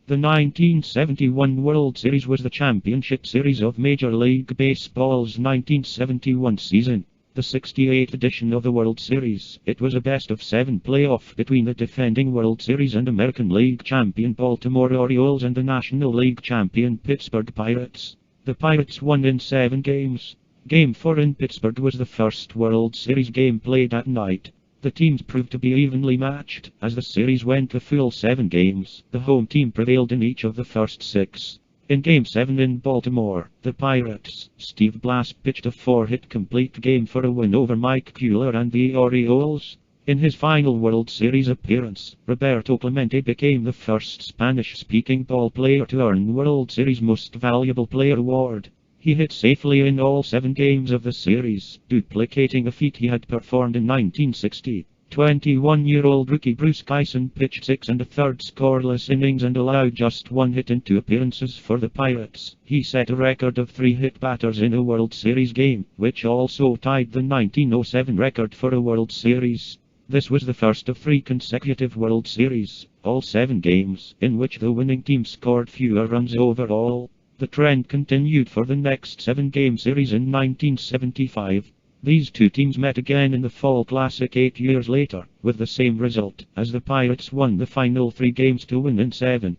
The 1971 World Series was the championship series of Major League Baseball's 1971 season. The 68th edition of the World Series. It was a best-of-7 playoff between the defending World Series and American League champion Baltimore Orioles and the National League champion Pittsburgh Pirates. The Pirates won in 7 games. Game 4 in Pittsburgh was the first World Series game played at night. The teams proved to be evenly matched. As the series went a full 7 games, the home team prevailed in each of the first 6. In Game 7 in Baltimore, the Pirates' Steve Blass pitched a 4-hit complete game for a win over Mike Cuellar and the Orioles. In his final World Series appearance, Roberto Clemente became the first Spanish-speaking ball player to earn World Series Most Valuable Player award. He hit safely in all 7 games of the series, duplicating a feat he had performed in 1960. 21-year-old rookie Bruce Kison pitched 6 1/3 scoreless innings and allowed just 1 hit in 2 appearances for the Pirates. He set a record of 3 hit batters in a World Series game, which also tied the 1907 record for a World Series. This was the first of 3 consecutive World Series, all 7 games, in which the winning team scored fewer runs overall. The trend continued for the next 7-game series in 1975. These 2 teams met again in the Fall Classic 8 years later, with the same result, as the Pirates won the final 3 games to win in 7.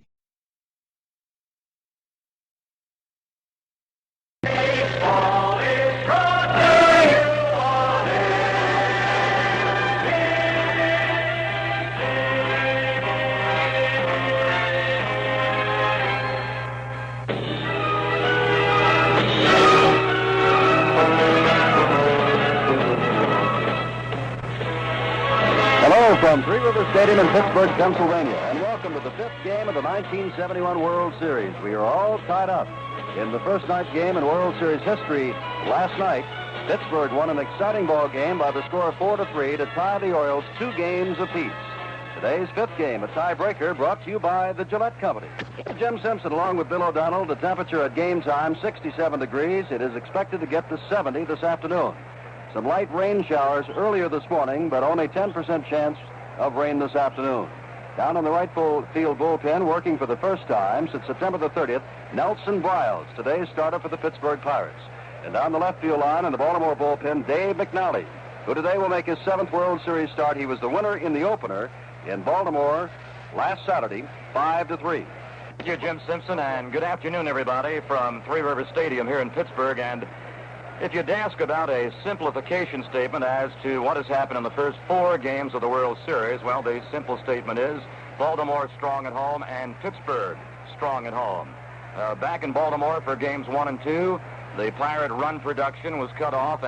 From Three Rivers Stadium in Pittsburgh, Pennsylvania, and welcome to the 5th game of the 1971 World Series. We are all tied up in the first night game in World Series history. Last night, Pittsburgh won an exciting ball game by the score of 4-3 to tie the Orioles 2 games apiece. Today's 5th game, a tiebreaker, brought to you by the Gillette Company. Jim Simpson along with Bill O'Donnell. The temperature at game time, 67 degrees. It is expected to get to 70 this afternoon. Some light rain showers earlier this morning, but only 10% chance of rain this afternoon. Down in the right field bullpen, working for the first time since September the 30th, Nelson Briles, today's starter for the Pittsburgh Pirates. And down the left field line in the Baltimore bullpen, Dave McNally, who today will make his 7th World Series start. He was the winner in the opener in Baltimore last Saturday, 5-3. Thank you, Jim Simpson, and good afternoon, everybody, from Three Rivers Stadium here in Pittsburgh. And if you'd ask about a simplification statement as to what has happened in the first 4 games of the World Series, well, the simple statement is Baltimore strong at home and Pittsburgh strong at home. Back in Baltimore for games 1 and 2, the Pirate run production was cut off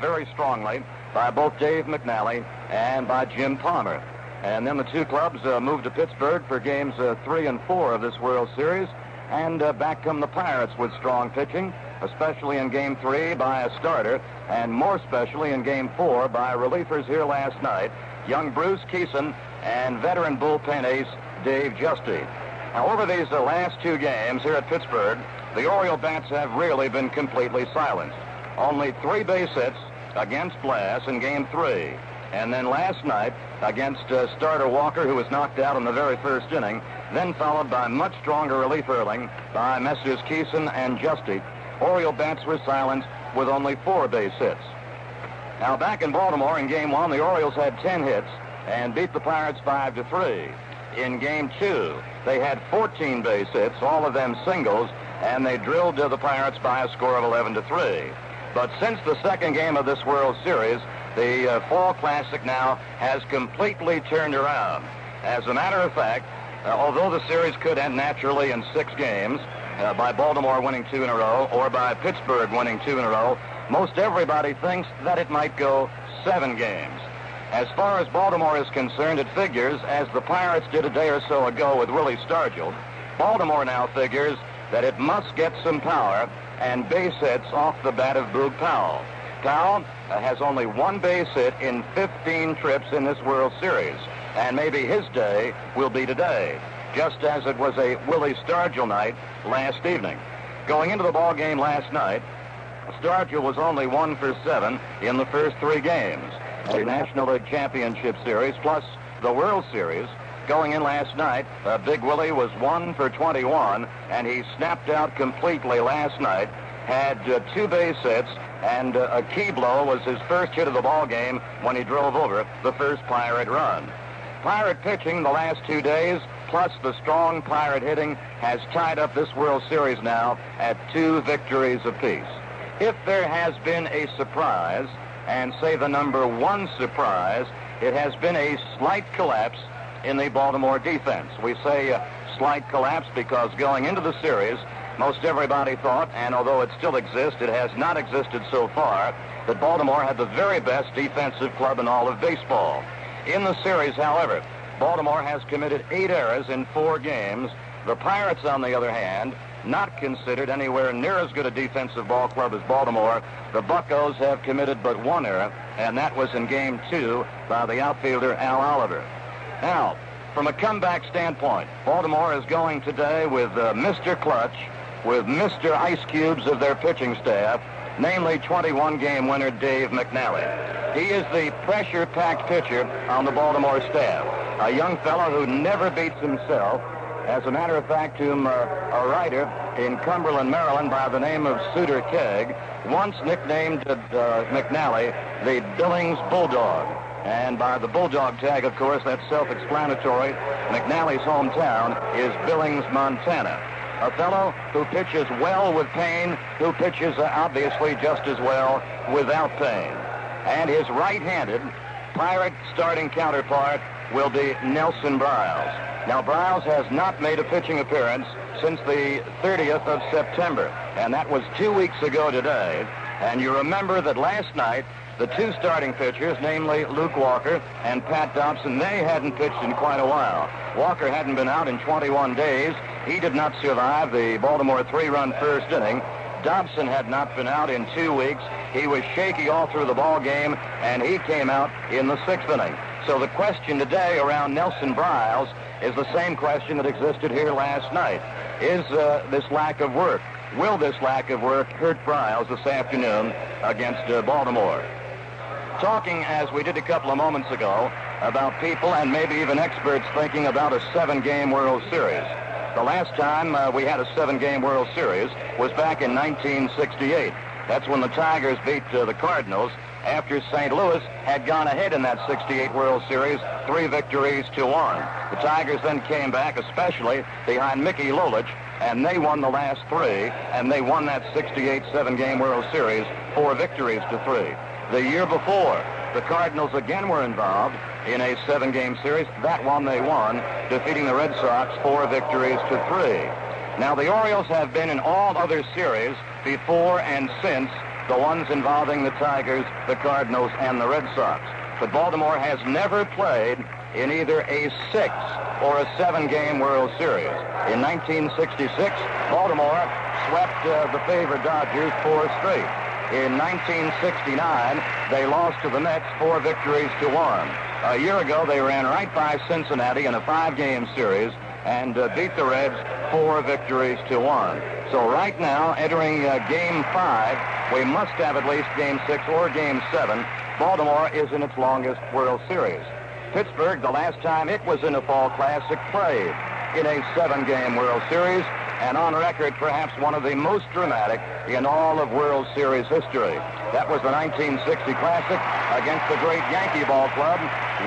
very strongly by both Dave McNally and by Jim Palmer. And then the 2 clubs moved to Pittsburgh for games 3 and 4 of this World Series, and back come the Pirates with strong pitching, especially in Game 3 by a starter, and more especially in Game 4 by relievers here last night, young Bruce Kison and veteran bullpen ace Dave Justy. Now, over these last 2 games here at Pittsburgh, the Oriole bats have really been completely silenced. Only 3 base hits against Blass in Game 3. And then last night against starter Walker, who was knocked out in the very first inning, then followed by much stronger relief early by Messrs. Kison and Justy. Oriole bats were silenced with only 4 base hits. Now, back in Baltimore in Game 1, the Orioles had 10 hits and beat the Pirates 5-3. In Game 2, they had 14 base hits, all of them singles, and they drilled the Pirates by a score of 11-3. But since the 2nd game of this World Series, the Fall Classic now has completely turned around. As a matter of fact, although the series could end naturally in 6 games, by Baltimore winning 2 in a row or by Pittsburgh winning 2 in a row, most everybody thinks that it might go 7 games. As far as Baltimore is concerned, it figures, as the Pirates did a day or so ago with Willie Stargell, Baltimore now figures that it must get some power and base hits off the bat of Boog Powell. Powell has only 1 base hit in 15 trips in this World Series, and maybe his day will be today, just as it was a Willie Stargell night last evening. Going into the ball game last night, Stargell was only 1 for 7 in the first 3 games. The National League Championship Series plus the World Series going in last night, Big Willie was 1 for 21, and he snapped out completely last night, had 2 base hits, and a key blow was his first hit of the ball game when he drove over the first Pirate run. Pirate pitching the last 2 days, plus the strong Pirate hitting, has tied up this World Series now at 2 victories apiece. If there has been a surprise, and say the number 1 surprise, it has been a slight collapse in the Baltimore defense. We say slight collapse because going into the series, most everybody thought, and although it still exists, it has not existed so far, that Baltimore had the very best defensive club in all of baseball. In the series, however, Baltimore has committed 8 errors in 4 games. The Pirates, on the other hand, not considered anywhere near as good a defensive ball club as Baltimore. The Buccos have committed but 1 error, and that was in Game 2 by the outfielder Al Oliver. Now, from a comeback standpoint, Baltimore is going today with Mr. Clutch, with Mr. Ice Cubes of their pitching staff, namely 21-game winner Dave McNally. He is the pressure-packed pitcher on the Baltimore staff, a young fellow who never beats himself. As a matter of fact, whom a writer in Cumberland, Maryland, by the name of Suter Kegg, once nicknamed McNally the Billings Bulldog. And by the Bulldog tag, of course, that's self-explanatory. McNally's hometown is Billings, Montana. A fellow who pitches well with pain, who pitches obviously just as well without pain. And his right-handed Pirate starting counterpart will be Nelson Briles. Now, Briles has not made a pitching appearance since the 30th of September, and that was 2 weeks ago today. And you remember that last night, the 2 starting pitchers, namely Luke Walker and Pat Dobson, they hadn't pitched in quite a while. Walker hadn't been out in 21 days. He did not survive the Baltimore 3-run first inning. Dobson had not been out in 2 weeks. He was shaky all through the ball game, and he came out in the 6th inning. So the question today around Nelson Briles is the same question that existed here last night. Is this lack of work, will this lack of work hurt Briles this afternoon against Baltimore? Talking, as we did a couple of moments ago, about people and maybe even experts thinking about a 7-game World Series. The last time we had a 7-game World Series was back in 1968. That's when the Tigers beat the Cardinals after St. Louis had gone ahead in that 68 World Series, 3 victories to 1. The Tigers then came back, especially behind Mickey Lolich, and they won the last 3, and they won that 68 7-game World Series, 4 victories to 3. The year before, the Cardinals again were involved in a 7-game series. That one they won, defeating the Red Sox 4 victories to 3. Now, the Orioles have been in all other series before and since the ones involving the Tigers, the Cardinals, and the Red Sox. But Baltimore has never played in either a 6 or a 7-game World Series. In 1966, Baltimore swept the favored Dodgers 4 straight. In 1969, they lost to the Mets 4 victories to 1. A year ago, they ran right by Cincinnati in a 5-game series and beat the Reds 4 victories to 1. So right now, entering Game 5, we must have at least Game 6 or Game 7. Baltimore is in its longest World Series. Pittsburgh, the last time it was in a Fall Classic, played in a 7-game World Series, and on record, perhaps one of the most dramatic in all of World Series history. That was the 1960 Classic against the great Yankee Ball Club,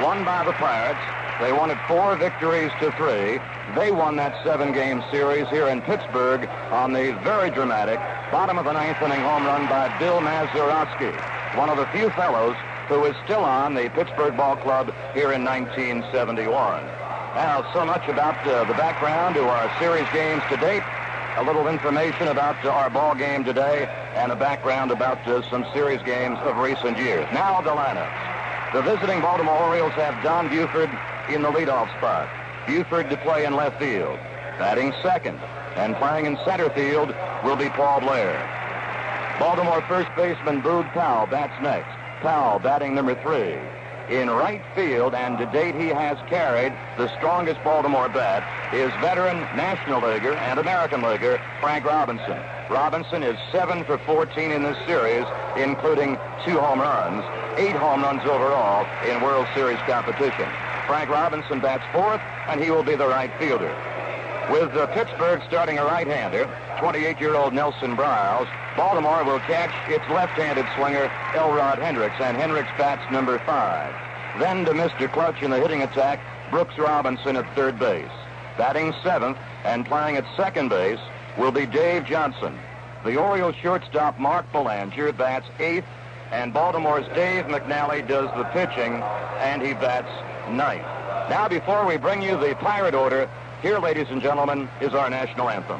won by the Pirates. They won it 4 victories to 3. They won that 7-game series here in Pittsburgh on the very dramatic bottom of the 9th inning home run by Bill Mazeroski, one of the few fellows who is still on the Pittsburgh Ball Club here in 1971. Now, so much about the background to our series games to date, a little information about our ball game today, and a background about some series games of recent years. Now the lineups. The visiting Baltimore Orioles have Don Buford in the leadoff spot. Buford to play in left field. Batting second, and playing in center field will be Paul Blair. Baltimore first baseman Boog Powell bats next. Powell batting number 3. In right field, and to date he has carried the strongest Baltimore bat, is veteran National Leaguer and American Leaguer Frank Robinson. Robinson is 7 for 14 in this series, including 2 home runs, 8 home runs overall in World Series competition. Frank Robinson bats fourth, and he will be the right fielder. With Pittsburgh starting a right-hander, 28-year-old Nelson Briles, Baltimore will catch its left-handed swinger, Elrod Hendricks, and Hendricks bats number 5. Then to Mr. Clutch in the hitting attack, Brooks Robinson at third base. Batting 7th and playing at second base will be Dave Johnson. The Orioles shortstop, Mark Belanger, bats 8th, and Baltimore's Dave McNally does the pitching, and he bats 9th. Now, before we bring you the Pirate order, here, ladies and gentlemen, is our national anthem.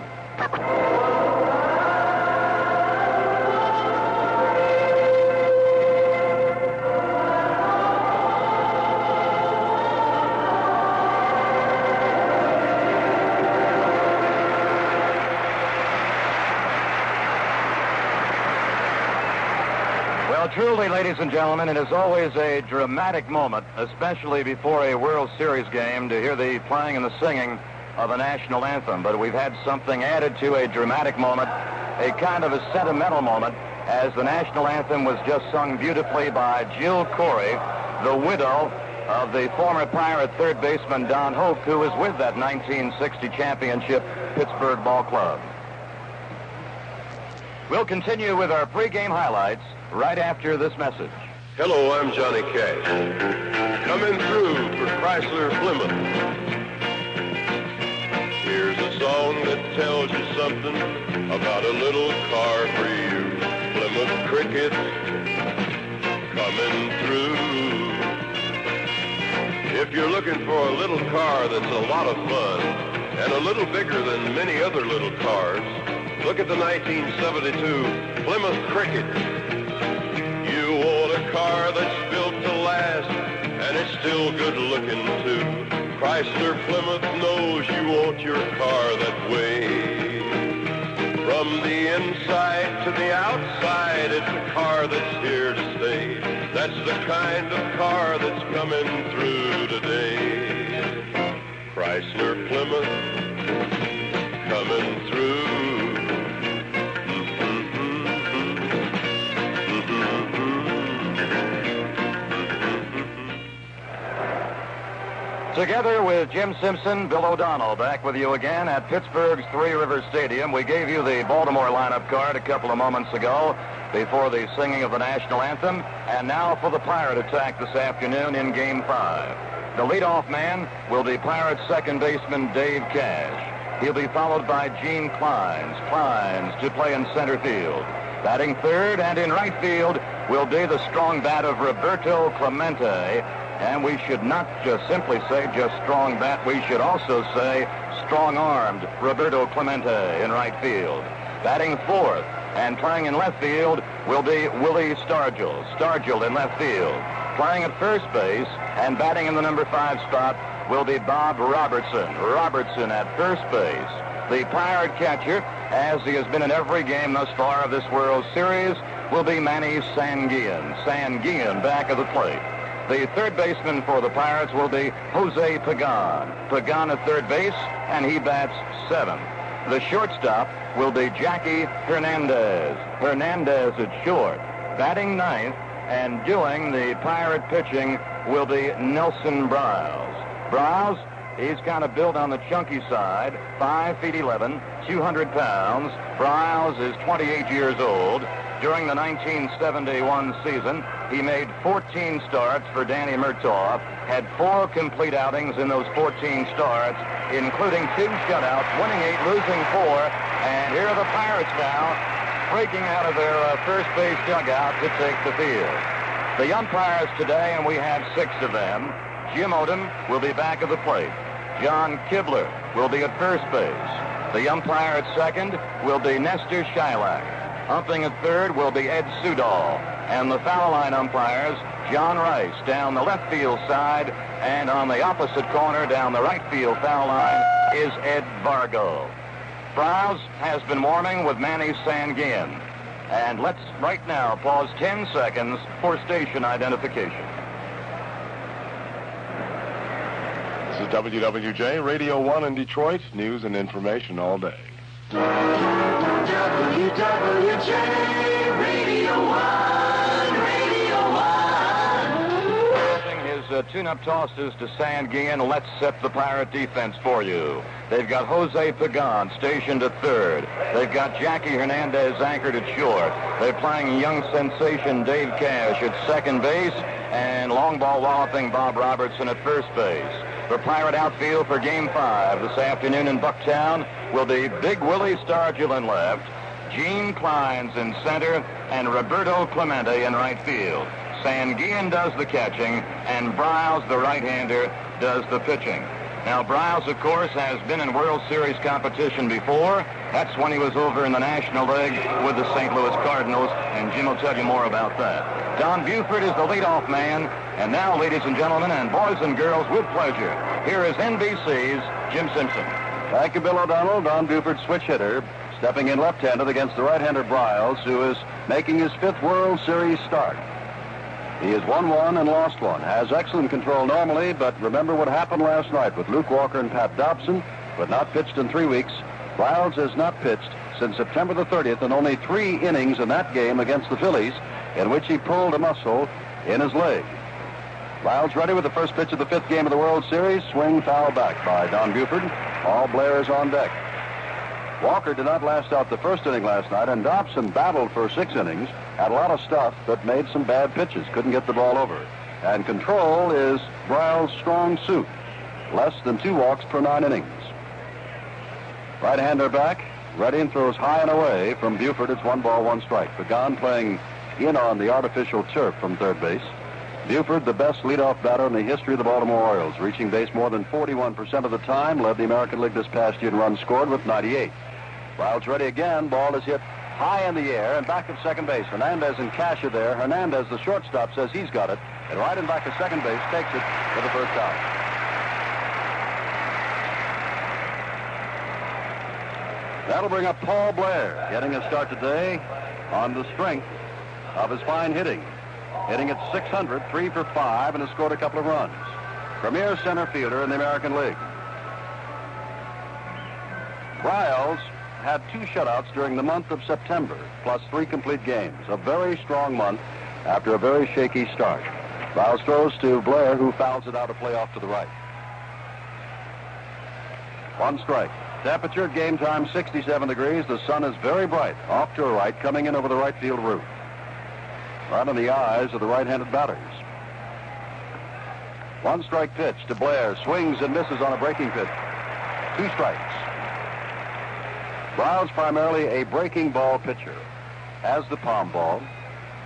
Well, truly, ladies and gentlemen, it is always a dramatic moment, especially before a World Series game, to hear the playing and the singing of a national anthem. But we've had something added to a dramatic moment, a kind of a sentimental moment, as the national anthem was just sung beautifully by Jill Corey, the widow of the former Pirate third baseman Don Hoke, who was with that 1960 championship Pittsburgh Ball Club. We'll continue with our pregame highlights right after this message. Hello, I'm Johnny Cash. Coming through for Chrysler Plymouth. Here's a song that tells you something about a little car for you. Plymouth Cricket coming through. If you're looking for a little car that's a lot of fun and a little bigger than many other little cars, look at the 1972 Plymouth Cricket. You want a car that's built to last, and it's still good looking too. Chrysler Plymouth knows you want your car that way. From the inside to the outside, it's a car that's here to stay. That's the kind of car that's coming through today. Chrysler Plymouth coming through. Together with Jim Simpson, Bill O'Donnell, back with you again at Pittsburgh's Three Rivers Stadium. We gave you the Baltimore lineup card a couple of moments ago before the singing of the national anthem, and now for the Pirate attack this afternoon in Game 5. The leadoff man will be Pirates second baseman Dave Cash. He'll be followed by Gene Clines. Clines to play in center field. Batting third and in right field will be the strong bat of Roberto Clemente. And we should not just simply say just strong bat. We should also say strong-armed Roberto Clemente in right field. Batting fourth and playing in left field will be Willie Stargell. Stargell in left field. Playing at first base and batting in the number 5 spot will be Bob Robertson. Robertson at first base. The Pirate catcher, as he has been in every game thus far of this World Series, will be Manny Sanguillen. Sanguillen back of the plate. The third baseman for the Pirates will be Jose Pagan. Pagan at third base, and he bats 7th. The shortstop will be Jackie Hernandez. Hernandez at short. Batting 9th and doing the Pirate pitching will be Nelson Briles. Briles, he's kind of built on the chunky side, 5 feet 11, 200 pounds. Briles is 28 years old. During the 1971 season, he made 14 starts for Danny Murtaugh, had 4 complete outings in those 14 starts, including 2 shutouts, winning 8, losing 4. And here are the Pirates now, breaking out of their first base dugout to take the field. The umpires today, and we have 6 of them. Jim Odom will be back at the plate. John Kibler will be at first base. The umpire at second will be Nestor Shylock. Umping at third will be Ed Sudol. And the foul line umpires, John Rice down the left field side, and on the opposite corner down the right field foul line is Ed Vargo. Briles has been warming with Manny Sanguillen. And let's right now pause 10 seconds for station identification. This is WWJ, Radio 1 in Detroit, news and information all day. WWJ, Radio 1, Radio 1. His tune-up tosses to Sanguin. Let's set the Pirate defense for you. They've got Jose Pagan stationed at third. They've got Jackie Hernandez anchored at short. They're playing young sensation Dave Cash at second base and long ball walloping Bob Robertson at first base. The Pirate outfield for Game 5 this afternoon in Bucktown will be Big Willie Stargell in left, Gene Clines in center, and Roberto Clemente in right field. Sanguin does the catching, and Briles, the right-hander, does the pitching. Now, Briles, of course, has been in World Series competition before. That's when he was over in the National League with the St. Louis Cardinals, and Jim will tell you more about that. Don Buford is the leadoff man. And now, ladies and gentlemen, and boys and girls, with pleasure, here is NBC's Jim Simpson. Thank you, Bill O'Donnell. Don Buford, switch hitter, stepping in left-handed against the right-hander Briles, who is making his 5th World Series start. He has won 1 and lost 1. Has excellent control normally, but remember what happened last night with Luke Walker and Pat Dobson, but not pitched in 3 weeks. Briles has not pitched since September the 30th, and only 3 innings in that game against the Phillies, in which he pulled a muscle in his leg. Briles ready with the first pitch of the 5th game of the World Series. Swing foul back by Don Buford. All Blair is on deck. Walker did not last out the first inning last night, and Dobson battled for 6 innings, had a lot of stuff, but made some bad pitches, couldn't get the ball over. And control is Briles' strong suit. Less than 2 walks per 9 innings. Right-hander back, ready and throws high and away from Buford. It's 1 ball, 1 strike. Pagan playing in on the artificial turf from third base. Buford, the best leadoff batter in the history of the Baltimore Orioles, reaching base more than 41% of the time, led the American League this past year in runs scored with 98. Briles ready again. Ball is hit high in the air and back of second base. Hernandez and Cash are there. Hernandez, the shortstop, says he's got it, and right in back of second base takes it for the first out. That'll bring up Paul Blair, getting a start today on the strength of his fine hitting. Hitting at .600, 3 for 5, and has scored a couple of runs. Premier center fielder in the American League. Briles had 2 shutouts during the month of September, plus 3 complete games. A very strong month after a very shaky start. Briles throws to Blair, who fouls it out a play off to the right. 1 strike. Temperature at game time 67 degrees. The sun is very bright, off to a right, coming in over the right field roof. Right in the eyes of the right-handed batters. 1 strike pitch to Blair. Swings and misses on a breaking pitch. 2 strikes. Briles primarily a breaking ball pitcher. Has the palm ball.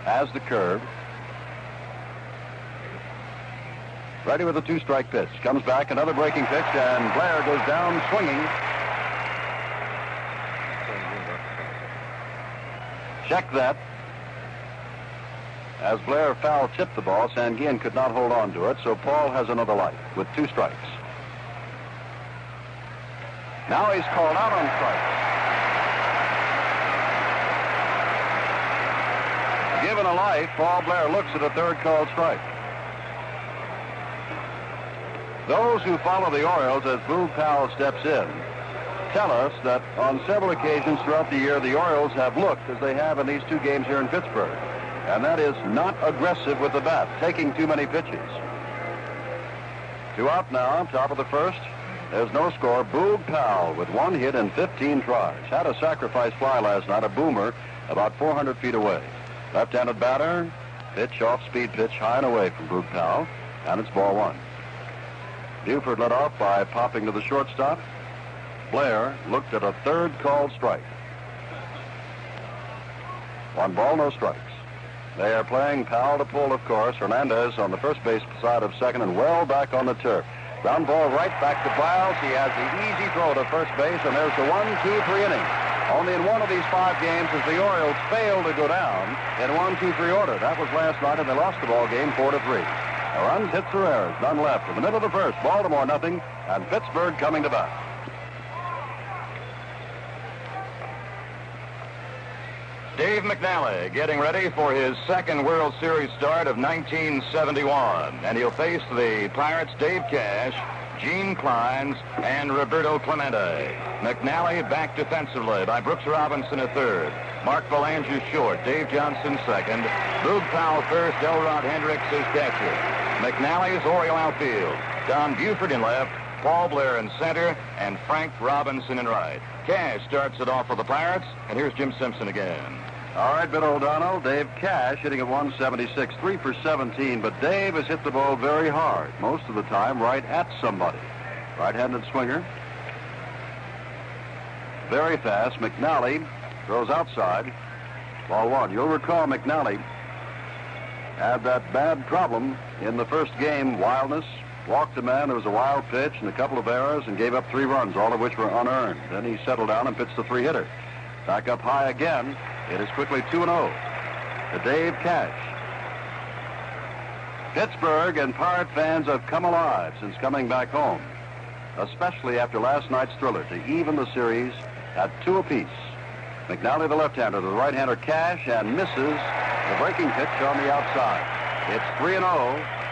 Has the curve. Ready with a 2-strike pitch. Comes back, another breaking pitch, and Blair goes down swinging. Check that. As Blair foul tipped the ball, Sanguin could not hold on to it, so Paul has another life with 2 strikes. Now he's called out on strikes. Given a life, Paul Blair looks at a 3rd called strike. Those who follow the Orioles as Boog Powell steps in tell us that on several occasions throughout the year, the Orioles have looked as they have in these 2 games here in Pittsburgh. And that is not aggressive with the bat, taking too many pitches. 2 out now, top of the 1st. There's no score. Boog Powell with 1 hit and 15 tries. Had a sacrifice fly last night, a boomer, about 400 feet away. Left-handed batter, pitch, off-speed pitch, high and away from Boog Powell, and it's ball 1. Buford led off by popping to the shortstop. Blair looked at a 3rd called strike. 1 ball, no strikes. They are playing Powell to pull, of course. Hernandez on the first base side of second and well back on the turf. Ground ball right back to Briles. He has the easy throw to first base, and there's the 1, 2, 3 innings. Only in one of these 5 games has the Orioles failed to go down in 1, 2, 3 order. That was last night, and they lost the ball game 4-3. Runs, hits, or errors, none left. In the middle of the first, Baltimore nothing, and Pittsburgh coming to bat. Dave McNally getting ready for his 2nd World Series start of 1971. And he'll face the Pirates' Dave Cash, Gene Clines, and Roberto Clemente. McNally back defensively by Brooks Robinson at third. Mark Belanger short. Dave Johnson second. Boog Powell first. Elrod Hendricks is catcher. McNally's Oriole outfield. Don Buford in left. Paul Blair in center. And Frank Robinson in right. Cash starts it off for the Pirates. And here's Jim Simpson again. All right, Bill O'Donnell. Dave Cash hitting at 176, 3 for 17, but Dave has hit the ball very hard, most of the time right at somebody. Right-handed swinger. Very fast. McNally throws outside. Ball one. You'll recall McNally had that bad problem in the first game, wildness. Walked a man, there was a wild pitch and a couple of errors, and gave up 3 runs, all of which were unearned. Then he settled down and pitched the 3-hitter. Back up high again. It is quickly 2-0 to Dave Cash. Pittsburgh and Pirate fans have come alive since coming back home, especially after last night's thriller to even the series at 2 apiece. McNally, the left-hander, to the right-hander Cash, and misses the breaking pitch on the outside. It's 3-0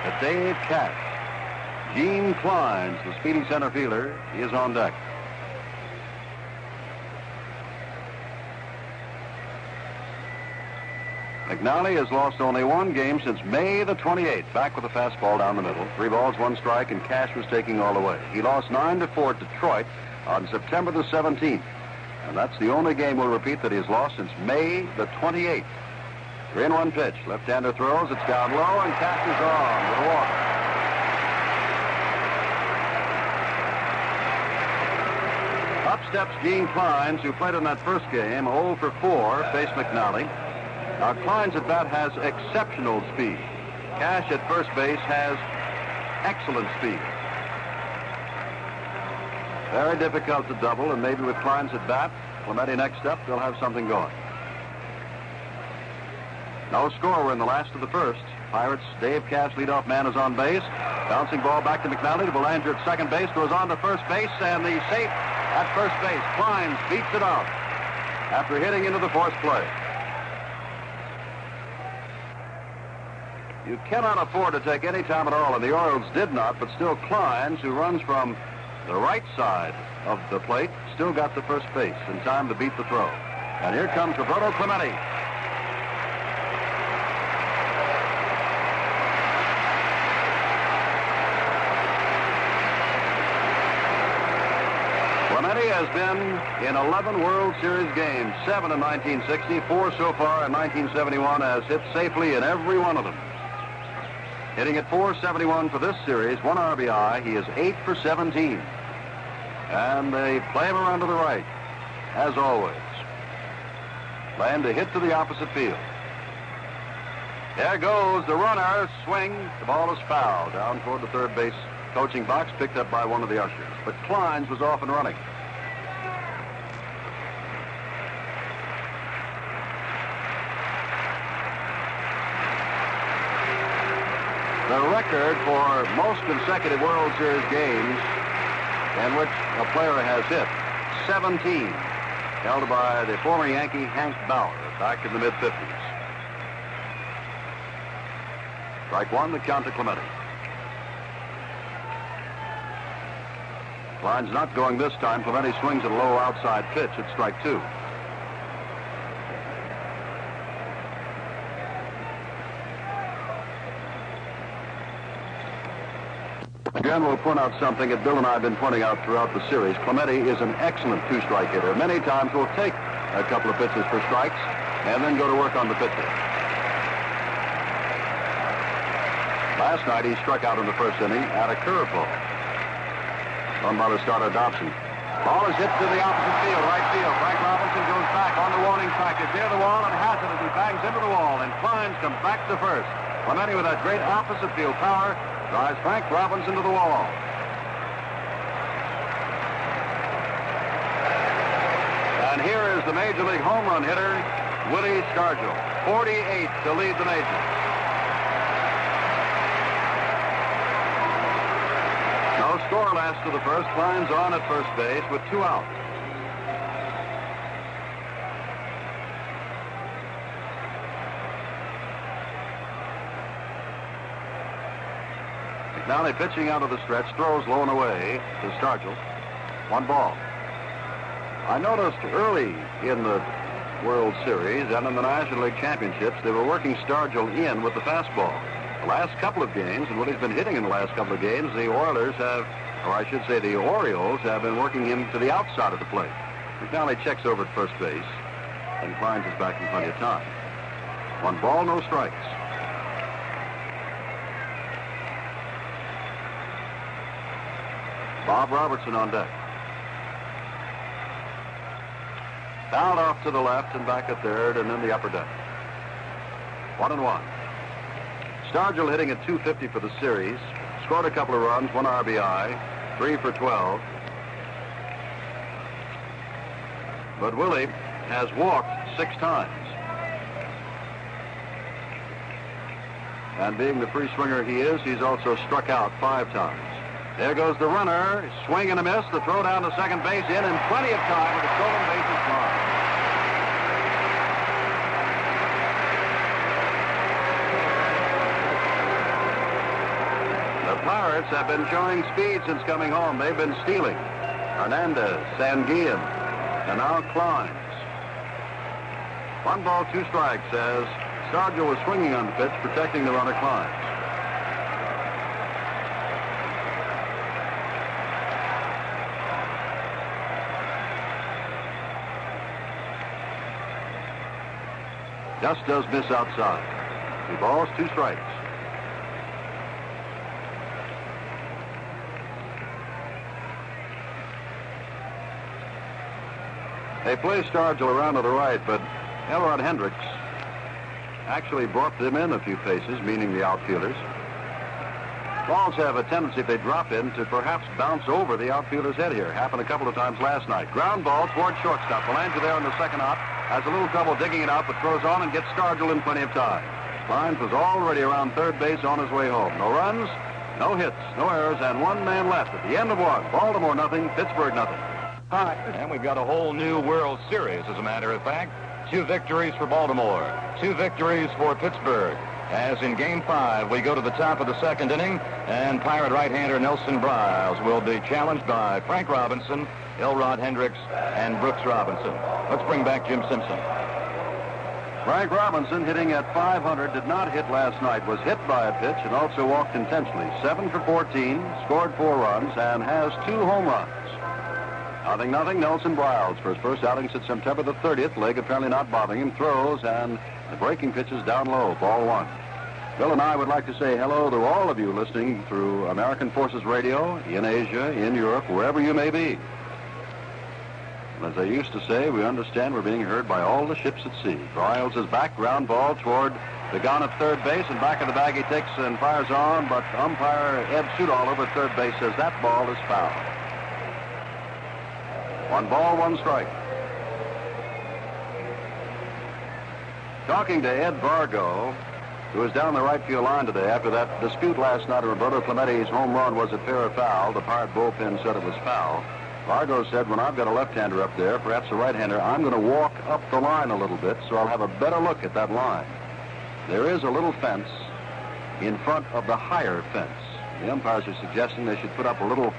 to Dave Cash. Gene Clines, the speedy center fielder, is on deck. McNally has lost only 1 game since May the 28th. Back with a fastball down the middle. 3 balls, 1 strike, and Cash was taking all the way. He lost 9-4 at Detroit on September the 17th. And that's the only game, we'll repeat, that he has lost since May the 28th. 3-1 pitch. Left-hander throws. It's down low, and Cash is on with a walk. Up steps Gene Clines, who played in that first game. 0 for 4, faced McNally. Now, Clines at bat has exceptional speed. Cash at first base has excellent speed. Very difficult to double, and maybe with Clines at bat, Clemente next up, they'll have something going. No score. We're in the last of the first. Pirates, Dave Cash, leadoff man, is on base. Bouncing ball back to McNally. To Belanger at second base. Goes on to first base, and the safe at first base. Clines beats it out after hitting into the fourth play. You cannot afford to take any time at all, and the Orioles did not, but still Clines, who runs from the right side of the plate, still got to first base in time to beat the throw. And here comes Roberto Clemente. Clemente has been in 11 World Series games, 7 in 1960, 4 so far in 1971, has hit safely in every one of them. Hitting at .471 for this series, 1 RBI. He is 8 for 17. And they play him around to the right, as always. Land to hit to the opposite field. There goes the runner. Swing. The ball is foul. Down toward the third base coaching box, picked up by one of the ushers. But Clines was off and running. The record for most consecutive World Series games in which a player has hit, 17, held by the former Yankee Hank Bauer back in the mid-50s. Strike one, the count to Clemente. Clines not going this time. Clemente swings at a low outside pitch at strike 2. Again, we'll point out something that Bill and I have been pointing out throughout the series. Clemente is an excellent 2-strike hitter. Many times will take a couple of pitches for strikes and then go to work on the pitcher. Last night, he struck out in the first inning at a curveball. Run by the starter, Dobson. Ball is hit to the opposite field, right field. Frank Robinson goes back on the warning track. It's near the wall and has it as he bangs into the wall. And Clines comes back to first. Clemente, with that great opposite field power, drives Frank Robinson to the wall. And here is the Major League home run hitter, Willie Stargell. 48 to lead the majors. No score last to the first. Clines on at first base with 2 outs. McNally pitching out of the stretch, throws low and away to Stargell. 1 ball. I noticed early in the World Series and in the National League Championships, they were working Stargell in with the fastball. The last couple of games, and what he's been hitting in the last couple of games, the Oilers have, or I should say the Orioles, have been working him to the outside of the plate. McNally checks over at first base and finds his back in plenty of time. 1 ball, no strikes. Bob Robertson on deck. Fouled off to the left and back at third and in the upper deck. 1-1. Stargell hitting at .250 for the series. Scored a couple of runs, 1 RBI, 3 for 12. But Willie has walked 6 times. And being the free swinger he is, he's also struck out 5 times. There goes the runner, swing and a miss, the throw down to second base, in plenty of time with the stolen bases gone. The Pirates have been showing speed since coming home. They've been stealing. Hernandez, Sanguillen, and now Kleins. 1 ball, 2 strikes as Stargell was swinging on the pitch, protecting the runner Kleins. Just does miss outside. 2 balls, 2 strikes. They play Stargell around to the right, but Elrod Hendricks actually brought them in a few paces, meaning the outfielders. Balls have a tendency, if they drop in, to perhaps bounce over the outfielder's head here. Happened a couple of times last night. Ground ball toward shortstop. Belanger there in the second out. Has a little trouble digging it out, but throws on and gets Stargell in plenty of time. Kleins was already around third base on his way home. No runs, no hits, no errors, and 1 man left at the end of 1. Baltimore nothing, Pittsburgh nothing. Hi. And we've got a whole new World Series, as a matter of fact. 2 victories for Baltimore, 2 victories for Pittsburgh. As in Game 5, we go to the top of the 2nd inning, and Pirate right-hander Nelson Briles will be challenged by Frank Robinson, Elrod Hendricks, and Brooks Robinson. Let's bring back Jim Simpson. Frank Robinson, hitting at .500, did not hit last night, was hit by a pitch and also walked intentionally. 7 for 14, scored 4 runs, and has 2 home runs. 0-0, Nelson Briles for his first outing since September the 30th. Leg apparently not bothering him. Throws, and the breaking pitch is down low. Ball 1. Bill and I would like to say hello to all of you listening through American Forces Radio in Asia, in Europe, wherever you may be. As I used to say, we understand we're being heard by all the ships at sea. Briles is back, ground ball toward the gun at third base, and back of the bag he takes and fires on, but umpire Ed Sudall over at third base says that ball is foul. 1 ball, 1 strike. Talking to Ed Vargo, who was down the right field line today after that dispute last night of Roberto Clemente's home run, was it fair or foul? The Pirate bullpen said it was foul. Vargo said, when I've got a left-hander up there, perhaps a right-hander, I'm going to walk up the line a little bit so I'll have a better look at that line. There is a little fence in front of the higher fence. The umpires are suggesting they should put up a little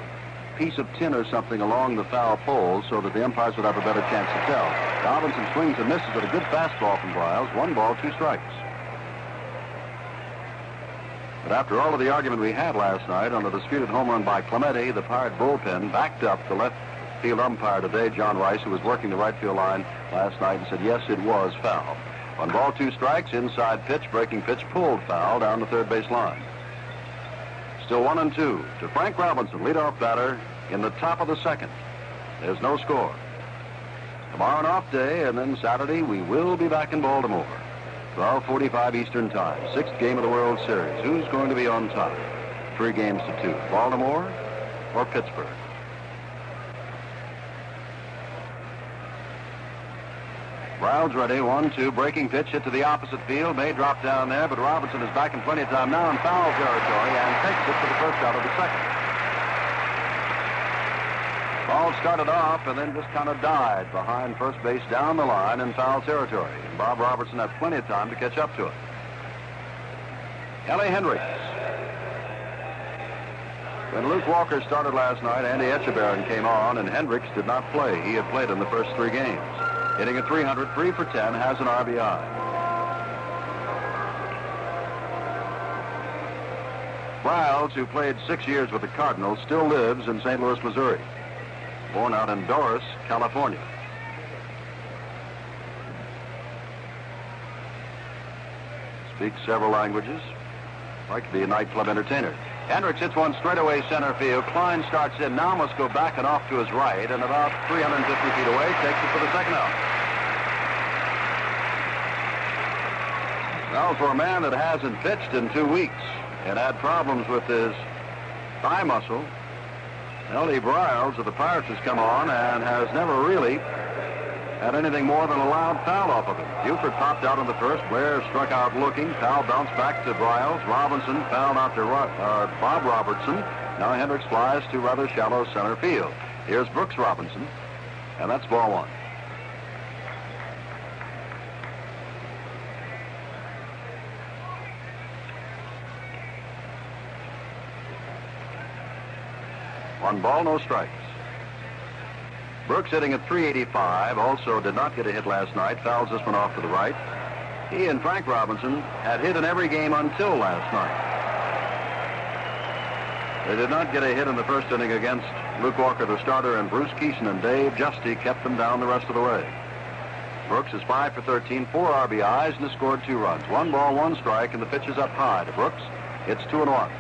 piece of tin or something along the foul pole so that the umpires would have a better chance to tell. Robinson swings and misses with a good fastball from Briles. 1 ball, 2 strikes. But after all of the argument we had last night on the disputed home run by Clemente, the Pirate bullpen backed up the left field umpire today, John Rice, who was working the right field line last night, and said, yes, it was foul. 1 ball, 2 strikes, inside pitch, breaking pitch, pulled foul down the third base line. Still 1-2 to Frank Robinson, leadoff batter in the top of the 2nd. There's no score. Tomorrow an off day, and then Saturday we will be back in Baltimore. 12:45 Eastern Time. 6th game of the World Series. Who's going to be on top? 3 games to 2. Baltimore or Pittsburgh? Briles ready. 1-2. Breaking pitch hit to the opposite field. May drop down there, but Robinson is back in plenty of time now in foul territory and takes it for the first out of the 2nd. Ball started off and then just kind of died behind first base down the line in foul territory. And Bob Robertson had plenty of time to catch up to it. Ellie Hendricks When Luke Walker started last night, Andy Etchebarren came on, and Hendricks did not play. He had played in the first 3 games. Hitting at 300, 3 for 10, has an RBI. Briles, who played 6 years with the Cardinals, still lives in St. Louis, Missouri. Born out in Doris, California. Speaks several languages. Like to be a nightclub entertainer. Hendricks hits one straightaway center field. Klein starts in. Now must go back and off to his right, and about 350 feet away, takes it for the second out. Now, for a man that hasn't pitched in 2 weeks and had problems with his thigh muscle, L.D. Briles of the Pirates has come on and has never really had anything more than a loud foul off of him. Buford popped out in the first. Blair struck out looking. Foul bounced back to Briles. Robinson fouled out to Bob Robertson. Now Hendricks flies to rather shallow center field. Here's Brooks Robinson, and that's ball 1. One ball, no strikes. Brooks hitting at 385, also did not get a hit last night. Fouls this one off to the right. He and Frank Robinson had hit in every game until last night. They did not get a hit in the first inning against Luke Walker, the starter, and Bruce Kison and Dave Justy kept them down the rest of the way. Brooks is 5 for 13, 4 RBIs, and has scored 2 runs. 1 ball, 1 strike, and the pitch is up high to Brooks. It's 2-1.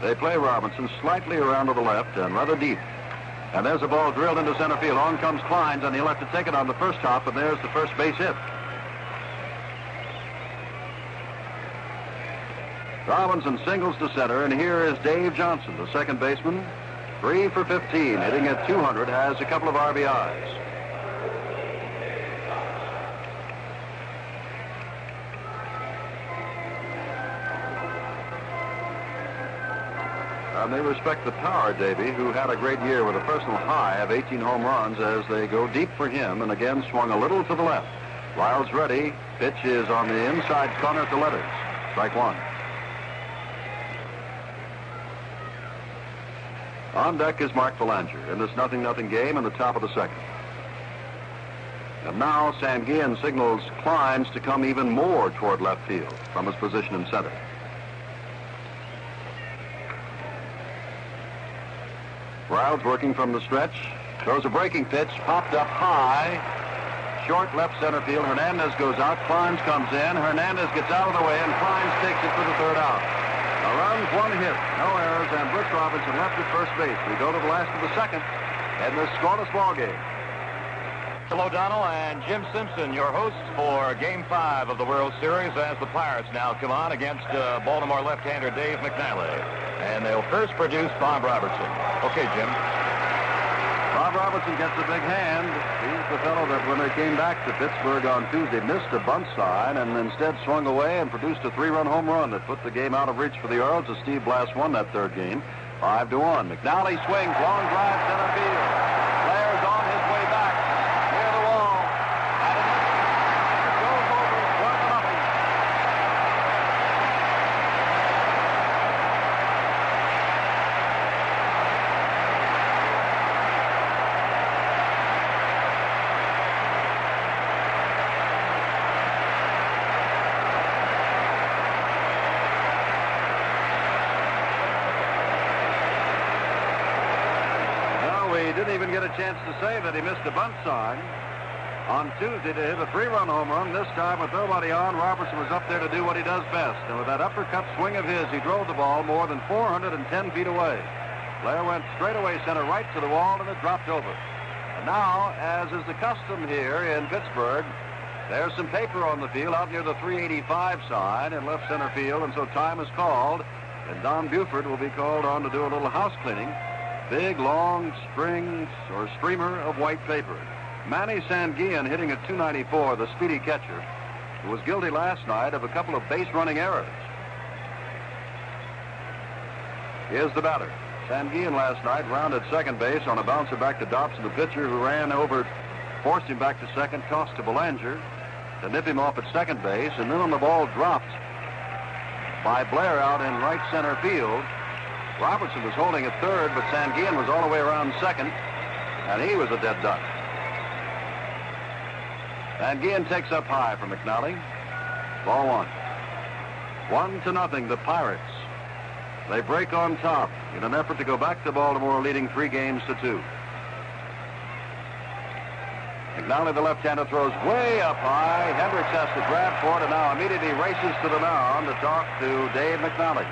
They play Robinson slightly around to the left and rather deep. And there's a ball drilled into center field. On comes Kleins, and he'll have to take it on the first hop, and there's the first base hit. Robinson singles to center, and here is Dave Johnson, the second baseman. 3 for 15, hitting at 200, has a couple of RBIs. And they respect the power, Davey, who had a great year with a personal high of 18 home runs as they go deep for him, and again swung a little to the left. Lyle's ready. Pitch is on the inside corner to Letters. Strike 1. On deck is Mark Belanger in this 0-0 game in the top of the second. And now Sanguillen signals Kleins to come even more toward left field from his position in center. Briles working from the stretch. Throws a breaking pitch. Popped up high. Short left center field. Hernandez goes out. Kleins comes in. Hernandez gets out of the way, and Kleins takes it for the third out. A run, 1 hit, no errors, and Brooks Robinson left at first base. We go to the last of the second in this scoreless ball game. Hello, Donald and Jim Simpson, your hosts for Game 5 of the World Series as the Pirates now come on against Baltimore left-hander Dave McNally. And they'll first produce Bob Robertson. Okay, Jim. Bob Robertson gets a big hand. He's the fellow that when they came back to Pittsburgh on Tuesday missed a bunt sign and instead swung away and produced a 3-run home run that put the game out of reach for the Orioles as Steve Blass won that third game 5-1. McNally swings, long drive, center field. Blair's on his way back near the wall. And it goes over 1-0. He didn't even get a chance to say that he missed a bunt sign on Tuesday to hit a 3-run home run. This time with nobody on, Robertson was up there to do what he does best. And with that uppercut swing of his, he drove the ball more than 410 feet away. Blair went straight away center right to the wall, and it dropped over. And now, as is the custom here in Pittsburgh, there's some paper on the field out near the 385 sign in left center field, and so time is called, and Don Buford will be called on to do a little house cleaning. Big, long strings or streamer of white paper. Manny Sanguillen hitting at 294, the speedy catcher, who was guilty last night of a couple of base-running errors. Here's the batter. Sanguillen last night rounded second base on a bouncer back to Dobson, the pitcher, who ran over, forced him back to second, tossed to Belanger to nip him off at second base, and then on the ball dropped by Blair out in right center field. Robertson was holding at third, but Sanguillen was all the way around second, and he was a dead duck. Sanguillen takes up high for McNally. Ball one. 1-0, the Pirates. They break on top in an effort to go back to Baltimore, leading 3-2. McNally, the left-hander, throws way up high. Hendricks has to grab for it, and now immediately races to the mound to talk to Dave McNally.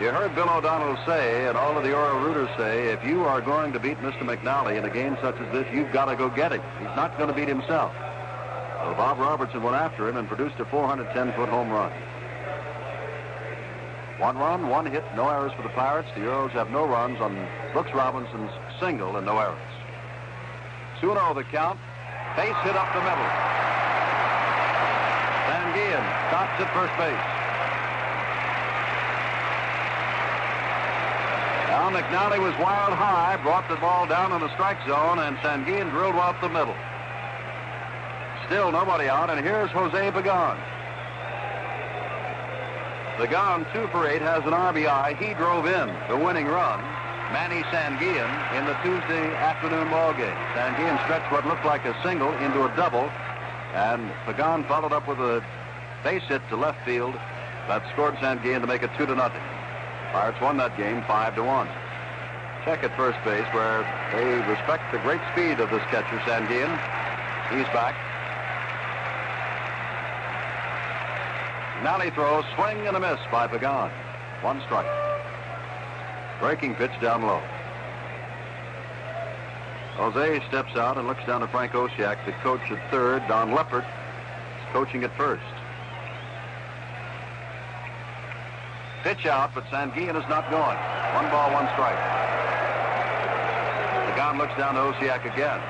You heard Bill O'Donnell say, and all of the Oriole rooters say, if you are going to beat Mr. McNally in a game such as this, you've got to go get him. He's not going to beat himself. So Bob Robertson went after him and produced a 410-foot home run. 1 run, 1 hit, no errors for the Pirates. The Orioles have no runs on Brooks Robinson's single and no errors. 2-0 the count. Base hit up the middle. Sanguillen stops at first base. Now McNally was wild high, brought the ball down in the strike zone, and Sanguillen drilled up the middle. Still nobody out, and here's Jose Pagan. Pagan, 2 for 8, has an RBI. He drove in the winning run, Manny Sanguillen, in the Tuesday afternoon ball game. Sanguillen stretched what looked like a single into a double, and Pagan followed up with a base hit to left field that scored Sanguillen to make it 2-0. Pirates won that game 5-1. Check at first base, where they respect the great speed of this catcher, Sanguillen. He's back. McNally throws, swing and a miss by Pagan. 1 strike. Breaking pitch down low. Jose steps out and looks down to Frank Osiak, the coach at third. Don Leppert is coaching at first. Pitch out, but Sanguillen is not going. 1 ball, 1 strike. Pagan looks down to Osiak again.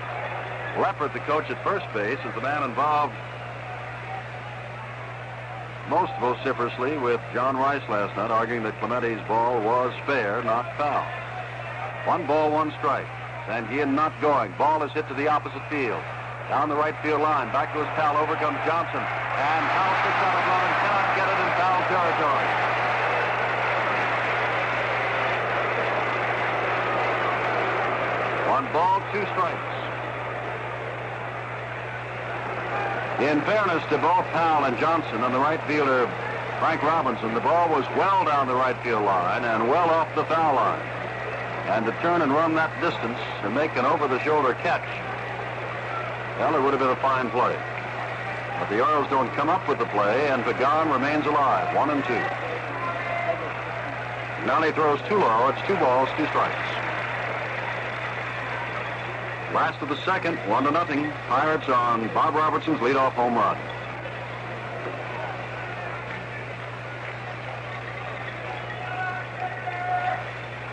Leppert, the coach at first base, is the man involved most vociferously with John Rice last night, arguing that Clemente's ball was fair, not foul. 1 ball, 1 strike. Sanguillen not going. Ball is hit to the opposite field. Down the right field line. Back to his pal. Over comes Johnson. And Powell sticks out a glove and cannot get it in foul territory. One ball, 2 strikes. In fairness to both Powell and Johnson and the right fielder, Frank Robinson, the ball was well down the right field line and well off the foul line. And to turn and run that distance and make an over-the-shoulder catch, well, it would have been a fine play. But the Orioles don't come up with the play, and Pagan remains alive, 1-2. McNally throws too low. It's 2 balls, 2 strikes. Last of the second, 1-0. Pirates on Bob Robertson's leadoff home run.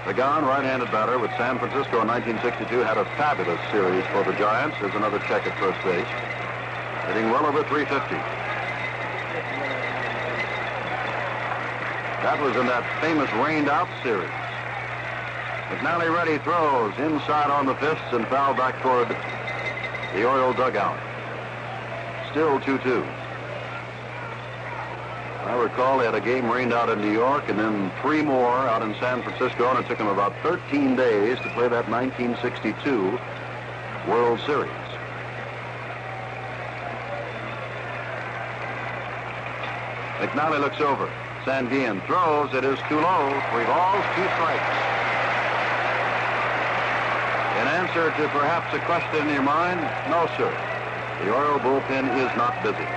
Pagan, right-handed batter with San Francisco in 1962, had a fabulous series for the Giants. There's another check at first base. Hitting well over 350. That was in that famous rained-out series. McNally ready, throws inside on the fists and foul back toward the Oriole dugout. Still 2-2. I recall they had a game rained out in New York and then 3 more out in San Francisco, and it took them about 13 days to play that 1962 World Series. McNally looks over. Sanguillen throws. It is too low. 3 balls, 2 strikes. In answer to perhaps a question in your mind, no, sir. The Oriole bullpen is not busy.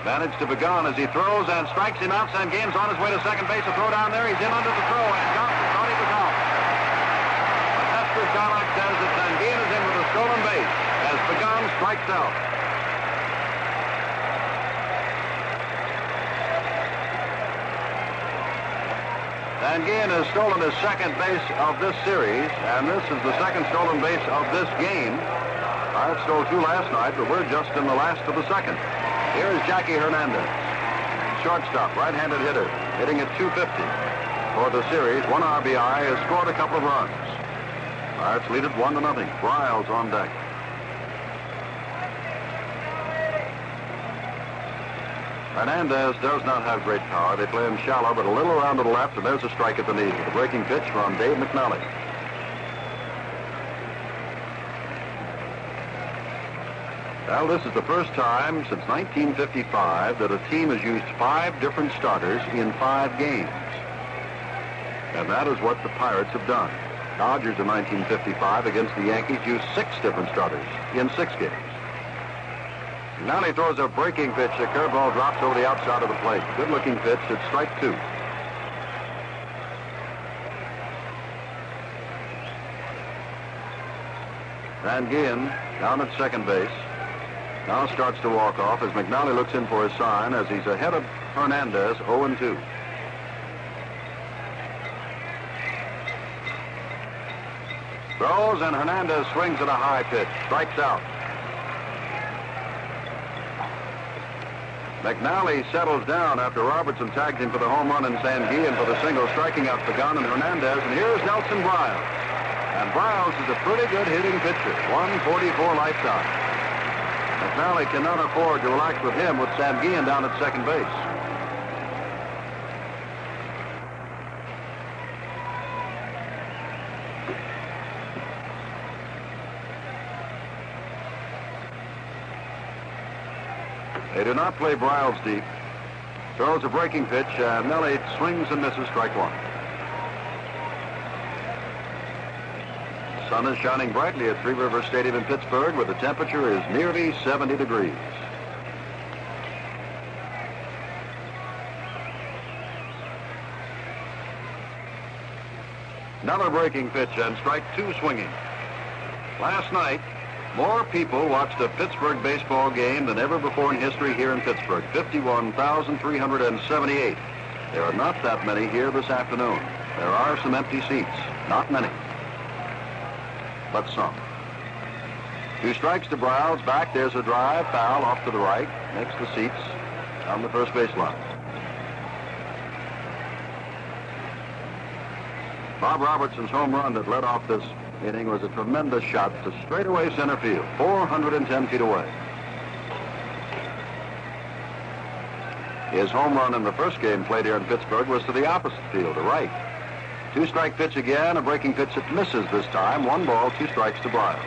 Advantage to Pagan as he throws and strikes him out. Sanguillen's on his way to second base. A throw down there. He's in under the throw, and Johnson thought he was out. But Nestor Starlock says that Sanguillen is in with a stolen base as Pagan strikes out. Sanguillen has stolen his second base of this series, and this is the second stolen base of this game. Pirates stole 2 last night, but we're just in the last of the second. Here's Jackie Hernandez. Shortstop, right-handed hitter, hitting at 250 for the series. 1 RBI, has scored a couple of runs. Pirates lead it 1-0. Bryles on deck. Hernandez does not have great power. They play him shallow, but a little around to the left, and there's a strike at the knee. The breaking pitch from Dave McNally. Well, this is the first time since 1955 that a team has used 5 different starters in 5 games. And that is what the Pirates have done. Dodgers in 1955 against the Yankees used 6 different starters in 6 games. Now he throws a breaking pitch. The curveball drops over the outside of the plate. Good-looking pitch. It's strike 2. Van Gien down at second base. Now starts to walk off as McNally looks in for his sign as he's ahead of Hernandez, 0-2. Throws, and Hernandez swings at a high pitch. Strikes out. McNally settles down after Robertson tagged him for the home run and Van Gien for the single, striking out Pagan and Hernandez. And here's Nelson Bryles. And Bryles is a pretty good hitting pitcher. 144 lights out. McNally cannot afford to relax with him with Van Gien down at second base. They do not play Bryles deep. Throws a breaking pitch, and Nelly swings and misses, strike 1. The sun is shining brightly at Three Rivers Stadium in Pittsburgh, where the temperature is nearly 70 degrees. Another breaking pitch, and strike 2 swinging. Last night, more people watched a Pittsburgh baseball game than ever before in history here in Pittsburgh. 51,378. There are not that many here this afternoon. There are some empty seats. Not many, but some. 2 strikes to Bryles. Back, there's a drive. Foul off to the right. Makes the seats on the first base line. Bob Robertson's home run that led off this inning was a tremendous shot to straightaway center field, 410 feet away. His home run in the first game played here in Pittsburgh was to the opposite field, the right. 2-strike pitch again, a breaking pitch that misses this time. 1 ball, 2 strikes to Bryles.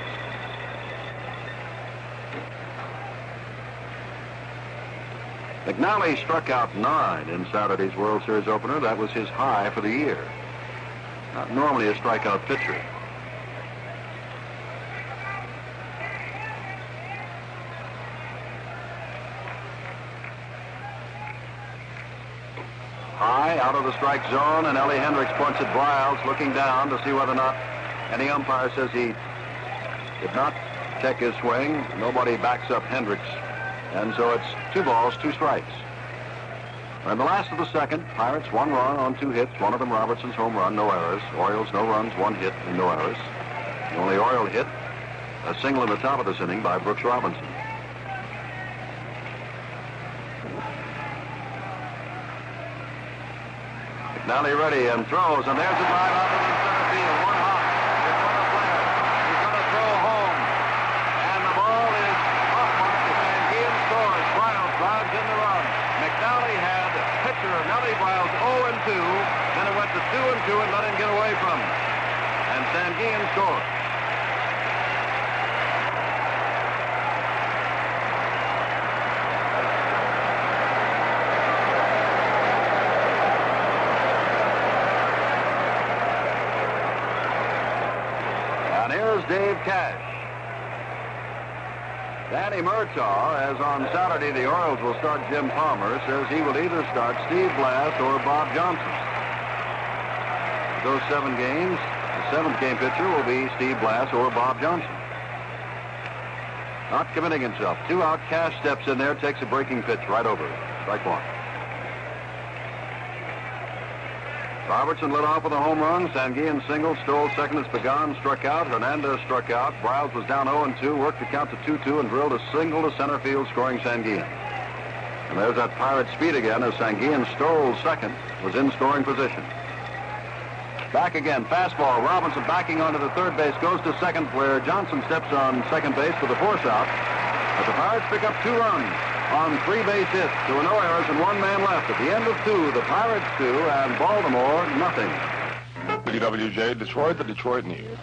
McNally struck out 9 in Saturday's World Series opener. That was his high for the year. Not normally a strikeout pitcher. High out of the strike zone, and Ellie Hendricks points at Bryles, looking down to see whether or not any umpire says he did not check his swing. Nobody backs up Hendricks, and so it's 2 balls, 2 strikes. In the last of the second, Pirates 1 run on 2 hits, one of them Robertson's home run, no errors. Orioles no runs, 1 hit, and no errors. The only Oriole hit, a single in the top of this inning by Brooks Robinson. McNally ready and throws, and there's a drive out to the center field. 1 hop. It's on the player. He's going to throw home. And the ball is off mark to Van Gien scores. Bryles drives in the run. McNally had pitcher Nellie Bryles 0-2. Then it went to 2-2 and let him get away from him. And Van Gien scored. Dave Cash. Danny Murtaugh, as on Saturday the Orioles will start Jim Palmer, says he will either start Steve Blass or Bob Johnson. Those 7 games, the 7th game pitcher will be Steve Blass or Bob Johnson. Not committing himself. 2 out, Cash steps in there, takes a breaking pitch right over. Strike 1. Robertson led off with a home run. Van Gien singled, stole second as Pagan struck out. Hernandez struck out. Bryles was down 0-2, worked the count to 2-2, and drilled a single to center field, scoring Van Gien. And there's that Pirate speed again as Sanguillen Stoll second was in scoring position. Back again, fastball. Robinson backing onto the third base, goes to second where Johnson steps on second base with a force out. But the Pirates pick up 2 runs on 3 base hits. There were no errors and 1 man left. At the end of 2, the Pirates 2 and Baltimore nothing. WWJ Detroit, the Detroit News.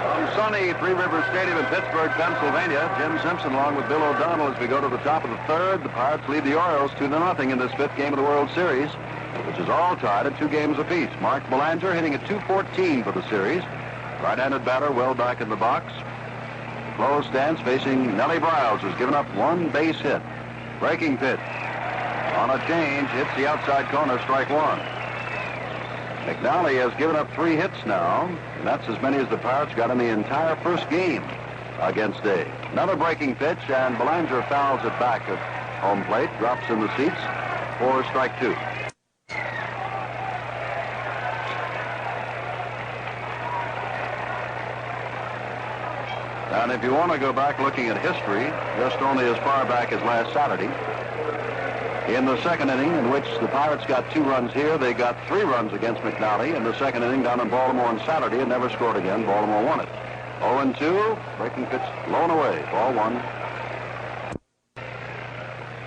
From sunny Three Rivers Stadium in Pittsburgh, Pennsylvania, Jim Simpson along with Bill O'Donnell as we go to the top of the third. The Pirates lead the Orioles 2-0 in this 5th game of the World Series, which is all tied at 2 games apiece. Mark Belanger hitting at .214 for the series. Right-handed batter well back in the box. Closed stance facing Nellie Briles, who's given up 1 base hit. Breaking pitch. On a change, hits the outside corner, strike 1. McNally has given up 3 hits now, and that's as many as the Pirates got in the entire first game against Day. Another breaking pitch, and Belanger fouls it back at home plate, drops in the seats for strike 2. And if you want to go back looking at history, just only as far back as last Saturday, in the second inning, in which the Pirates got 2 runs here, they got 3 runs against McNally. In the second inning down in Baltimore on Saturday and never scored again. Baltimore won it. 0-2, breaking pitch blown away, ball 1.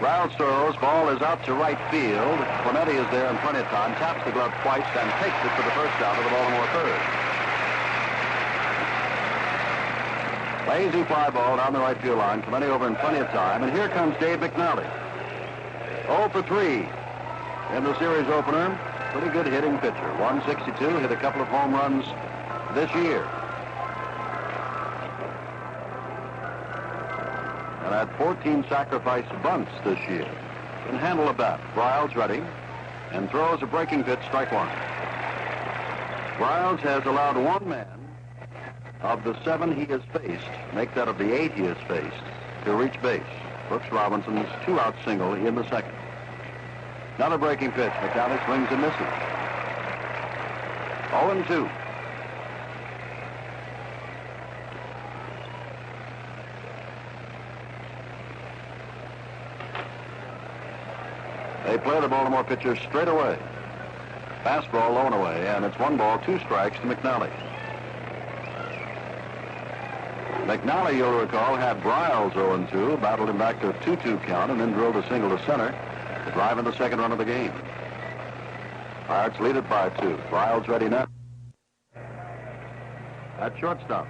Rouse throws, ball is out to right field. Clemente is there in plenty of time, taps the glove twice and takes it for the first out of the Baltimore third. Lazy fly ball down the right field line. Clemente over in plenty of time. And here comes Dave McNally. 0 for 3 in the series opener. Pretty good hitting pitcher. 162, hit a couple of home runs this year. And had 14 sacrifice bunts this year. Can handle a bat. Briles ready and throws a breaking pitch, strike 1. Briles has allowed 1 man of the 7 he has faced, make that of the 8 he has faced, to reach base. Brooks Robinson's 2-out single in the second. Another breaking pitch. McNally swings and misses. 0-2. They play the Baltimore pitcher straight away. Fastball low and away, and it's 1 ball, 2 strikes to McNally. McNally, you'll recall, had Briles 0-2, battled him back to a 2-2 count, and then drilled a single to center to drive in the second run of the game. Pirates lead it by 2. Briles ready now. At shortstop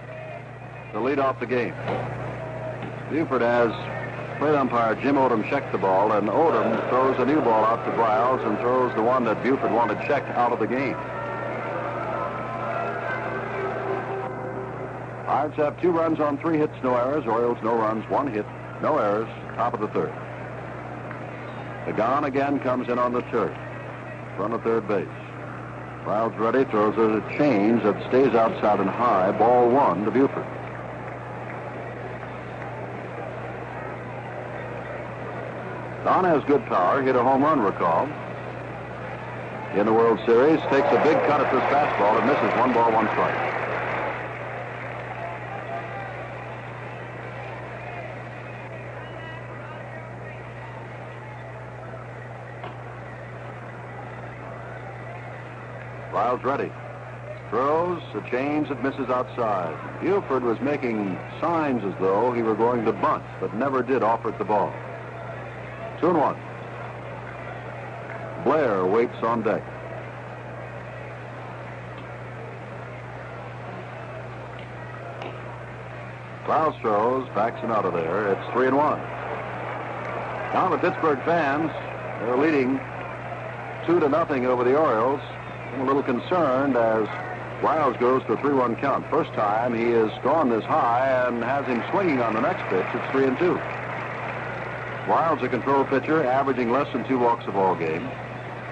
to lead off the game. Buford has plate umpire Jim Odom check the ball, and Odom throws a new ball out to Briles and throws the one that Buford wanted checked out of the game. Pirates have 2 runs on 3 hits, no errors. Orioles, no runs, 1 hit, no errors. Top of the third. Pagan again comes in on the turf, front of third base. Briles ready, throws a change that stays outside and high. Ball 1 to Buford. Don has good power, hit a home run, recall, in the World Series. Takes a big cut at this fastball and misses. 1 ball, 1 strike. Briles ready. Throws a change that misses outside. Buford was making signs as though he were going to bunt, but never did offer it the ball. 2-1. Blair waits on deck. Klaus throws, backs him out of there. It's 3-1. Now the Pittsburgh fans, they're leading 2-0 over the Orioles. I'm a little concerned as Briles goes to a 3-1 count. First time he has gone this high and has him swinging on the next pitch. It's 3-2. Briles, a control pitcher, averaging less than 2 walks a ball game.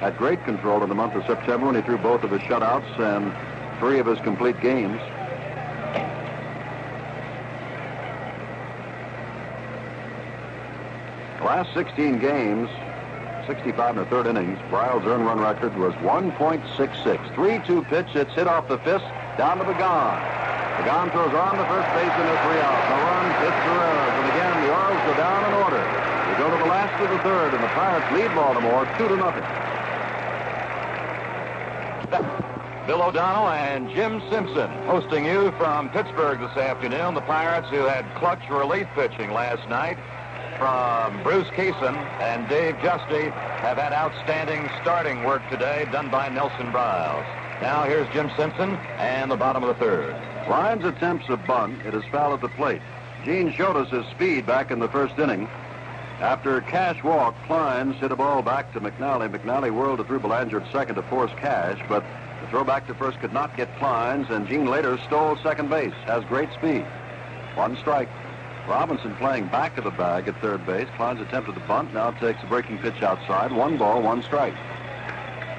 Had great control in the month of September when he threw both of his shutouts and 3 of his complete games. The last 16 games, 65 in the third innings, Briles' earned run record was 1.66. 3-2 pitch. It's hit off the fist down to Pagan. Pagan throws on the first base and a 3-out. No runs, hits, 2 errors. And again, the Orioles go down in order. advance to the third, and the Pirates lead Baltimore 2-0. Bill O'Donnell and Jim Simpson hosting you from Pittsburgh this afternoon. The Pirates, who had clutch relief pitching last night from Bruce Kison and Dave Justy, have had outstanding starting work today done by Nelson Briles. Now here's Jim Simpson and the bottom of the third. Lyons attempts a bunt. It is foul at the plate. Gene showed us his speed back in the first inning. After Cash walked, Kleins hit a ball back to McNally. McNally whirled it through Belanger at second to force Cash, but the throw back to first could not get Kleins, and Gene later stole second base. Has great speed. 1 strike. Robinson playing back of the bag at third base. Kleins attempted the bunt. Now takes a breaking pitch outside. 1 ball, 1 strike.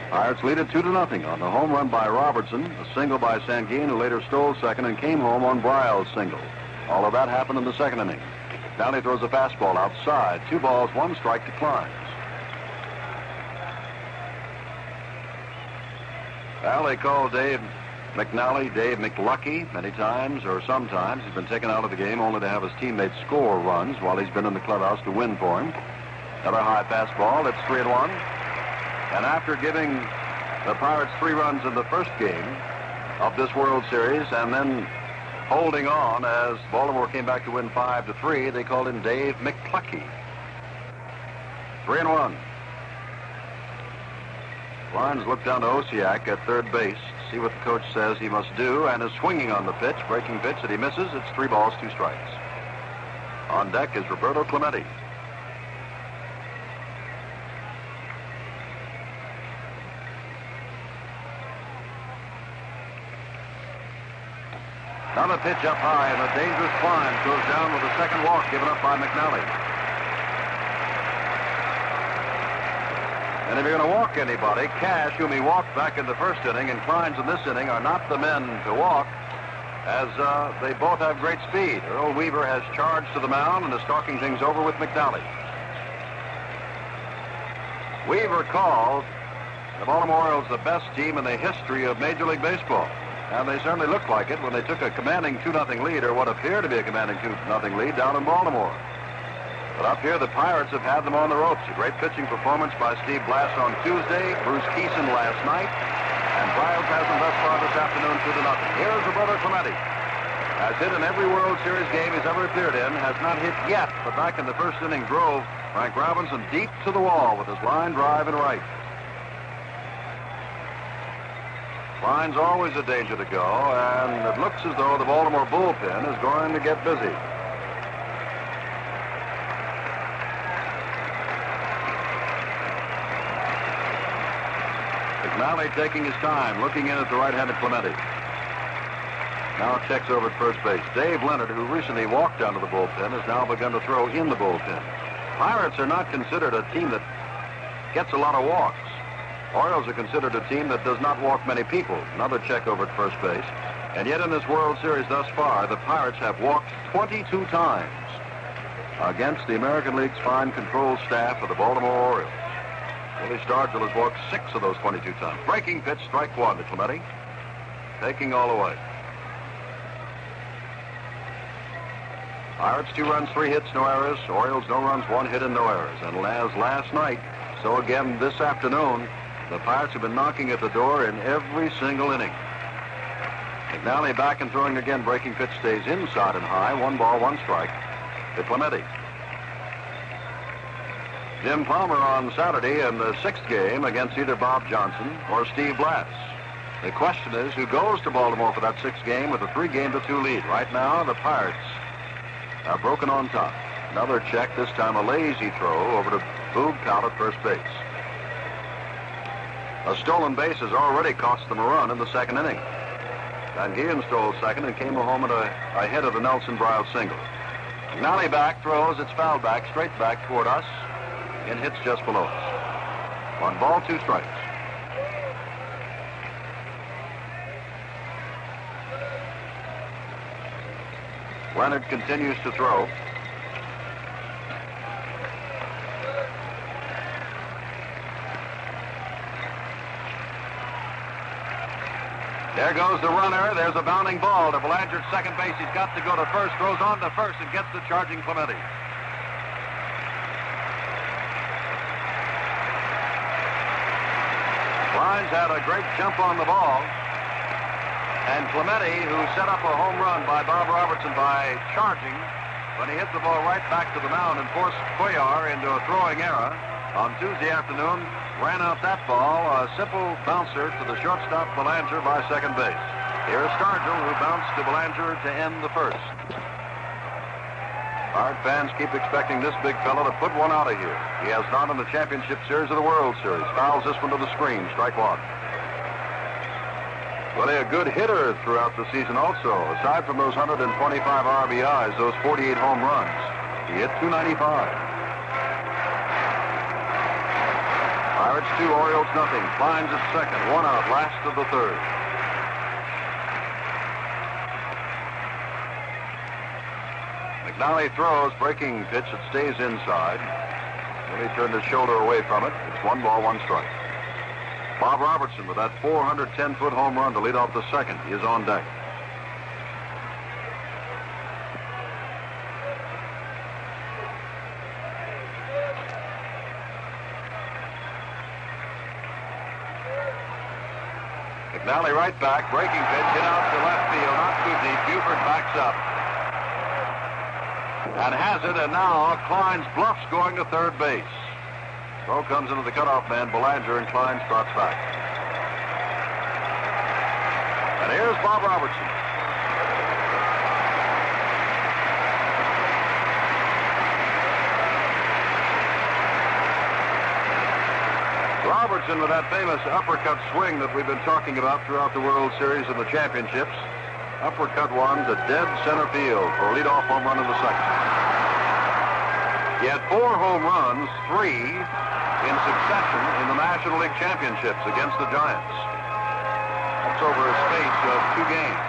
Pirates lead it 2-0 on the home run by Robertson, a single by Sanguine, who later stole second and came home on Briles' single. All of that happened in the second inning. Downey throws a fastball outside. 2 balls, 1 strike to Kleins. Well, they call Dave McNally Dave McLucky many times, or sometimes. He's been taken out of the game only to have his teammates score runs while he's been in the clubhouse to win for him. Another high fastball. It's 3-1. And after giving the Pirates 3 runs in the first game of this World Series and then holding on as Baltimore came back to win 5-3, they called him Dave McClucky. 3-1. Lyons looked down to Osiak at third base to see what the coach says he must do, and is swinging on the pitch, breaking pitch that he misses. It's 3 balls, 2 strikes. On deck is Roberto Clemente. Another pitch up high, and a dangerous climb goes down with a second walk given up by McNally. And if you're going to walk anybody, Cash, whom he walked back in the first inning, and Kleins in this inning are not the men to walk, as they both have great speed. Earl Weaver has charged to the mound and is talking things over with McNally. Weaver called the Baltimore Orioles the best team in the history of Major League Baseball. And they certainly looked like it when they took a commanding 2-0 lead, or what appeared to be a commanding 2-0 lead, down in Baltimore. But up here, the Pirates have had them on the ropes. A great pitching performance by Steve Blass on Tuesday, Bruce Kison last night, and Briles has them thus far this afternoon 2-0. Here's Roberto Clemente. Has hit in every World Series game he's ever appeared in, has not hit yet, but back in the first inning drove Frank Robinson deep to the wall with his line drive and right. Line's always a danger to go, and it looks as though the Baltimore bullpen is going to get busy. McNally taking his time, looking in at the right-handed Clemente. Now checks over at first base. Dave Leonard, who recently walked down to the bullpen, has now begun to throw in the bullpen. Pirates are not considered a team that gets a lot of walks. Orioles are considered a team that does not walk many people. Another check over at first base. And yet in this World Series thus far, the Pirates have walked 22 times against the American League's fine control staff of the Baltimore Orioles. Willie Stargell has walked 6 of those 22 times. Breaking pitch, strike 1 to Clemente. Taking all the way. Pirates 2 runs, 3 hits, no errors. Orioles no runs, 1 hit and no errors. And as last night, so again this afternoon, the Pirates have been knocking at the door in every single inning. McNally back and throwing again. Breaking pitch stays inside and high. 1 ball, 1 strike to Clemente. Jim Palmer on Saturday in the 6th game against either Bob Johnson or Steve Blass. The question is who goes to Baltimore for that 6th game with a 3-2 lead. Right now, the Pirates are broken on top. Another check, this time a lazy throw over to Boog Powell at first base. A stolen base has already cost them a run in the 2nd inning. Van Gien stole second and came home at ahead of the Nelson Briles single. McNally back, throws, it's fouled back, straight back toward us, and hits just below us. 1 ball, 2 strikes. Leonard continues to throw. There goes the runner. There's a bounding ball to Belanger at second base. He's got to go to first, throws on to first, and gets the charging Clemente. Kleins had a great jump on the ball. And Clemente, who set up a home run by Bob Robertson by charging, when he hit the ball right back to the mound and forced Cuellar into a throwing error on Tuesday afternoon, ran out that ball, a simple bouncer to the shortstop Belanger by second base. Here's Stargell, who bounced to Belanger to end the first. Pirate fans keep expecting this big fella to put one out of here. He has not in the championship series of the World Series. Fouls this one to the screen, strike one. Well, a good hitter throughout the season also. Aside from those 125 RBIs, those 48 home runs, he hit .295. Pirates 2, Orioles nothing. Kleins at second, one out, last of the third. McNally throws, breaking pitch that stays inside. Then he turned his shoulder away from it. It's 1 ball, 1 strike. Bob Robertson with that 410-foot home run to lead off the second. He is on deck. McNally right back, breaking pitch, hit out to left field, not too deep. Buford backs up and has it, and now Kleins bluffs going to third base. Throw comes into the cutoff man, Belanger, and Kleins trots back. And here's Bob Robertson. Robertson with that famous uppercut swing that we've been talking about throughout the World Series and the championships. Uppercut one to dead center field for a leadoff home run in the second. He had 4 home runs, 3 in succession in the National League Championships against the Giants. That's over a space of 2 games.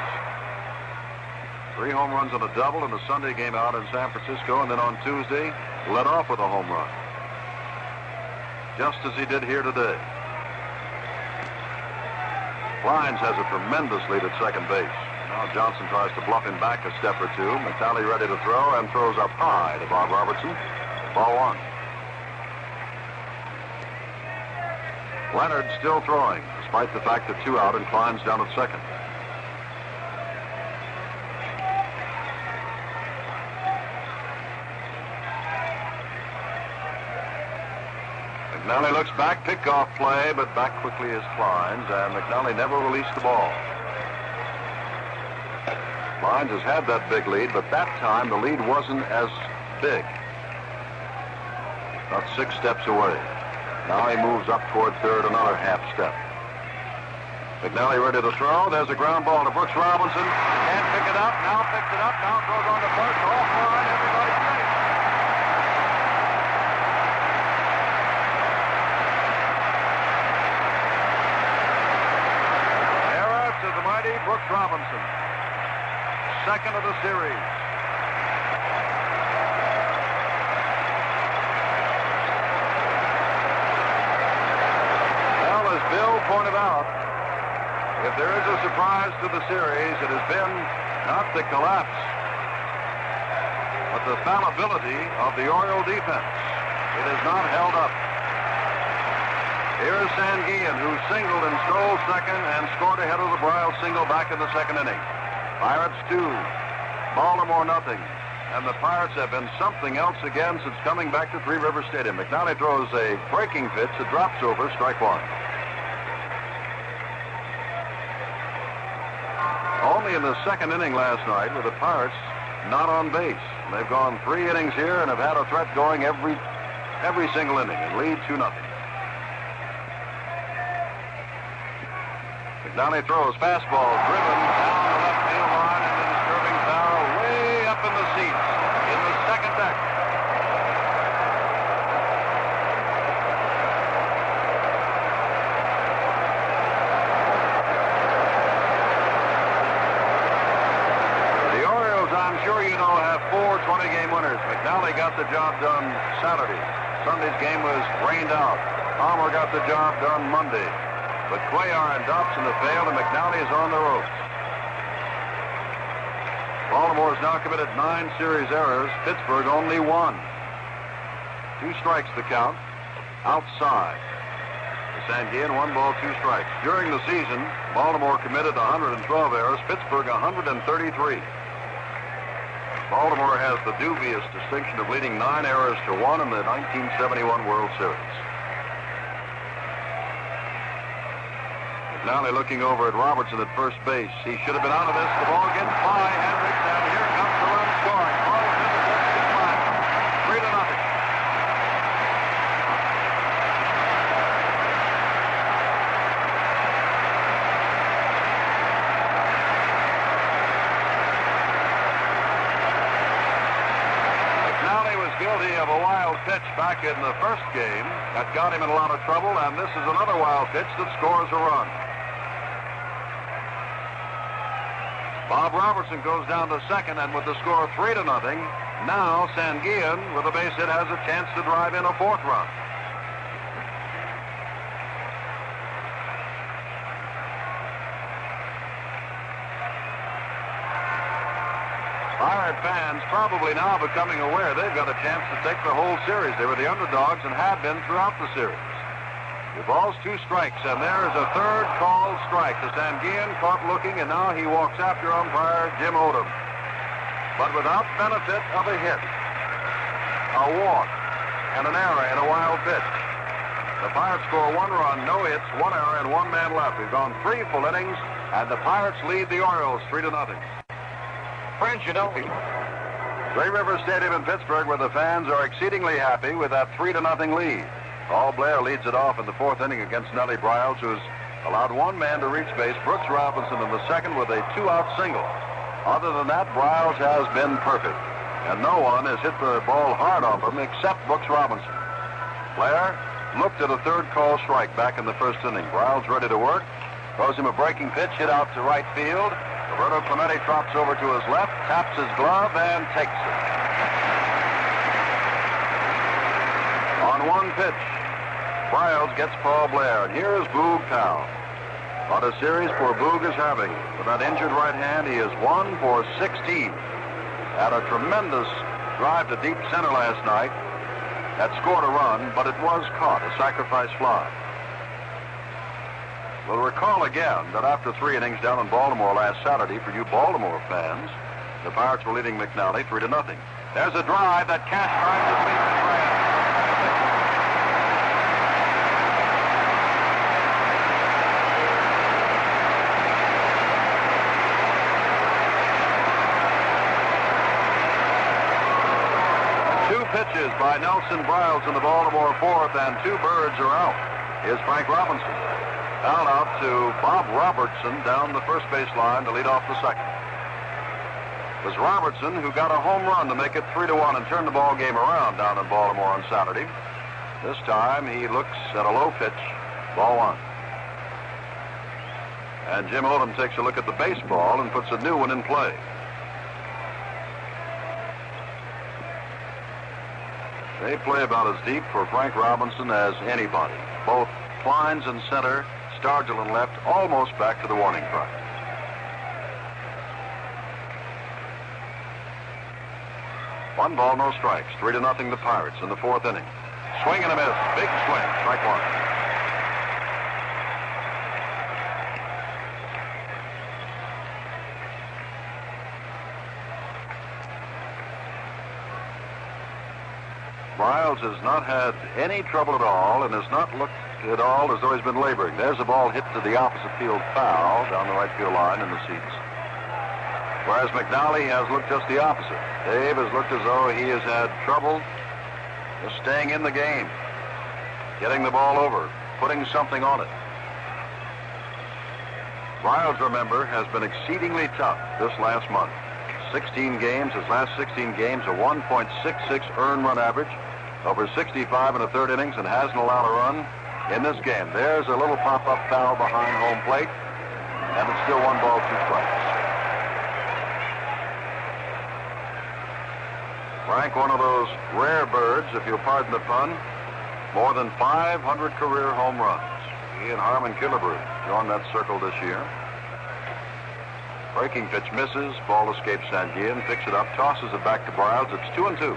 3 home runs on a double in the Sunday game out in San Francisco, and then on Tuesday, led off with a home run. Just as he did here today. Kleins has a tremendous lead at second base. Now Johnson tries to bluff him back a step or two. McNally ready to throw and throws up high to Bob Robertson. Ball 1. Leonard still throwing, despite the fact that 2 out and Kleins down at second. McNally looks back, pickoff play, but back quickly is Kleins, and McNally never released the ball. Kleins has had that big lead, but that time the lead wasn't as big. About 6 steps away. Now he moves up toward third, another half step. McNally ready to throw. There's a ground ball to Brooks Robinson. Can't pick it up. Now picks it up. Now goes on to first. Off line. Everybody's safe. Error to the mighty Brooks Robinson. Second of the series. Bill pointed out, if there is a surprise to the series, it has been not the collapse, but the fallibility of the Oriole defense. It has not held up. Here's Sanguillen, who singled and stole second and scored ahead of the Bryles single back in the second inning. Pirates 2, Baltimore nothing. And the Pirates have been something else again since coming back to Three Rivers Stadium. McNally throws a breaking pitch that drops over, strike 1. Only in the second inning last night were the Pirates not on base. They've gone 3 innings here and have had a threat going every single inning and lead 2-0. McNally throws fastball driven down the left field line and a disturbing foul way up in the seats in the second deck. I'm sure you know have 4 20-game winners. McNally got the job done Saturday. Sunday's game was rained out. Palmer got the job done Monday. But Cuellar and Dobson have failed, and McNally is on the ropes. Baltimore has now committed 9 series errors. Pittsburgh only 1. 2 strikes the count. Outside. The Sanguin, 1 ball, 2 strikes. During the season, Baltimore committed 112 errors, Pittsburgh 133. Baltimore has the dubious distinction of leading 9 errors to 1 in the 1971 World Series. McNally looking over at Robertson at first base. He should have been out of this. The ball gets by Hendricks, and here comes the run scoring. Ball is in the first line. 3-0. Guilty of a wild pitch back in the first game that got him in a lot of trouble, and this is another wild pitch that scores a run. Bob Robertson goes down to second, and with the score 3-0, now Sanguin, with a base hit, has a chance to drive in a 4th run. Pirate fans probably now becoming aware they've got a chance to take the whole series. They were the underdogs and had been throughout the series. 2 balls, 2 strikes, and there's a 3rd called strike. The Sanguin caught looking, and now he walks after umpire Jim Odom. But without benefit of a hit, a walk, and an error in a wild pitch. The Pirates score 1 run, no hits, 1 error, and 1 man left. We've gone 3 full innings, and the Pirates lead the Orioles 3-0. Friends, you know, Gray River Stadium in Pittsburgh, where the fans are exceedingly happy with that 3-0 lead. Paul Blair leads it off in the 4th inning against Nellie Briles, who's allowed 1 man to reach base. Brooks Robinson in the 2nd with a 2-out single. Other than that, Briles has been perfect, and no one has hit the ball hard off him except Brooks Robinson. Blair looked at a 3rd call strike back in the 1st inning. Briles ready to work, throws him a breaking pitch, hit out to right field. Roberto Clemente drops over to his left, taps his glove, and takes it. On 1 pitch, Briles gets Paul Blair, and here is Boog Powell. What a series poor Boog is having. With that injured right hand, he is 1 for 16. Had a tremendous drive to deep center last night that scored a run, but it was caught, a sacrifice fly. We'll recall again that after 3 innings down in Baltimore last Saturday, for you Baltimore fans, the Pirates were leading McNally 3-0. There's a drive that Cash tries to beat the Rams. Pitches by Nelson Briles in the Baltimore 4th, and 2 birds are out. Here's Frank Robinson. Foul out to Bob Robertson down the first base line to lead off the 2nd. It was Robertson who got a home run to make it 3-1 and turn the ball game around down in Baltimore on Saturday. This time he looks at a low pitch, ball 1. And Jim Odom takes a look at the baseball and puts a new one in play. They play about as deep for Frank Robinson as anybody. Both Kleins and center, Stargell and left, almost back to the warning track. One ball, no strikes. 3-0 the Pirates in the 4th inning. Swing and a miss. Big swing. Strike 1. Briles has not had any trouble at all and has not looked at all as though he's been laboring. There's a ball hit to the opposite field foul down the right field line in the seats. Whereas McNally has looked just the opposite. Dave has looked as though he has had trouble just staying in the game, getting the ball over, putting something on it. Briles, remember, has been exceedingly tough this last month. 16 games, his last 16 games, a 1.66 earned run average, over 65 in the 3rd innings, and hasn't allowed a run in this game. There's a little pop-up foul behind home plate, and it's still 1 ball, 2 strikes. Frank, one of those rare birds, if you'll pardon the pun, more than 500 career home runs. He and Harmon Killebrew joined that circle this year. Breaking pitch misses, ball escapes Sanguin, picks it up, tosses it back to Briles. It's 2-2.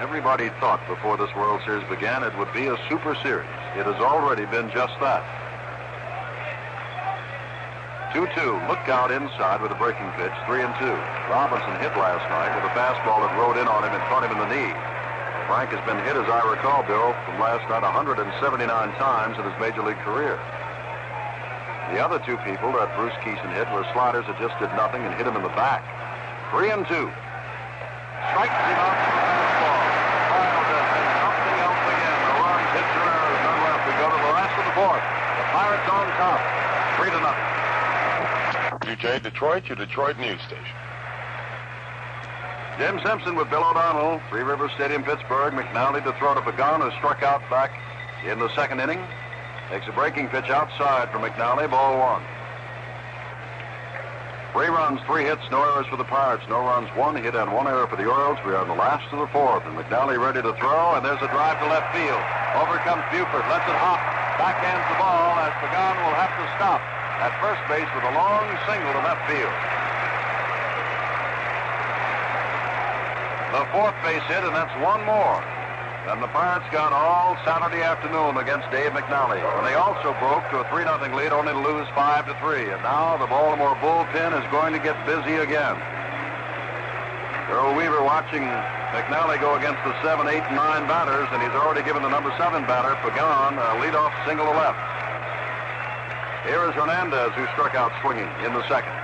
Everybody thought before this World Series began it would be a super series. It has already been just that. 2-2. Look out inside with a breaking pitch. 3-2. Robinson hit last night with a fastball that rode in on him and caught him in the knee. Frank has been hit, as I recall, Bill, from last night 179 times in his major league career. The other two people that Bruce Kison hit were sliders that just did nothing and hit him in the back. 3-2. Strikes him out for the fastball. Wild and something else again. The runs hit to errors, none left. We go to the last of the fourth. The Pirates on top. 3-0. WJ Detroit, your Detroit news station. Jim Simpson with Bill O'Donnell. Three Rivers Stadium, Pittsburgh. McNally to throw to Pagan, who struck out back in the second inning. Takes a breaking pitch outside for McNally. Ball one. 3 runs, 3 hits, no errors for the Pirates. No runs, 1 hit, and 1 error for the Orioles. We are in the last of the fourth, and McNally ready to throw, and there's a drive to left field. Over comes Buford, lets it hop, backhands the ball as Pagan will have to stop at first base with a long single to left field. The fourth base hit, and that's one more. And the Pirates got all Saturday afternoon against Dave McNally. And they also broke to a 3-0 lead, only to lose 5-3. And now the Baltimore bullpen is going to get busy again. Earl Weaver watching McNally go against the 7, 8, and 9 batters, and he's already given the number 7 batter, Pagan, a leadoff single to left. Here is Hernandez, who struck out swinging in the second.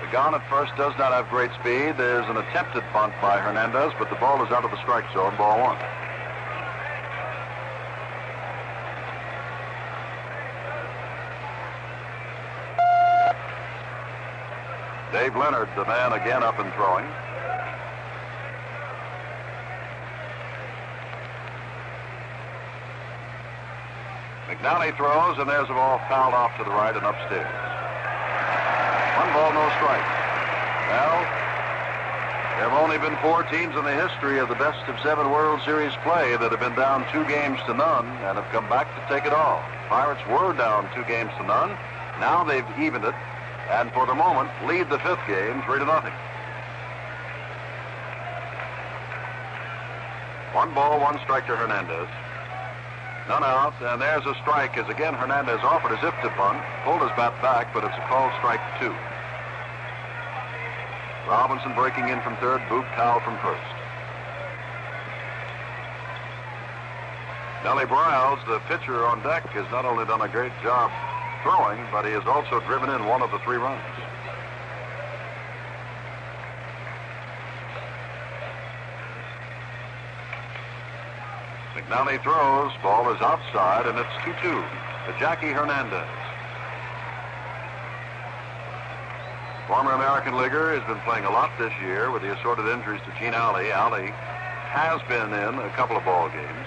Pagan at first does not have great speed. There's an attempted bunt by Hernandez, but the ball is out of the strike zone, ball one. Dave Leonard, the man again up and throwing. McNally throws, and there's a ball fouled off to the right and upstairs. 1 ball, no strike. Well, there have only been 4 teams in the history of the best of 7 World Series play that have been down 2 games to none and have come back to take it all. Pirates were down 2 games to none. Now they've evened it, and for the moment lead the 5th game 3-0. 1 ball, 1 strike to Hernandez. None out, and there's a strike as again Hernandez offered as if to bunt, pulled his bat back, but it's a called strike 2. Robinson breaking in from third, Boog Powell from first. Nellie Briles, the pitcher on deck, has not only done a great job throwing, but he has also driven in 1 of the 3 runs. McNally throws, ball is outside, and it's 2-2 to Jackie Hernandez. Former American leaguer has been playing a lot this year with the assorted injuries to Gene Alley. Alley has been in a couple of ball games,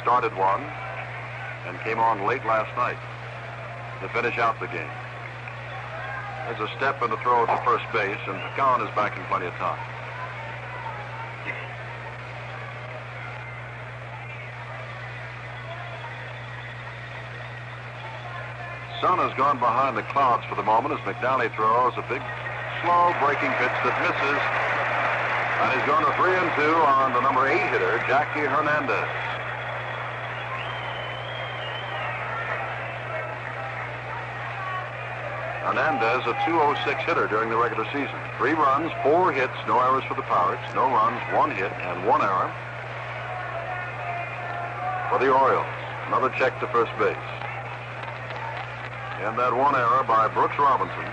started one, and came on late last night to finish out the game. There's a step and a throw to first base, and Pagan is back in plenty of time. Sun has gone behind the clouds for the moment as McNally throws a big, slow breaking pitch that misses. And he's going to 3-2 on the number 8 hitter, Jackie Hernandez. Hernandez, a .206 hitter during the regular season. 3 runs, 4 hits, no errors for the Pirates. No runs, 1 hit, and 1 error for the Orioles. Another check to first base. And that 1 error by Brooks Robinson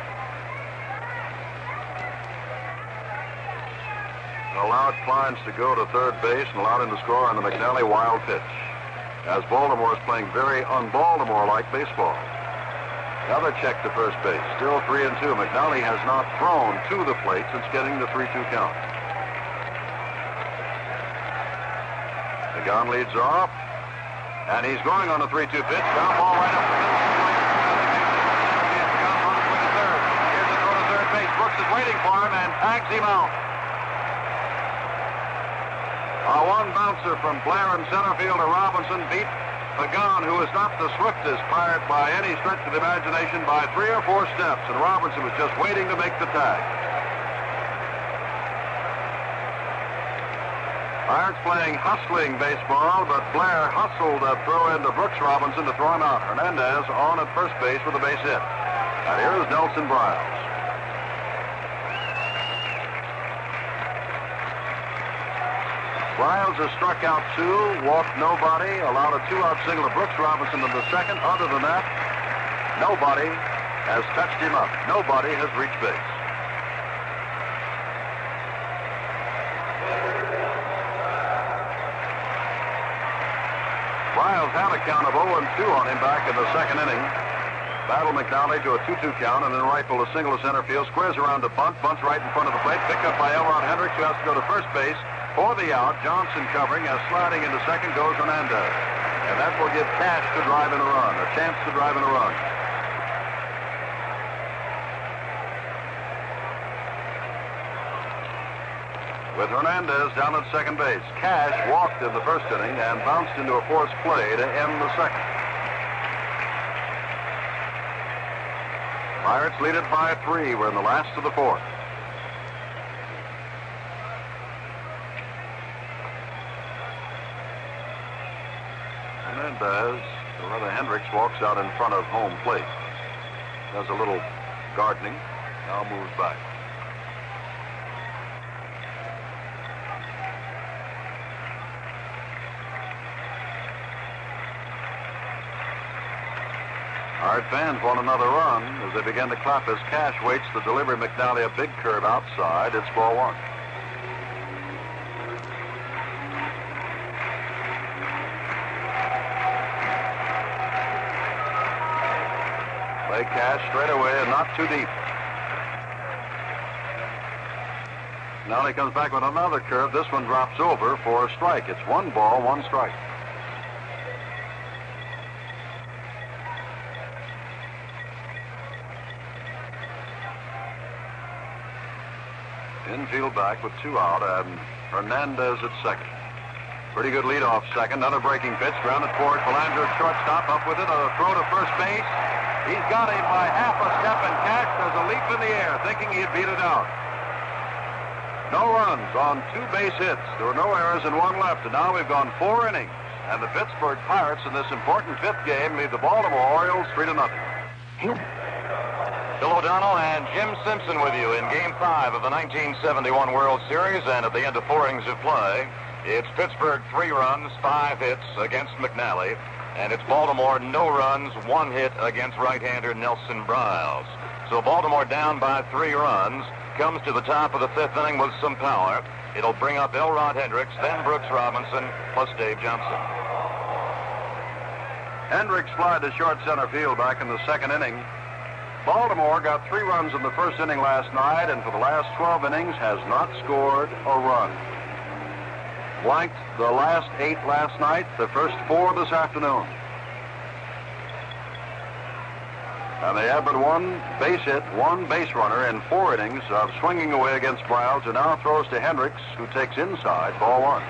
allowed Kleins to go to third base and allowed him to score on the McNally wild pitch, as Baltimore is playing very un-Baltimore-like baseball. Another check to first base, still 3-2. McNally has not thrown to the plate since getting the 3-2 count. Pagan leads off, and he's going on a 3-2 pitch. Down ball right up the middle. Brooks is waiting for him and tags him out. A 1 bouncer from Blair in center field to Robinson beat Pagan, who is not the swiftest Pirate by any stretch of the imagination, by 3 or 4 steps, and Robinson was just waiting to make the tag. Pirates playing hustling baseball, but Blair hustled a throw into Brooks Robinson to throw him out. Hernandez on at first base with a base hit. And here's Nelson Briles. Briles has struck out 2, walked nobody, allowed a 2-out single to Brooks Robinson in the second. Other than that, nobody has touched him up. Nobody has reached base. Briles had a count of 0-2 on him back in the second inning. Battle McNally to a 2-2 count, and then rifle a single to center field. Squares around to bunt. Bunts right in front of the plate. Picked up by Elrod Hendricks, who has to go to first base for the out. Johnson covering, as sliding into second goes Hernandez. And that will give Cash to drive in a run, a chance to drive in a run. With Hernandez down at second base. Cash walked in the first inning and bounced into a forced play to end the second. Pirates lead it by 3. We're in the last of the fourth. Hernandez, or rather Hendricks, walks out in front of home plate. Does a little gardening. Now moves back. Pirates fans want another run as they begin to clap as Cash waits the delivery. McNally a big curve outside. It's ball 1. Play Cash straight away and not too deep. McNally comes back with another curve. This one drops over for a strike. It's 1 ball, 1 strike. Infield back with 2 out, and Hernandez at second. Pretty good leadoff second. Another breaking pitch. Grounded forward. Belanger at shortstop. Up with it. A throw to first base. He's got him by half a step, and Cash does a leap in the air, thinking he'd beat it out. No runs on 2 base hits. There were no errors and 1 left, and now we've gone 4 innings. And the Pittsburgh Pirates in this important 5th game lead the Baltimore Orioles 3-0. Bill O'Donnell and Jim Simpson with you in Game 5 of the 1971 World Series, and at the end of 4 innings of play, it's Pittsburgh 3 runs, 5 hits against McNally, and it's Baltimore no runs, 1 hit against right-hander Nelson Briles. So Baltimore down by 3 runs, comes to the top of the 5th inning with some power. It'll bring up Elrod Hendricks, then Brooks Robinson, plus Dave Johnson. Hendricks flied to short center field back in the second inning. Baltimore got 3 runs in the first inning last night, and for the last 12 innings has not scored a run. Blanked the last 8 last night, the first 4 this afternoon. And they have but 1 base hit, 1 base runner in 4 innings of swinging away against Briles, who now throws to Hendricks, who takes inside, ball 1.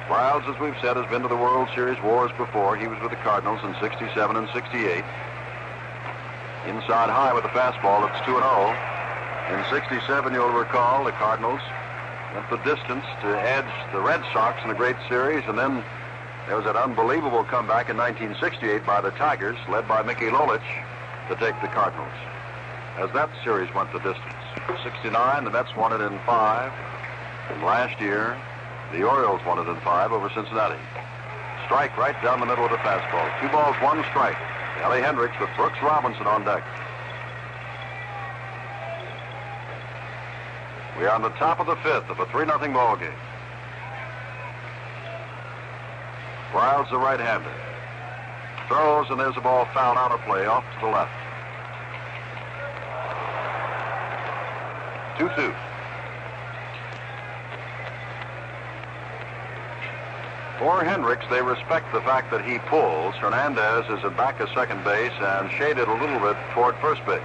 Briles, as we've said, has been to the World Series wars before. He was with the Cardinals in 67 and 68. Inside high with the fastball, it's 2-0. In 67, you'll recall, the Cardinals went the distance to edge the Red Sox in the great series, and then there was that unbelievable comeback in 1968 by the Tigers, led by Mickey Lolich, to take the Cardinals. As that series went the distance. 69, the Mets won it in 5. And last year, the Orioles won it in 5 over Cincinnati. Strike right down the middle of the fastball. 2 balls, 1 strike. Ellie Hendricks with Brooks Robinson on deck. We are on the top of the 5th of a 3-0 ball game. Briles, the right-hander, throws, and there's a ball foul out of play off to the left. 2-2. For Hendricks, they respect the fact that he pulls. Hernandez is at back of second base and shaded a little bit toward first base.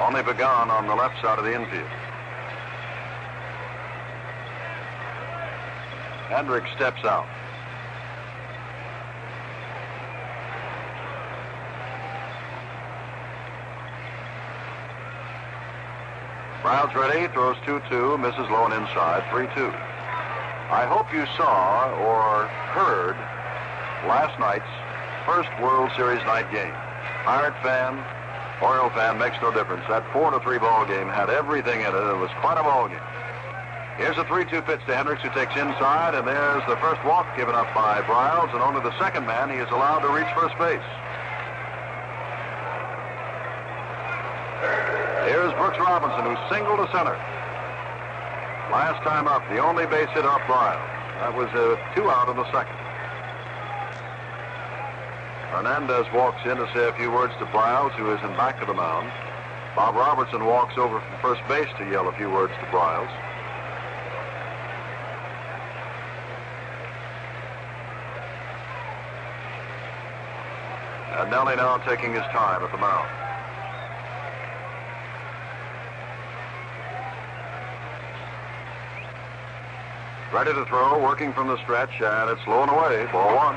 Only Began on the left side of the infield. Hendricks steps out. Crowd's ready, throws 2-2, misses low and inside, 3-2. I hope you saw or heard last night's first World Series night game. Pirate fan, Oriole fan, makes no difference. That 4-3 ball game had everything in it. It was quite a ball game. Here's a 3-2 pitch to Hendricks, who takes inside, and there's the first walk given up by Briles, and only the second man he is allowed to reach first base. Here's Brooks Robinson, who singled to center. Last time up, the only base hit off Briles. That was a 2-out in the second. Hernandez walks in to say a few words to Briles, who is in back of the mound. Bob Robertson walks over from first base to yell a few words to Briles. And Nelly now taking his time at the mound. Ready to throw, working from the stretch, and it's low and away. Ball one.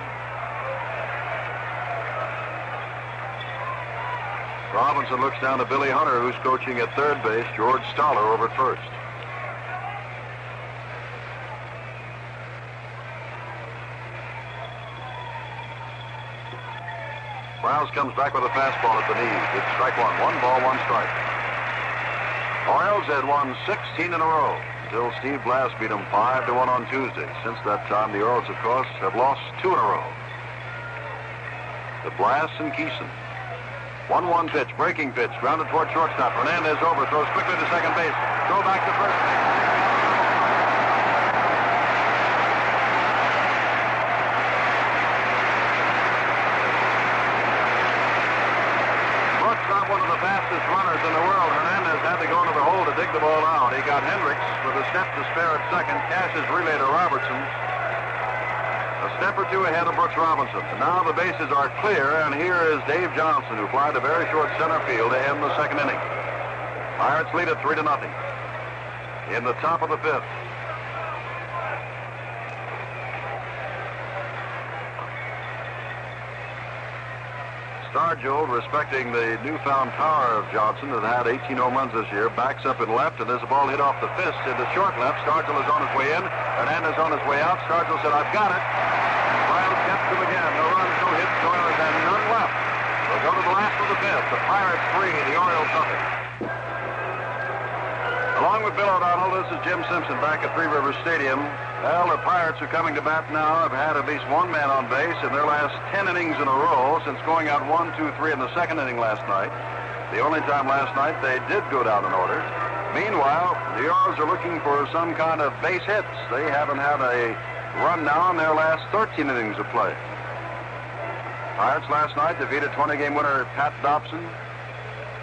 Robinson looks down to Billy Hunter, who's coaching at third base. George Stoller over at first. Browse comes back with a fastball at the knees. It's strike one. 1 ball, 1 strike. Orioles had won 16 in a row until Steve Blass beat them 5-1 on Tuesday. Since that time, the Orioles, of course, have lost 2 in a row. The Blass and Kison. 1-1 pitch, breaking pitch, grounded toward shortstop. Hernandez over, throws quickly to second base. Throw back to first base. Brooks, not one of the fastest runners in the world. Hernandez had to go into the hole to dig the ball out. He got Hendricks with a step to spare at second. Cashes relay to Robertson. A step or two ahead of Brooks Robinson. And now the bases are clear, and here is Dave Johnson, who flied a very short center field to end the second inning. Pirates lead it 3-0 in the top of the 5th. Stargell, respecting the newfound power of Johnson, that had 18 home runs this year, backs up in left, and there's a ball hit off the fist into short left. Stargell is on his way in. Hernandez on his way out. Stargell said, "I've got it." Briles gets him again. No runs, no hits, no errors, and none left. We'll go to the last of the 5th. The Pirates 3, the Orioles nothing. Along with Bill O'Donnell, this is Jim Simpson back at Three Rivers Stadium. Well, the Pirates are coming to bat now. Have had at least one man on base in their last 10 innings in a row since going out 1-2-3 in the second inning last night. The only time last night they did go down in order. Meanwhile, the Orioles are looking for some kind of base hits. They haven't had a run now in their last 13 innings of play. Pirates last night defeated 20-game winner Pat Dobson.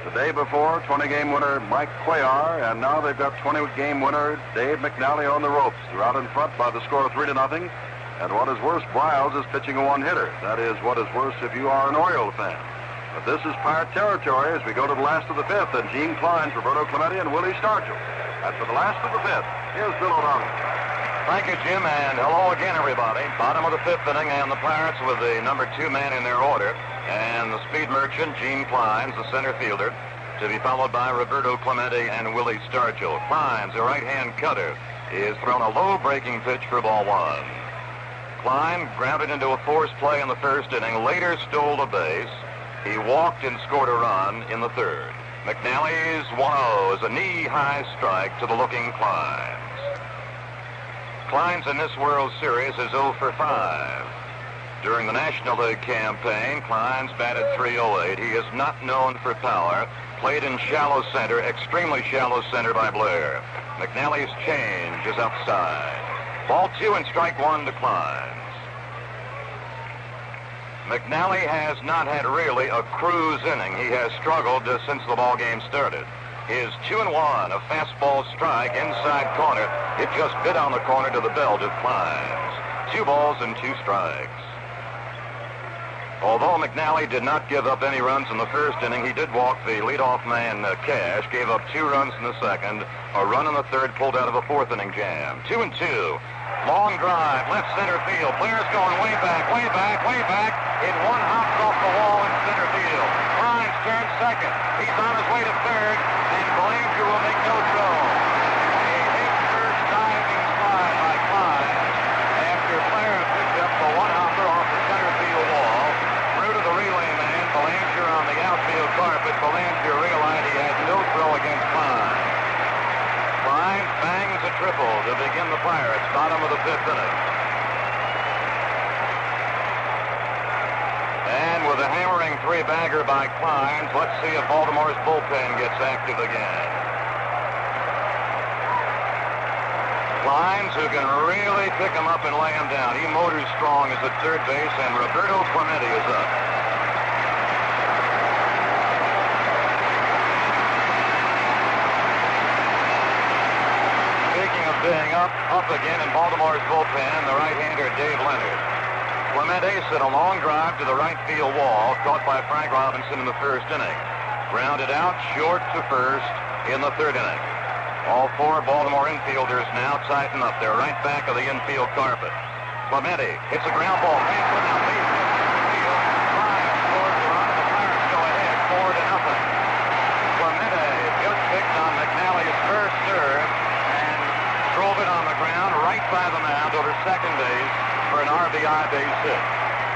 The day before, 20-game winner Mike Cuellar, and now they've got 20-game winner Dave McNally on the ropes. They're out in front by the score of 3-0. And what is worse, Briles is pitching a one-hitter. That is what is worse if you are an Oriole fan. But this is Pirate territory as we go to the last of the 5th, and Gene Klein, Roberto Clemente, and Willie Stargell. And for the last of the 5th, here's Bill O'Donnell. Thank you, Jim, and hello again, everybody. Bottom of the 5th inning, and the Pirates with the number 2 man in their order, and the speed merchant, Gene Klein's the center fielder, to be followed by Roberto Clemente and Willie Stargell. Klein's a right-hand cutter. He has thrown a low breaking pitch for ball 1. Klein grounded into a forced play in the first inning, later stole the base. He walked and scored a run in the third. McNally's 1-0 is a knee-high strike to the looking Kleins. Kleins in this World Series is 0 for 5. During the National League campaign, Kleins batted .308. He is not known for power. Played in shallow center, extremely shallow center by Blair. McNally's change is outside. Ball 2 and strike 1 to Kleins. McNally has not had really a cruise inning. He has struggled since the ball game started. His 2-1, a fastball strike inside corner. It just bit on the corner to the belt of Kleins. 2 balls and 2 strikes. Although McNally did not give up any runs in the first inning, he did walk the leadoff man, Cash, gave up 2 runs in the second, a run in the third, pulled out of a 4th inning jam. 2-2. Long drive, left center field. Blair's going way back, way back, way back. It one hops off the wall in center field. Kleins turns second. He's on his way to third, and Blaine Bellinger will make no throw. A hit first diving slide by Klein after Flair picked up the one-hopper off the center field wall. Through to the relay man, Bellinger on the outfield carpet. Bellinger realized he had no throw against Klein. Klein bangs a triple to begin the Pirates' bottom of the fifth inning. And with a hammering three-bagger by Klein, let's see if Baltimore's bullpen gets active again. Kleins, who can really pick him up and lay him down. He motors strong as at third base, and Roberto Clemente is up. Speaking of being up again in Baltimore's bullpen, the right-hander Dave Leonard. Clemente sent a long drive to the right field wall, caught by Frank Robinson in the first inning. Grounded out short to first in the third inning. All four Baltimore infielders now tighten up. They're right back of the infield carpet. Clemente hits a ground ball. Hanson now base hit center field. Ryan scores the run. The Pirates go ahead 4-0. Clemente just picked on McNally's first serve and drove it on the ground right by the mound over second base for an RBI base hit.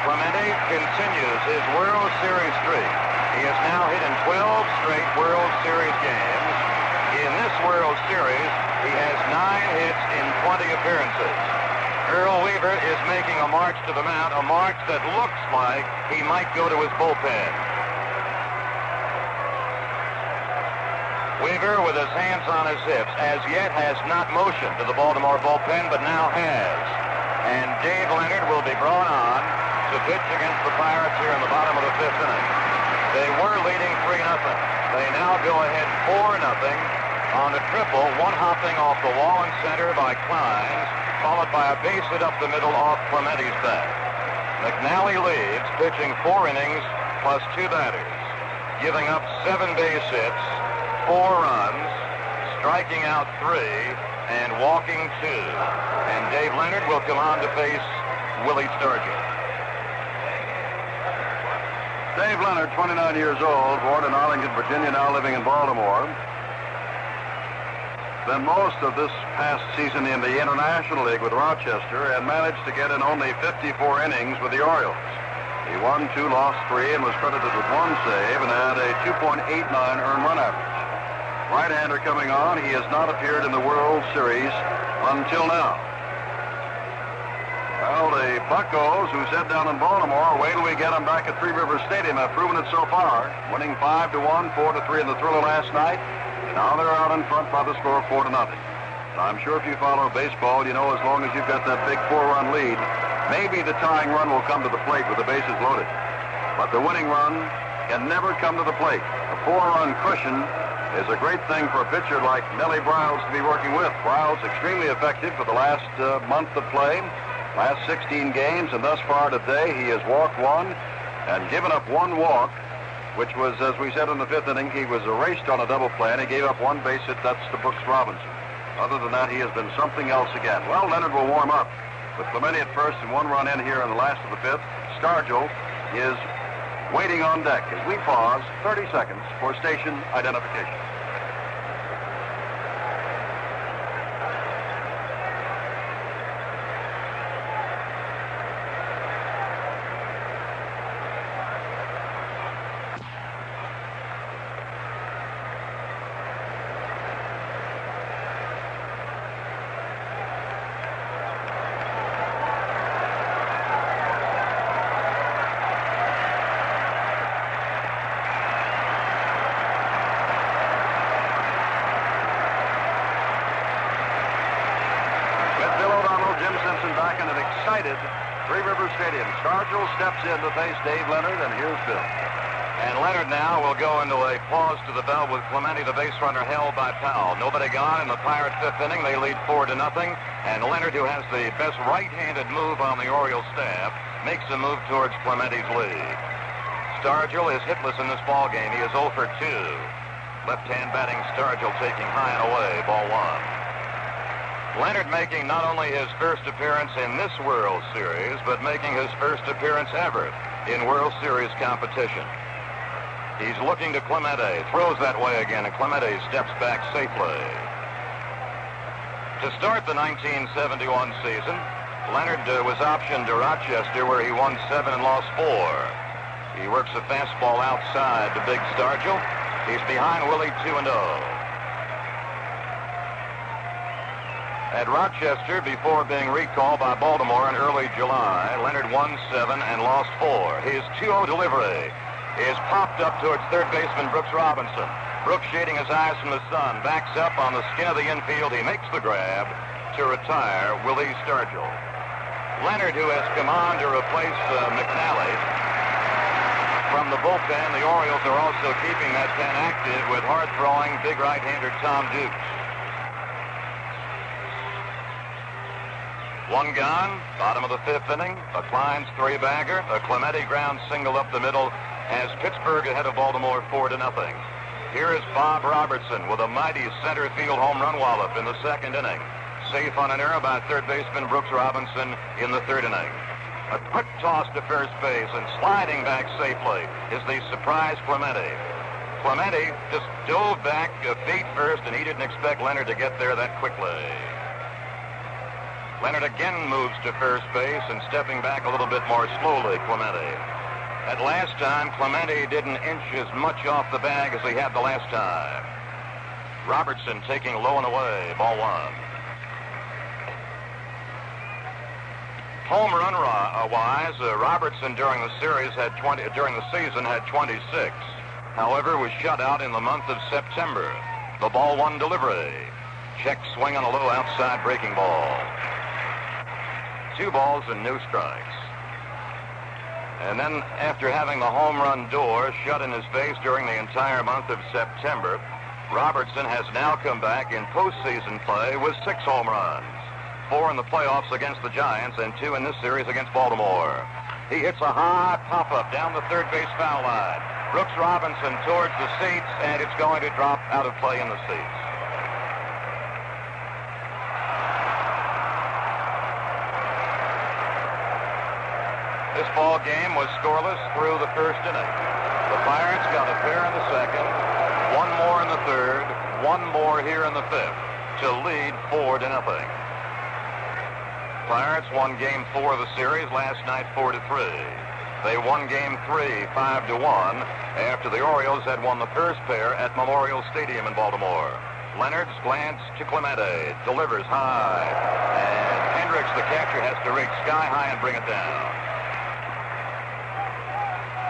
Clemente continues his World Series streak. He is now hit in 12 straight World Series games. In this World Series, he has 9 hits in 20 appearances. Earl Weaver is making a march to the mound, a march that looks like he might go to his bullpen. Weaver, with his hands on his hips, as yet has not motioned to the Baltimore bullpen, but now has. And Dave Leonard will be brought on to pitch against the Pirates here in the bottom of the fifth inning. They were leading 3-0. They now go ahead 4-0 on a triple, one hopping off the wall and center by Kleins, followed by a base hit up the middle off Clemente's bat. McNally leads, pitching 4 innings plus 2 batters, giving up 7 base hits, 4 runs, striking out 3, and walking 2. And Dave Leonard will come on to face Willie Stargell. Dave Leonard, 29 years old, born in Arlington, Virginia, now living in Baltimore. Spent most of this past season in the International League with Rochester and managed to get in only 54 innings with the Orioles. He won 2, lost 3, and was credited with 1 save and had a 2.89 earned run average. Right-hander coming on, he has not appeared in the World Series until now. Well, the Buccos, who said down in Baltimore, wait till we get them back at Three Rivers Stadium, have proven it so far, winning 5-1, 4-3 in the thriller last night. Now they're out in front by the score of 4-0. I'm sure if you follow baseball, you know as long as you've got that big 4-run lead, maybe the tying run will come to the plate with the bases loaded. But the winning run can never come to the plate. A 4-run cushion is a great thing for a pitcher like Nellie Briles to be working with. Briles extremely effective for the last month of play, last 16 games, and thus far today he has walked 1 and given up 1 walk, which was, as we said in the 5th inning, he was erased on a double play, and he gave up 1 base hit. That's to Brooks Robinson. Other than that, he has been something else again. Well, Leonard will warm up with Clemente at first and 1 run in here in the last of the 5th. Stargell is waiting on deck as we pause 30 seconds for station identification. Three Rivers Stadium. Stargell steps in to face Dave Leonard, and here's Bill. And Leonard now will go into a pause to the belt with Clemente, the base runner, held by Powell. Nobody gone in the Pirates' 5th inning. They lead 4-0. And Leonard, who has the best right-handed move on the Orioles staff, makes a move towards Clemente's lead. Stargell is hitless in this ball game. He is 0 for 2. Left-hand batting Stargell taking high and away, ball 1. Leonard making not only his first appearance in this World Series, but making his first appearance ever in World Series competition. He's looking to Clemente. Throws that way again, and Clemente steps back safely. To start the 1971 season, Leonard was optioned to Rochester, where he won 7 and lost 4. He works a fastball outside to Big Stargell. He's behind Willie 2-0. At Rochester, before being recalled by Baltimore in early July, Leonard won 7 and lost 4. His 2-0 delivery is popped up towards third baseman Brooks Robinson. Brooks, shading his eyes from the sun, backs up on the skin of the infield. He makes the grab to retire Willie Stargell. Leonard, who has come on to replace McNally from the bullpen, the Orioles are also keeping that pen active with hard-throwing big right-hander Tom Dukes. One gone, bottom of the 5th inning. A Kleins 3-bagger, a Clemente ground single up the middle has Pittsburgh ahead of Baltimore 4-0. Here is Bob Robertson with a mighty center field home run wallop in the 2nd inning. Safe on an error by third baseman Brooks Robinson in the 3rd inning. A quick toss to first base and sliding back safely is the surprise Clemente. Clemente just dove back feet first, and he didn't expect Leonard to get there that quickly. Leonard again moves to first base and stepping back a little bit more slowly, Clemente. At last time, Clemente didn't inch as much off the bag as he had the last time. Robertson taking low and away, ball 1. Home run wise, Robertson during the season had 26. However, was shut out in the month of September. The ball 1 delivery. Check swing on a low outside breaking ball. 2 balls and no strikes. And then after having the home run door shut in his face during the entire month of September, Robertson has now come back in postseason play with 6 home runs. 4 in the playoffs against the Giants and 2 in this series against Baltimore. He hits a high pop-up down the third base foul line. Brooks Robinson towards the seats, and it's going to drop out of play in the seats. This ball game was scoreless through the 1st inning. The Pirates got a pair in the 2nd, 1 more in the 3rd, 1 more here in the 5th to lead 4-0. Pirates won Game 4 of the series last night 4-3. They won Game 3 5-1 after the Orioles had won the first pair at Memorial Stadium in Baltimore. Leonard's glance to Clemente, delivers high, and Hendricks, the catcher, has to reach sky high and bring it down.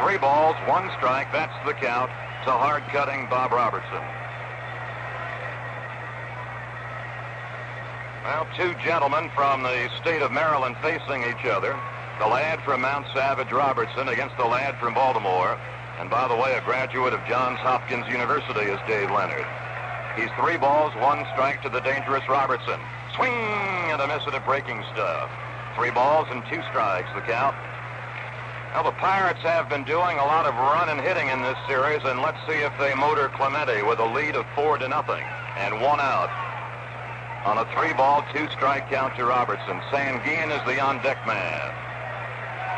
3 balls, 1 strike. That's the count to hard-cutting Bob Robertson. Well, 2 gentlemen from the state of Maryland facing each other. The lad from Mount Savage, Robertson, against the lad from Baltimore. And by the way, a graduate of Johns Hopkins University is Dave Leonard. He's 3 balls, 1 strike to the dangerous Robertson. Swing and a miss at a breaking stuff. 3 balls and 2 strikes, the count. Now, the Pirates have been doing a lot of run and hitting in this series, and let's see if they motor Clemente with a lead of 4-0 and 1 out on a 3-ball, 2-strike count to Robertson. Sanguine is the on-deck man.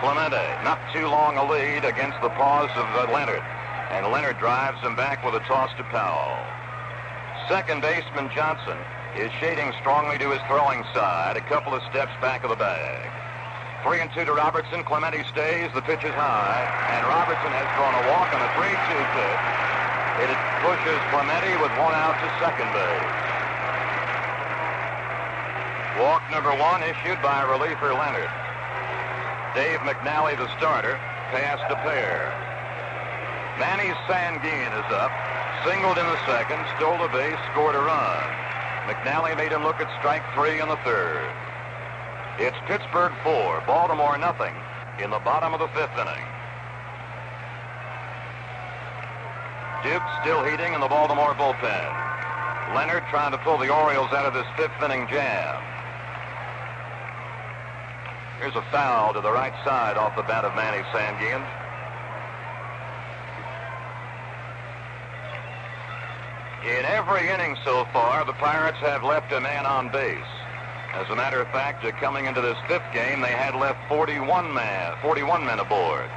Clemente, not too long a lead against the paws of Leonard, and Leonard drives him back with a toss to Powell. Second baseman Johnson is shading strongly to his throwing side, a couple of steps back of the bag. 3-2 to Robertson. Clemente stays. The pitch is high, and Robertson has thrown a walk on a 3-2 pitch. It pushes Clemente with 1 out to second base. Walk number 1 issued by reliever Leonard. Dave McNally, the starter, passed a pair. Manny Sanguine is up, singled in the 2nd, stole a base, scored a run. McNally made him look at strike 3 in the 3rd. It's Pittsburgh 4, Baltimore nothing in the bottom of the 5th inning. Duke still heating in the Baltimore bullpen. Leonard trying to pull the Orioles out of this 5th inning jam. Here's a foul to the right side off the bat of Manny Sanguine. In every inning so far, the Pirates have left a man on base. As a matter of fact, coming into this 5th game, they had left 41 men aboard.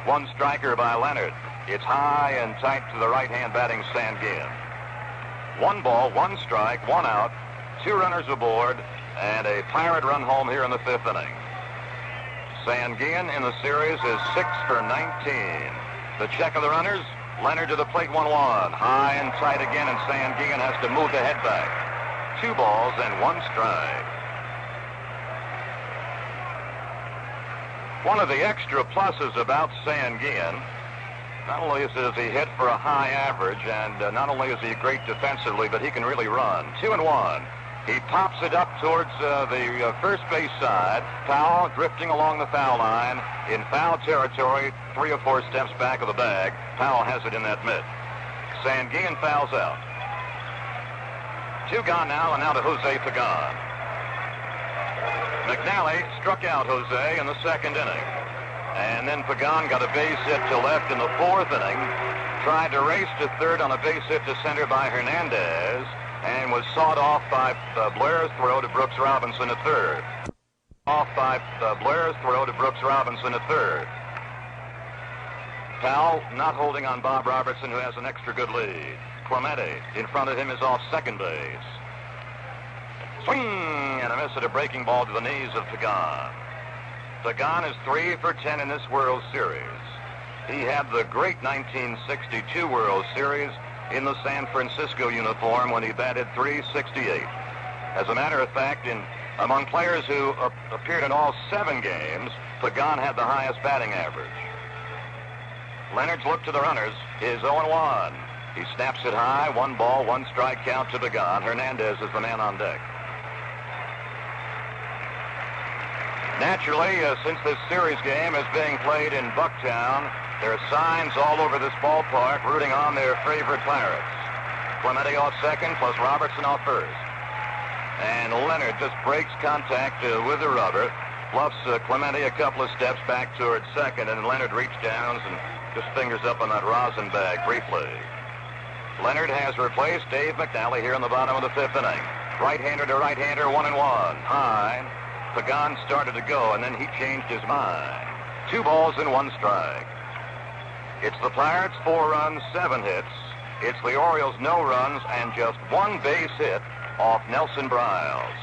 1 striker by Leonard. It's high and tight to the right-hand batting Sanguin. 1 ball, 1 strike, 1 out, 2 runners aboard, and a Pirate run home here in the 5th inning. Sanguin in the series is 6 for 19. The check of the runners, Leonard to the plate, 1-1. High and tight again, and Sanguin has to move the head back. 2 balls and 1 strike. One of the extra pluses about Sanguin, not only is he hit for a high average, and not only is he great defensively, but he can really run. 2-1. He pops it up towards the first base side. Powell drifting along the foul line in foul territory, 3 or 4 steps back of the bag. Powell has it in that mitt. Sanguin fouls out. 2 gone now, and now to Jose Pagan. McNally struck out Jose in the 2nd inning. And then Pagan got a base hit to left in the 4th inning. Tried to race to 3rd on a base hit to center by Hernandez, and was sawed off by Blair's throw to Brooks Robinson at 3rd. Blair's throw to Brooks Robinson at 3rd. Powell not holding on Bob Robertson, who has an extra good lead. Clemente in front of him is off second base. Swing and a miss at a breaking ball to the knees of Pagan. Pagan is 3 for 10 in this World Series. He had the great 1962 World Series in the San Francisco uniform when he batted .368. As a matter of fact, among players who appeared in all 7 games, Pagan had the highest batting average. Leonard's look to the runners is 0-1. He snaps it high, 1 ball, 1 strike count to Pagan. Hernandez is the man on deck. Naturally, since this series game is being played in Bucktown, there are signs all over this ballpark rooting on their favorite Pirates. Clemente off second, plus Robertson off first. And Leonard just breaks contact with the rubber, bluffs Clemente a couple of steps back towards second, and Leonard reaches down and just fingers up on that rosin bag briefly. Leonard has replaced Dave McNally here in the bottom of the 5th inning. Right-hander to right-hander, 1-1. High. Pagan started to go, and then he changed his mind. 2 balls and 1 strike. It's the Pirates 4 runs, 7 hits. It's the Orioles no runs and just 1 base hit off Nelson Briles.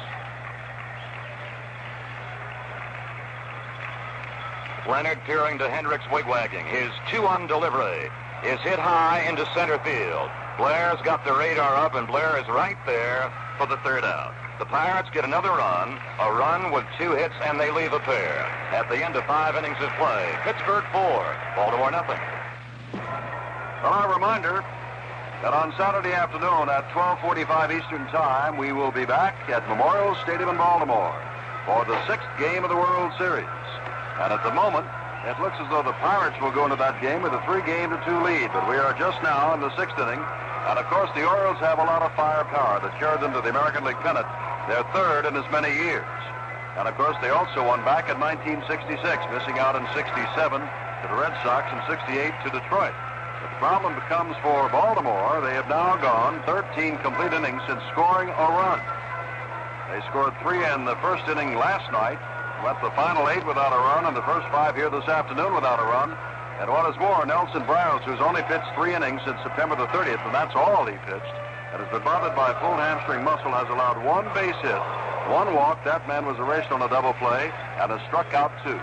Leonard peering to Hendricks wigwagging. His 2-1 delivery is hit high into center field. Blair's got the radar up, and Blair is right there for the 3rd out. The Pirates get another run, a run with 2 hits, and they leave a pair. At the end of 5 innings of play, Pittsburgh 4, Baltimore nothing. Well, our reminder that on Saturday afternoon at 12:45 Eastern Time, we will be back at Memorial Stadium in Baltimore for the 6th game of the World Series. And at the moment, it looks as though the Pirates will go into that game with a 3-2 lead, but we are just now in the 6th inning. And, of course, the Orioles have a lot of firepower that carried them to the American League pennant, their 3rd in as many years. And, of course, they also won back in 1966, missing out in 67 to the Red Sox and 68 to Detroit. But the problem becomes for Baltimore, they have now gone 13 complete innings since scoring a run. They scored 3 in the 1st inning last night, went the final 8 without a run, and the first 5 here this afternoon without a run. And what is more, Nelson Briles, who's only pitched 3 innings since September the 30th, and that's all he pitched, and has been bothered by a pulled hamstring muscle, has allowed 1 base hit, 1 walk. That man was erased on a double play, and has struck out 2.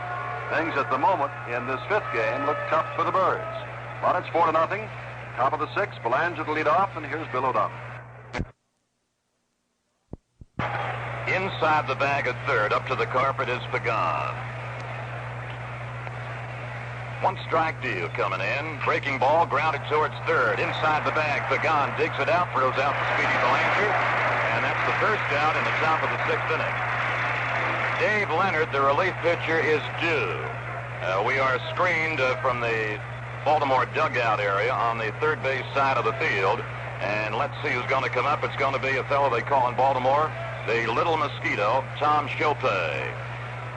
Things at the moment in this 5th game look tough for the Birds. But it's 4-0. Top of the 6th, Belanger to lead off, and here's Bill O'Donnell. Inside the bag at 3rd, up to the carpet is Pagan. 1 strike deal coming in. Breaking ball grounded towards 3rd. Inside the bag, Pagan digs it out, throws out the speedy Belanger, and that's the 1st out in the top of the 6th inning. Dave Leonard, the relief pitcher, is due. We are screened from the Baltimore dugout area on the 3rd base side of the field, and let's see who's going to come up. It's going to be a fellow they call in Baltimore the Little Mosquito, Tom Chopay.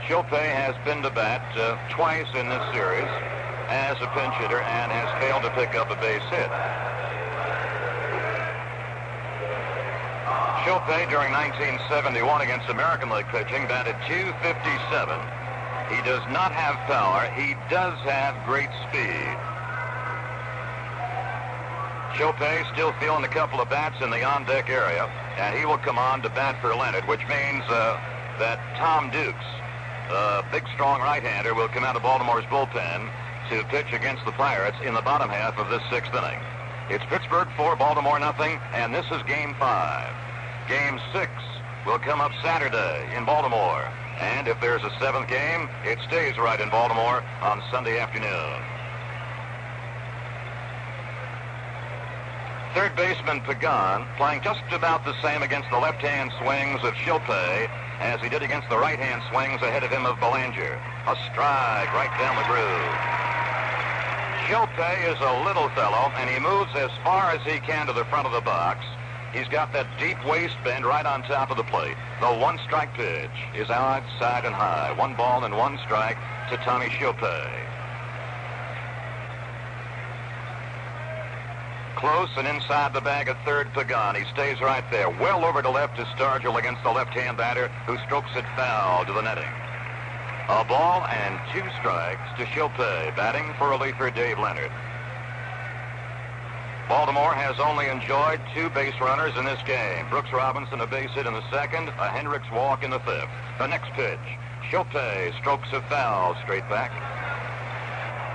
Chopay has been to bat twice in this series as a pinch hitter and has failed to pick up a base hit. Chopay during 1971 against American League pitching batted .257. He does not have power. He does have great speed. Chopay still feeling a couple of bats in the on-deck area, and he will come on to bat for Leonard, which means that Tom Dukes, big, strong right-hander, will come out of Baltimore's bullpen to pitch against the Pirates in the bottom half of this 6th inning. It's Pittsburgh 4, Baltimore nothing, and this is Game 5. Game 6 will come up Saturday in Baltimore, and if there's a 7th game, it stays right in Baltimore on Sunday afternoon. Third baseman Pagan playing just about the same against the left-hand swings of Chopay as he did against the right-hand swings ahead of him of Belanger. A strike right down the groove. Chopay is a little fellow, and he moves as far as he can to the front of the box. He's got that deep waist bend right on top of the plate. The 1-strike pitch is outside and high. 1 ball and 1 strike to Tommy Chopay. Close and inside the bag at third, Pagan. He stays right there. Well over to left is Stargell against the left-hand batter, who strokes it foul to the netting. A ball and 2 strikes to Chopay, batting for reliever Dave Leonard. Baltimore has only enjoyed 2 base runners in this game. Brooks Robinson, a base hit in the 2nd, a Hendricks walk in the 5th. The next pitch, Chopay strokes a foul straight back.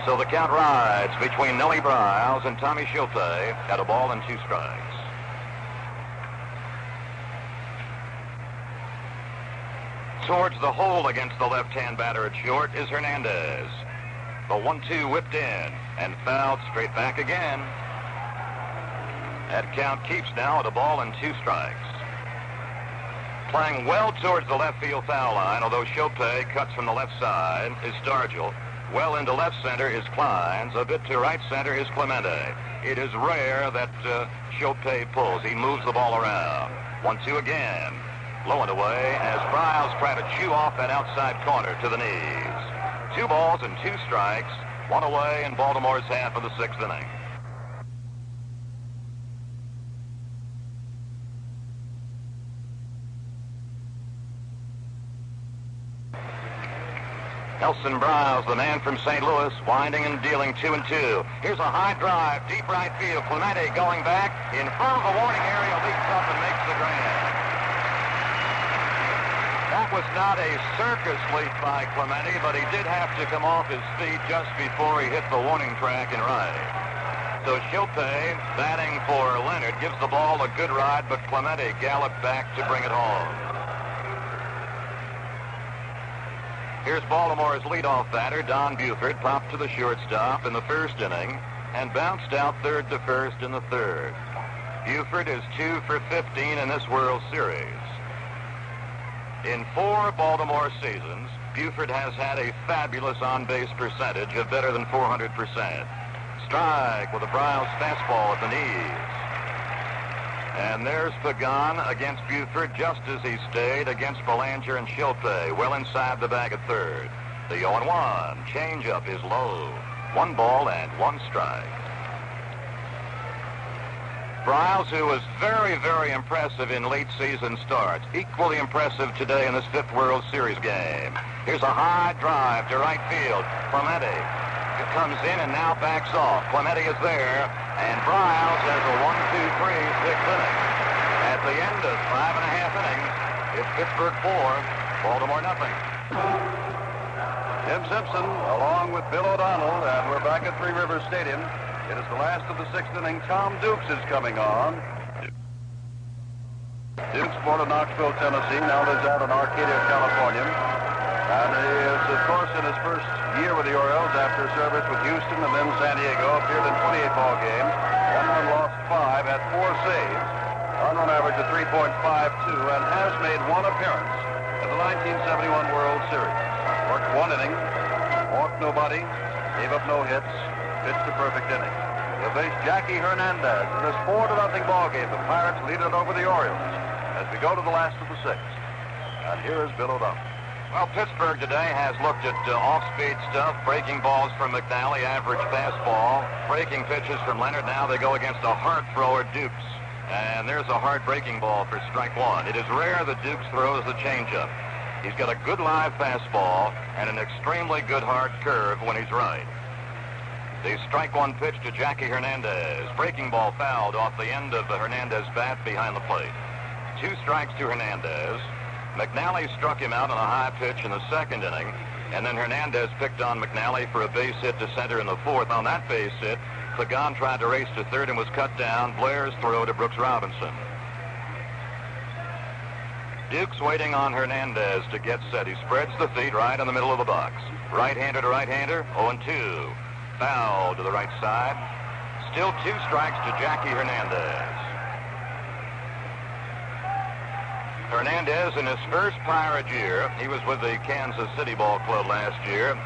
So the count rides between Nellie Briles and Tommy Chopay at a ball and 2 strikes. Towards the hole against the left-hand batter at short is Hernandez. The 1-2 whipped in and fouled straight back again. That count keeps now at a ball and 2 strikes. Playing well towards the left field foul line, although Chopay cuts from the left side, is Stargell. Well into left center is Kleins. A bit to right center is Clemente. It is rare that Chopay pulls. He moves the ball around. 1-2 again. Low and away as Briles try to chew off that outside corner to the knees. 2 balls and 2 strikes. 1 away in Baltimore's half of the 6th inning. Nelson Briles, the man from St. Louis, winding and dealing 2-2. Here's a high drive, deep right field. Clemente going back in front of the warning area, leaps up and makes the grab. That was not a circus leap by Clemente, but he did have to come off his feet just before he hit the warning track in right. So Chopay, batting for Leonard, gives the ball a good ride, but Clemente galloped back to bring it home. Here's Baltimore's leadoff batter, Don Buford, popped to the shortstop in the 1st inning and bounced out 3rd to 1st in the 3rd. Buford is 2 for 15 in this World Series. In 4 Baltimore seasons, Buford has had a fabulous on-base percentage of better than 400%. Strike with a Briles fastball at the knees. And there's Pagan against Buford just as he stayed against Belanger and Chopay, well inside the bag at 3rd. The 0-1 changeup is low. 1 ball and 1 strike. Briles, who was very, very impressive in late season starts, equally impressive today in this 5th World Series game. Here's a high drive to right field. Clemente comes in and now backs off. Clemente is there, and Briles has a 1-2-3 6th inning. At the end of 5.5 innings, it's Pittsburgh 4, Baltimore nothing. Jim Simpson along with Bill O'Donnell, and we're back at Three Rivers Stadium. It is the last of the 6th inning. Tom Dukes is coming on. Dukes born in Knoxville, Tennessee, now lives out in Arcadia, California. And he is, of course, in his first year with the Orioles after service with Houston and then San Diego. Appeared in 28 ball games, won 1, lost 5, had 4 saves, on average of 3.52, and has made 1 appearance in the 1971 World Series. Worked 1 inning, walked nobody, gave up no hits, pitched a perfect inning. He'll face Jackie Hernandez in this 4-0 ball game. The Pirates lead it over the Orioles as we go to the last of the 6th. And here is Bill O'Donnell. Well, Pittsburgh today has looked at off-speed stuff, breaking balls from McNally, average fastball, breaking pitches from Leonard. Now they go against a hard thrower, Dukes. And there's a hard breaking ball for strike 1. It is rare that Dukes throws the changeup. He's got a good live fastball and an extremely good hard curve when he's right. The strike one pitch to Jackie Hernandez. Breaking ball fouled off the end of the Hernandez bat behind the plate. 2 strikes to Hernandez. McNally struck him out on a high pitch in the second inning, and then Hernandez picked on McNally for a base hit to center in the fourth. On that base hit, Pagan tried to race to third and was cut down. Blair's throw to Brooks Robinson. Dukes waiting on Hernandez to get set. He spreads the feet right in the middle of the box. Right-hander to right-hander, 0-2. Foul to the right side. Still 2 strikes to Jackie Hernandez. Hernandez in his first Pirate year, he was with the Kansas City Ball Club last year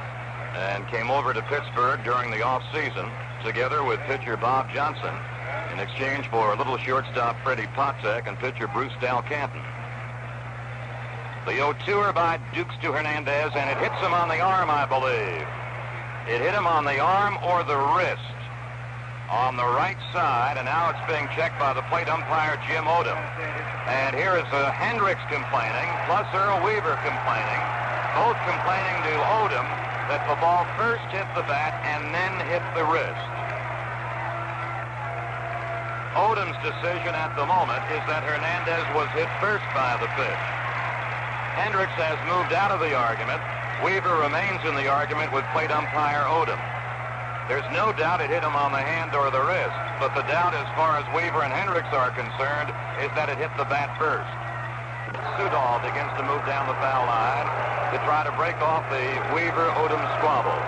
and came over to Pittsburgh during the off-season together with pitcher Bob Johnson in exchange for little shortstop Freddie Potek and pitcher Bruce Canton. The 0-2er by Dukes to Hernandez, and it hits him on the arm, I believe. It hit him on the arm or the wrist on the right side, and now it's being checked by the plate umpire, Jim Odom. And here is Hendricks complaining, plus Earl Weaver complaining, both complaining to Odom that the ball first hit the bat and then hit the wrist. Odom's decision at the moment is that Hernandez was hit first by the pitch. Hendricks has moved out of the argument. Weaver remains in the argument with plate umpire Odom. There's no doubt it hit him on the hand or the wrist, but the doubt as far as Weaver and Hendricks are concerned is that it hit the bat first. Sudol begins to move down the foul line to try to break off the Weaver-Odom squabble.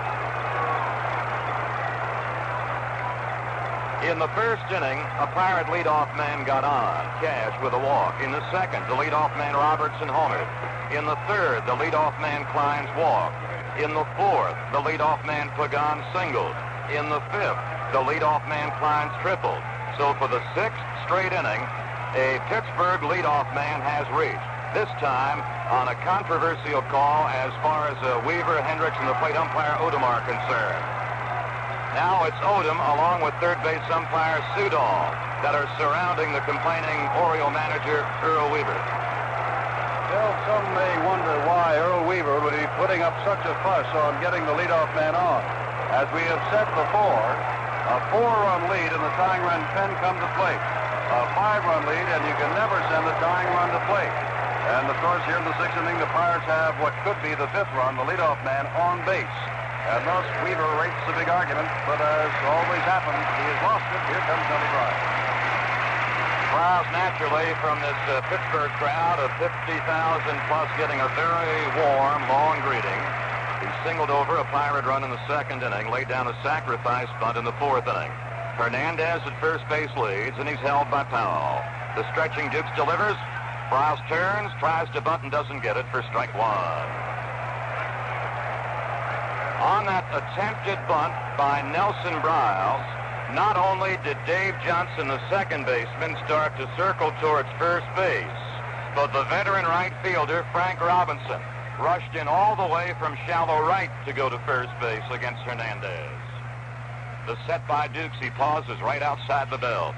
In the first inning, a Pirate leadoff man got on, Cash, with a walk. In the second, the leadoff man Robertson homered. In the third, the leadoff man Kleins walked. In the fourth, the leadoff man Pagan singled. In the fifth, the leadoff man Kleins tripled. So for the 6th straight inning, a Pittsburgh leadoff man has reached. This time on a controversial call as far as Weaver, Hendricks, and the plate umpire Odom are concerned. Now it's Odom along with third base umpire Sudol that are surrounding the complaining Oriole manager Earl Weaver. Still, some may wonder why Earl Weaver would be putting up such a fuss on getting the leadoff man on. As we have said before, a 4-run lead and the tying run can come to plate. A 5-run lead and you can never send the tying run to plate. And of course, here in the 6th inning, the Pirates have what could be the 5th run, the leadoff man on base. And thus Weaver rates the big argument, but as always happens, he has lost it. Here comes Tony Bryan. Crowds naturally from this Pittsburgh crowd of 50,000 plus getting a very warm, long greeting. He singled over a Pirate run in the second inning, laid down a sacrifice bunt in the 4th inning. Hernandez at first base leads, and he's held by Powell. The stretching Dukes delivers. Briles turns, tries to bunt and doesn't get it for strike 1. On that attempted bunt by Nelson Briles, not only did Dave Johnson, the second baseman, start to circle towards first base, but the veteran right fielder, Frank Robinson, rushed in all the way from shallow right to go to first base against Hernandez. The set by Dukes, he pauses right outside the belt.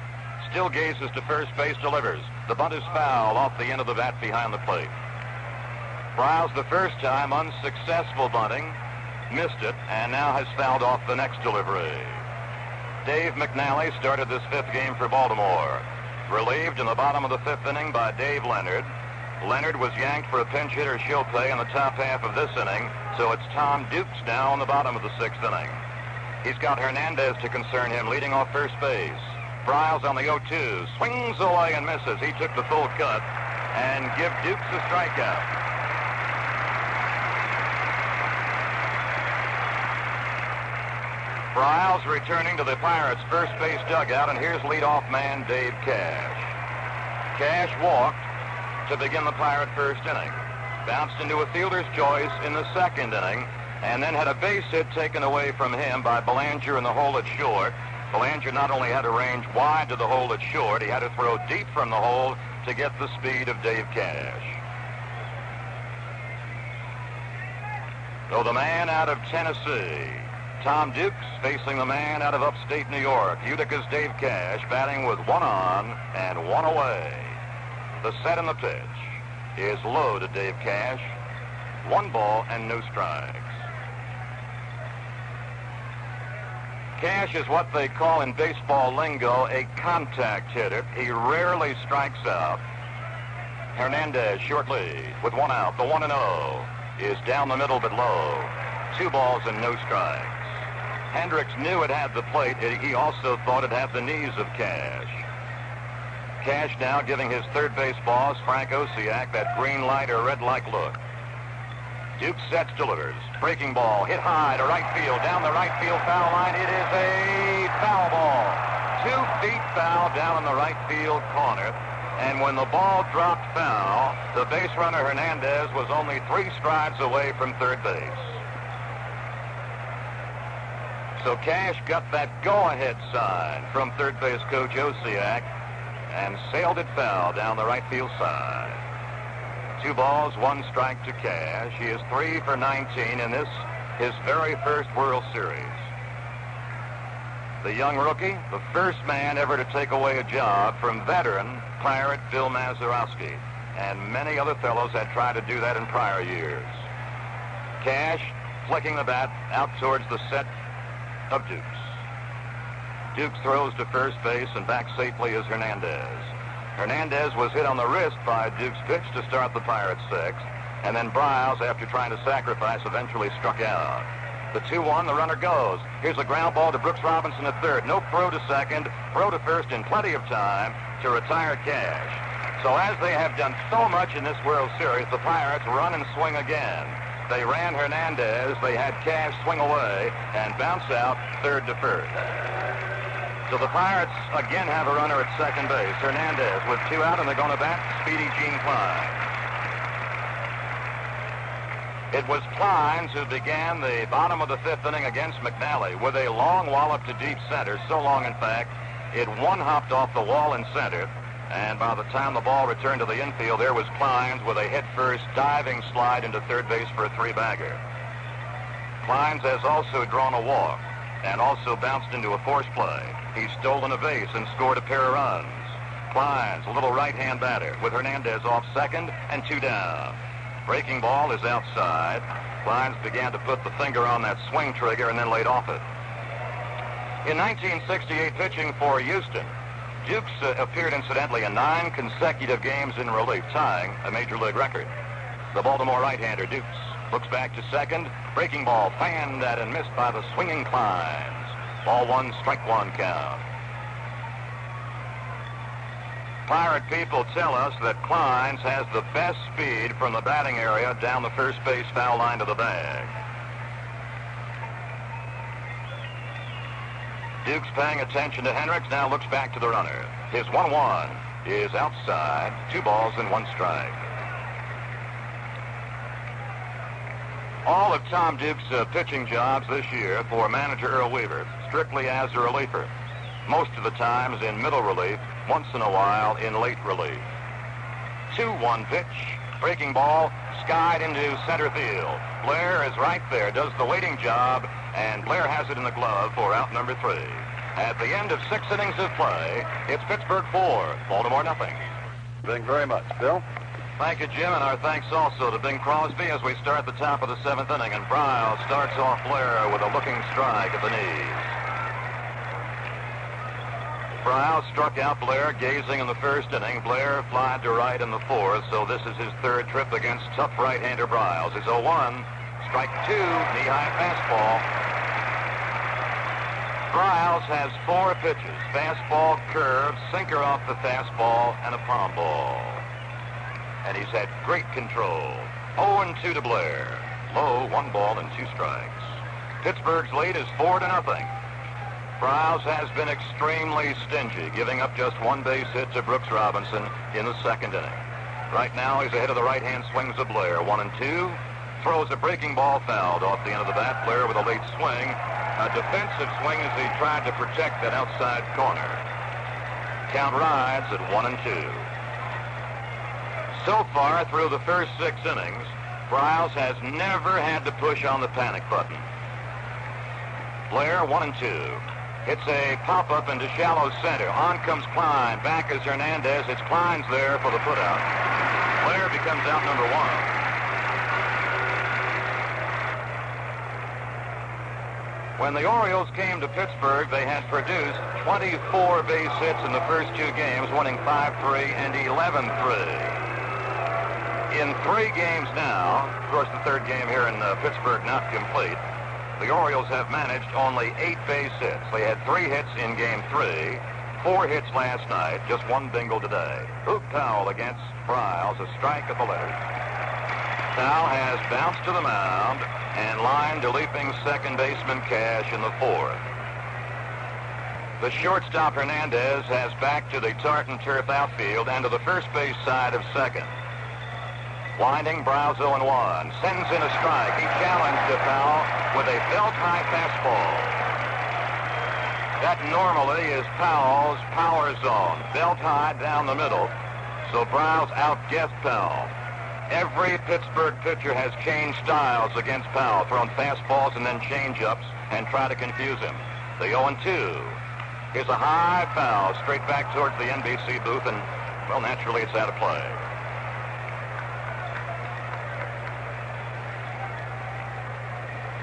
Still gazes to first base, delivers. The bunt is foul off the end of the bat behind the plate. Briles the first time unsuccessful bunting, missed it, and now has fouled off the next delivery. Dave McNally started this 5th game for Baltimore. Relieved in the bottom of the 5th inning by Dave Leonard. Leonard was yanked for a pinch hitter Shilpay in the top half of this inning, so it's Tom Dukes now in the bottom of the 6th inning. He's got Hernandez to concern him, leading off first base. Briles on the 0-2, swings away and misses. He took the full cut and give Dukes a strikeout. Briles returning to the Pirates' first base dugout, and here's leadoff man Dave Cash. Cash walked to begin the Pirate first inning. Bounced into a fielder's choice in the second inning, and then had a base hit taken away from him by Belanger in the hole at short. Belanger not only had to range wide to the hole at short, he had to throw deep from the hole to get the speed of Dave Cash. So the man out of Tennessee, Tom Dukes, facing the man out of upstate New York, Utica's Dave Cash, batting with 1 on and 1 away. The set and the pitch is low to Dave Cash. 1 ball and no strikes. Cash is what they call in baseball lingo a contact hitter. He rarely strikes out. Hernandez, short lead with one out. The 1-0 is down the middle but low. 2 balls and no strikes. Hendricks knew it had the plate. He also thought it had the knees of Cash. Cash now giving his third base boss, Frank Osiak, that green light or red light look. Duke sets, delivers. Breaking ball, hit high to right field, down the right field foul line. It is a foul ball. 2 feet foul down in the right field corner. And when the ball dropped foul, the base runner Hernandez was only 3 strides away from third base. So Cash got that go-ahead sign from third base coach Osiak and sailed it foul down the right field side. 2 balls, 1 strike to Cash. He is 3 for 19 in this, his very first World Series. The young rookie, the first man ever to take away a job from veteran Pirate Bill Mazeroski. And many other fellows had tried to do that in prior years. Cash flicking the bat out towards the set of Dukes. Dukes throws to first base, and back safely is Hernandez. Hernandez was hit on the wrist by Duke's pitch to start the Pirates' 6th, and then Briles, after trying to sacrifice, eventually struck out. The 2-1, the runner goes. Here's a ground ball to Brooks Robinson at third. No throw to second, throw to first in plenty of time to retire Cash. So as they have done so much in this World Series, the Pirates run and swing again. They ran Hernandez, they had Cash swing away and bounce out third to first. So the Pirates again have a runner at second base. Hernandez with 2 out, and they're going to bat Speedy Gene Klein. It was Klein who began the bottom of the 5th inning against McNally with a long wallop to deep center. So long, in fact, it one-hopped off the wall in center. And by the time the ball returned to the infield, there was Klein with a head-first diving slide into third base for a 3-bagger. Klein has also drawn a walk and also bounced into a force play. He's stolen a base and scored a pair of runs. Klein's a little right-hand batter with Hernandez off second and 2 down. Breaking ball is outside. Klein began to put the finger on that swing trigger and then laid off it. In 1968, pitching for Houston, Dukes appeared incidentally in 9 consecutive games in relief, tying a major league record. The Baltimore right-hander Dukes looks back to second. Breaking ball fanned at and missed by the swinging Kleins. Ball 1, strike 1 count. Pirate people tell us that Kleins has the best speed from the batting area down the first base foul line to the bag. Dukes paying attention to Hendricks, now looks back to the runner. His 1-1 is outside, 2 balls and 1 strike. All of Tom Duke's pitching jobs this year for manager Earl Weaver, strictly as a reliever. Most of the times in middle relief, once in a while in late relief. 2-1 pitch, breaking ball, skied into center field. Blair is right there, does the waiting job, and Blair has it in the glove for out number 3. At the end of 6 innings of play, it's Pittsburgh 4, Baltimore nothing. Thank you very much. Bill? Thank you, Jim, and our thanks also to Bing Crosby as we start the top of the 7th inning, and Briles starts off Blair with a looking strike at the knees. Briles struck out Blair, gazing in the first inning. Blair flied to right in the 4th, so this is his 3rd trip against tough right-hander Briles. It's 0-1, strike 2, knee-high fastball. Briles has 4 pitches, fastball, curve, sinker off the fastball, and a palm ball. And he's had great control. 0-2 to Blair. Low, 1 ball and 2 strikes. Pittsburgh's lead is 4-0. Briles has been extremely stingy, giving up just 1 base hit to Brooks Robinson in the 2nd inning. Right now, he's ahead of the right-hand swings of Blair. 1-2. Throws a breaking ball fouled off the end of the bat. Blair with a late swing. A defensive swing as he tried to protect that outside corner. Count rides at 1-2. So far, through the first 6 innings, Briles has never had to push on the panic button. Blair, 1-2. It's a pop-up into shallow center. On comes Klein. Back is Hernandez. It's Klein's there for the put-out. Blair becomes out number 1. When the Orioles came to Pittsburgh, they had produced 24 base hits in the first two games, winning 5-3 and 11-3. In 3 games now, of course the third game here in Pittsburgh not complete, the Orioles have managed only 8 base hits. They had 3 hits in game 3, 4 hits last night, just 1 bingle today. Luke Powell against Bryles, a strike at the letters. Powell has bounced to the mound and lined to leaping second baseman Cash in the 4th. The shortstop Hernandez has backed to the tartan turf outfield and to the first base side of second. Winding, Browse 0-1. Sends in a strike. He challenged to Powell with a belt-high fastball. That normally is Powell's power zone. Belt-high down the middle. So Browse outguessed Powell. Every Pittsburgh pitcher has changed styles against Powell, thrown fastballs and then change-ups and try to confuse him. The 0-2. Here's a high foul straight back towards the NBC booth, and, well, naturally it's out of play.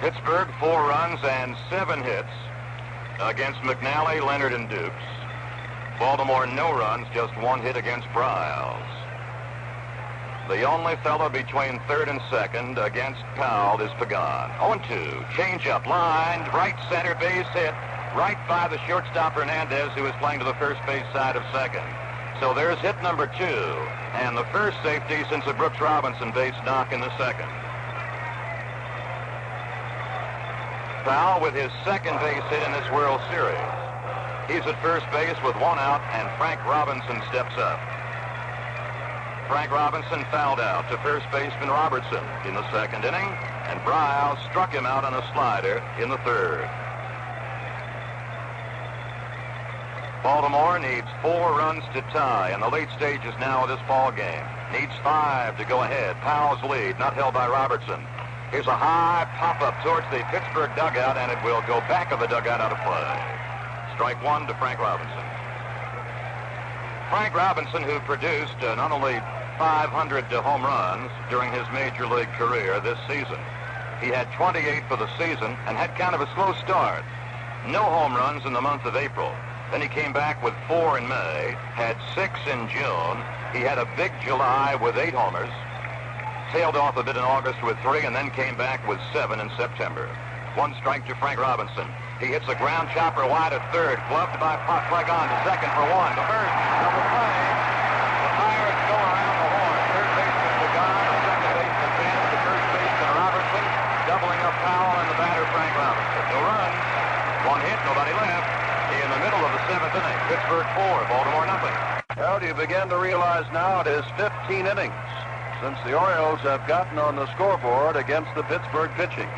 Pittsburgh 4 runs and 7 hits against McNally, Leonard, and Dukes. Baltimore no runs, just 1 hit against Bryles. The only fellow between third and second against Powell is Pagan. 0-2, change-up, lined, right center base hit, right by the shortstop Hernandez, who is playing to the first base side of second. So there's hit number 2, and the first safety since a Brooks Robinson base knock in the second. Powell with his second base hit in this World Series. He's at first base with 1 out, and Frank Robinson steps up. Frank Robinson fouled out to first baseman Robertson in the second inning, and Bryles struck him out on a slider in the third. Baltimore needs 4 runs to tie in the late stages now of this ball game. Needs 5 to go ahead. Powell's lead, not held by Robertson. Here's a high pop-up towards the Pittsburgh dugout, and it will go back of the dugout out of play. Strike 1 to Frank Robinson. Frank Robinson, who produced not only 500 home runs during his major league career this season. He had 28 for the season and had kind of a slow start. No home runs in the month of April. Then he came back with 4 in May, had 6 in June. He had a big July with 8 homers, tailed off a bit in August with 3, and then came back with 7 in September. 1 strike to Frank Robinson. He hits a ground chopper wide at third, gloved by Pagan to second for 1. The first, double play. The Pirates go around the horn. Third baseman Pagan, second baseman Bannon, to first baseman Robertson, doubling up Powell and the batter Frank Robinson. No runs, 1 hit, nobody left. In the middle of the 7th inning, Pittsburgh 4, Baltimore nothing. Well, you begin to realize now it is 15 innings since the Orioles have gotten on the scoreboard against the Pittsburgh pitching.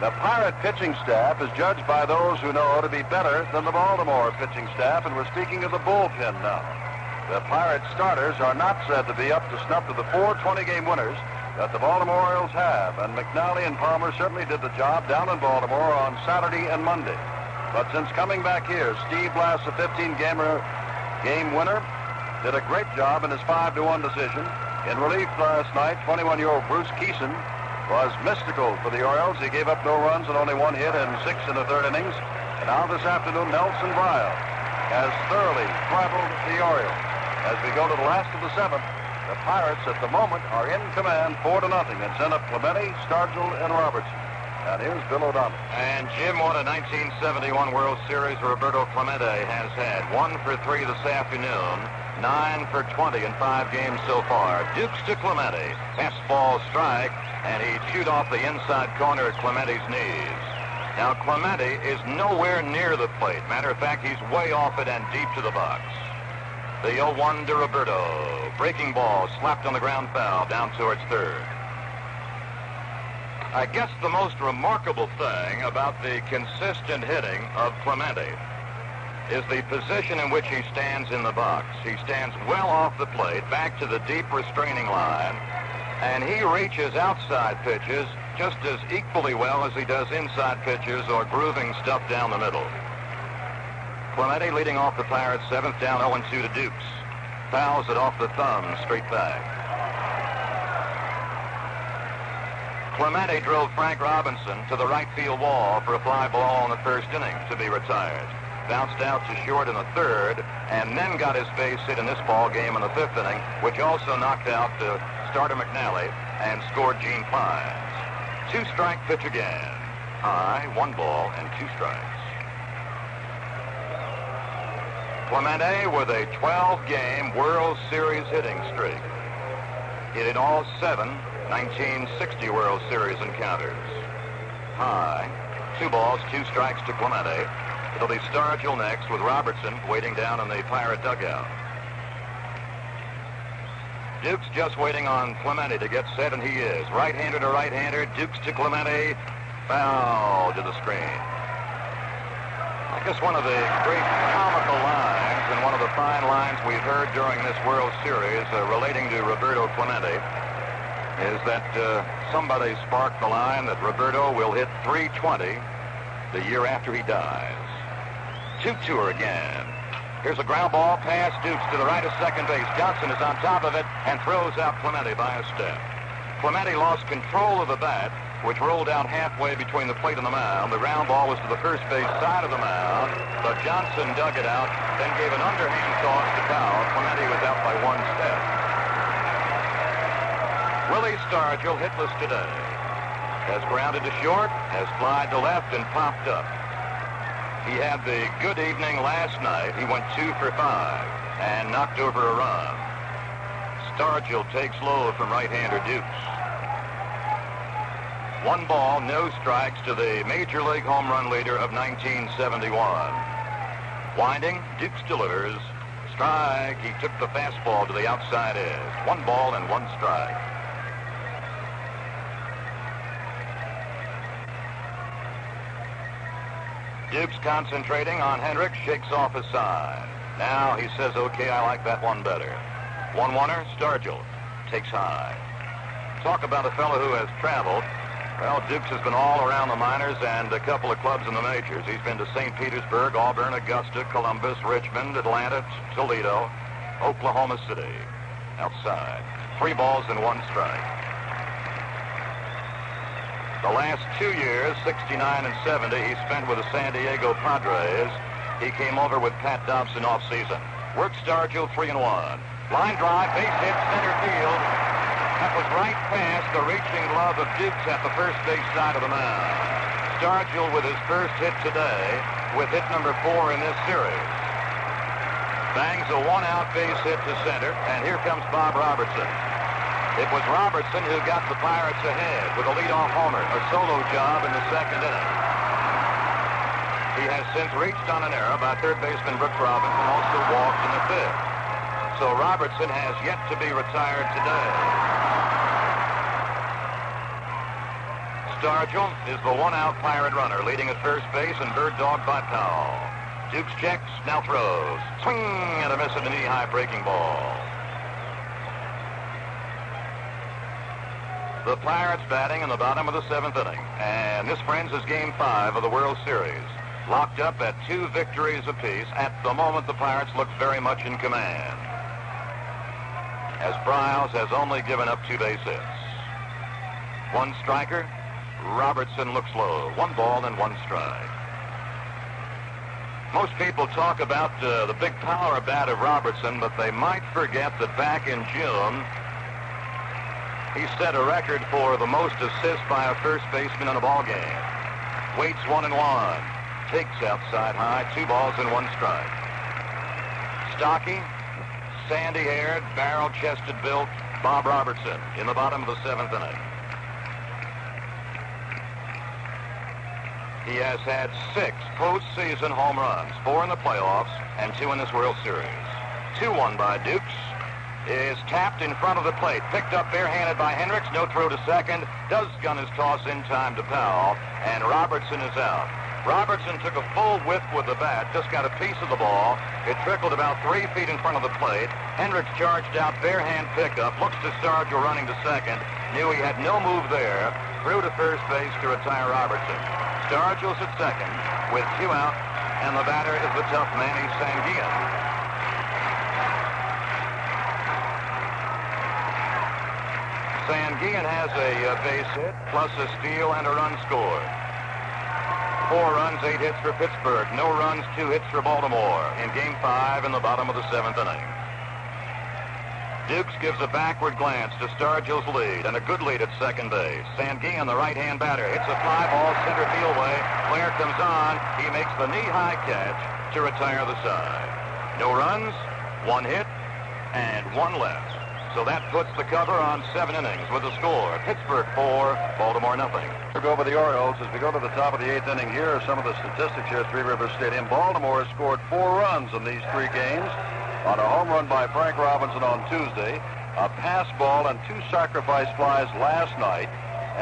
The Pirate pitching staff is judged by those who know to be better than the Baltimore pitching staff, and we're speaking of the bullpen now. The Pirate starters are not said to be up to snuff to the 4 20-game winners that the Baltimore Orioles have, and McNally and Palmer certainly did the job down in Baltimore on Saturday and Monday. But since coming back here, Steve Blass, the 15-game winner, did a great job in his 5-1 decision. In relief last night, 21-year-old Bruce Kison was mystical for the Orioles. He gave up no runs and only 1 hit and 6 in the 3rd innings. And now this afternoon, Nelson Bryant has thoroughly throttled the Orioles. As we go to the last of the 7th, the Pirates at the moment are in command 4-0 and send up Clemente, Stargell, and Robertson. And here's Bill O'Donnell. And Jim won a 1971 World Series. Roberto Clemente has had 1 for 3 this afternoon, 9 for 20 in 5 games so far. Dukes to Clemente. Fastball strike, and he chewed off the inside corner at Clemente's knees. Now Clemente is nowhere near the plate. Matter of fact, he's way off it and deep to the box. The 0-1 to Roberto. Breaking ball slapped on the ground foul down towards third. I guess the most remarkable thing about the consistent hitting of Clemente is the position in which he stands in the box. He stands well off the plate, back to the deep restraining line, and he reaches outside pitches just as equally well as he does inside pitches or grooving stuff down the middle. Clemente leading off the Pirates, 7th down, 0-2 to Dukes. Fouls it off the thumb, straight back. Clemente drove Frank Robinson to the right field wall for a fly ball in the first inning to be retired. Bounced out to short in the third, and then got his base hit in this ball game in the fifth inning, which also knocked out starter McNally and scored Gene Pines. 2-strike pitch again. High, 1 ball and 2 strikes. Clemente with a 12-game World Series hitting streak. He hit all 7 1960 World Series encounters. High, 2 balls, 2 strikes to Clemente. It'll be Stargell next with Robertson waiting down in the Pirate dugout. Dukes just waiting on Clemente to get set, and he is. Right-hander to right-hander, Dukes to Clemente, foul to the screen. I guess one of the great comical lines and one of the fine lines we've heard during this World Series relating to Roberto Clemente is that somebody sparked the line that Roberto will hit .320 the year after he dies. 2-2 again. Here's a ground ball past Dukes to the right of second base. Johnson is on top of it and throws out Clemente by a step. Clemente lost control of the bat, which rolled out halfway between the plate and the mound. The ground ball was to the first base side of the mound, but Johnson dug it out, then gave an underhand toss to Powell. Clemente was out by 1 step. Willie Stargell, hitless today, has grounded to short, has flied to left, and popped up. He had the good evening last night. He went 2 for 5 and knocked over a run. Stargell takes low from right-hander Dukes. 1 ball, no strikes to the Major League home run leader of 1971. Winding, Dukes delivers. Strike. He took the fastball to the outside edge. 1 ball and 1 strike. Dukes concentrating on Hendricks, shakes off his side. Now he says, okay, I like that one better. 1-1er, Stargell takes high. Talk about a fellow who has traveled. Well, Dukes has been all around the minors and a couple of clubs in the majors. He's been to St. Petersburg, Auburn, Augusta, Columbus, Richmond, Atlanta, Toledo, Oklahoma City. Outside. 3 balls and 1 strike. The last 2 years, 69 and 70, he spent with the San Diego Padres. He came over with Pat Dobson off-season. Worked Stargell 3-1. Line drive, base hit, center field. That was right past the reaching glove of Dukes at the first base side of the mound. Stargell with his first hit today, with hit number 4 in this series. Bangs a 1-out base hit to center, and here comes Bob Robertson. It was Robertson who got the Pirates ahead with a leadoff homer, a solo job in the second inning. He has since reached on an error by third baseman Brooks Robinson, also walked in the fifth. So Robertson has yet to be retired today. Stargell is the 1-out Pirate runner, leading at first base and bird dogged by Powell. Dukes checks, now throws. Swing and a miss at the knee-high breaking ball. The Pirates batting in the bottom of the 7th inning. And this, friends, is Game 5 of the World Series. Locked up at 2 victories apiece. At the moment, the Pirates look very much in command, as Briles has only given up 2 base hits. 1 striker. Robertson looks low. 1 ball and 1 strike. Most people talk about the big power bat of Robertson, but they might forget that back in June, he set a record for the most assists by a first baseman in a ball game. Waits 1-1. Takes outside high. 2 balls and 1 strike. Stocky, sandy-haired, barrel-chested built Bob Robertson in the bottom of the 7th inning. He has had 6 postseason home runs, 4 in the playoffs and 2 in this World Series. 2-1 by Dukes. Is tapped in front of the plate. Picked up barehanded by Hendricks. No throw to second. Does gun his toss in time to Powell. And Robertson is out. Robertson took a full whiff with the bat. Just got a piece of the ball. It trickled about 3 feet in front of the plate. Hendricks charged out, barehand pickup. Looks to Stargell running to second. Knew he had no move there. Threw to first base to retire Robertson. Stargell's at second with 2 out. And the batter is the tough Manny Sanguillen. Sanguillen has a base hit, plus a steal and a run scored. 4 runs, 8 hits for Pittsburgh. No runs, 2 hits for Baltimore in Game 5 in the bottom of the 7th inning. Dukes gives a backward glance to Stargill's lead, and a good lead at second base. Sanguillen, the right-hand batter, hits a fly ball center field way. Blair comes on. He makes the knee-high catch to retire the side. No runs, 1 hit, and 1 left. So that puts the cover on 7 innings with a score. Pittsburgh 4, Baltimore nothing. We'll go over the Orioles as we go to the top of the 8th inning. Here are some of the statistics here at Three Rivers Stadium. Baltimore has scored 4 runs in these 3 games. On a home run by Frank Robinson on Tuesday, a pass ball and 2 sacrifice flies last night.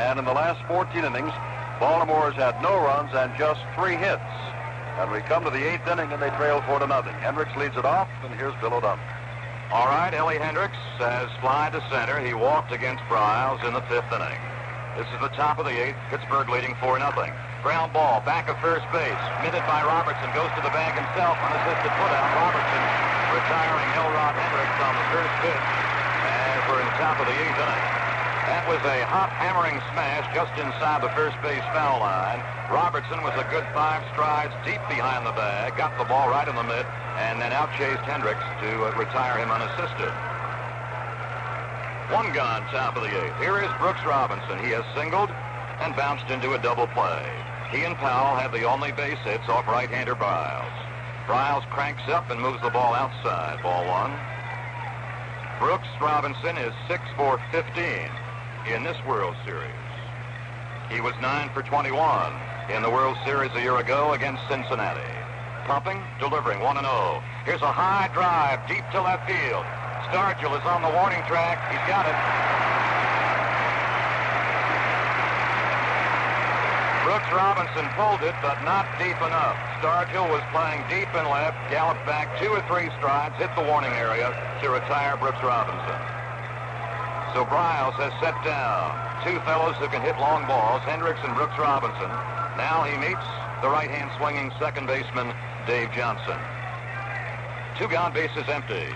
And in the last 14 innings, Baltimore has had no runs and just 3 hits. And we come to the 8th inning and they trail 4-0. Hendricks leads it off, and here's Bill O'Donnell. All right, Ellie Hendricks has fly to center. He walked against Briles in the 5th inning. This is the top of the 8th. Pittsburgh leading 4-0. Ground ball, back of first base. Mitted by Robertson, goes to the bag himself. Unassisted putout. Robertson retiring Elrod Hendricks on the first pitch. And we're in the top of the 8th inning. That was a hot hammering smash just inside the first base foul line. Robertson was a good 5 strides deep behind the bag, got the ball right in the mitt, and then outchased Hendricks to retire him unassisted. 1 gone, top of the 8th. Here is Brooks Robinson. He has singled and bounced into a double play. He and Powell have the only base hits off right-hander Briles. Briles cranks up and moves the ball outside. Ball 1. Brooks Robinson is 6 for 15 in this World Series. He was 9 for 21 in the World Series a year ago against Cincinnati. Pumping, delivering 1-0. Here's a high drive deep to left field. Stargill is on the warning track. He's got it. Brooks Robinson pulled it, but not deep enough. Stargill was playing deep and left, galloped back 2 or 3 strides, hit the warning area to retire Brooks Robinson. So Briles has set down 2 fellows who can hit long balls, Hendricks and Brooks Robinson. Now he meets the right-hand swinging second baseman, Dave Johnson. 2 gone, bases empty.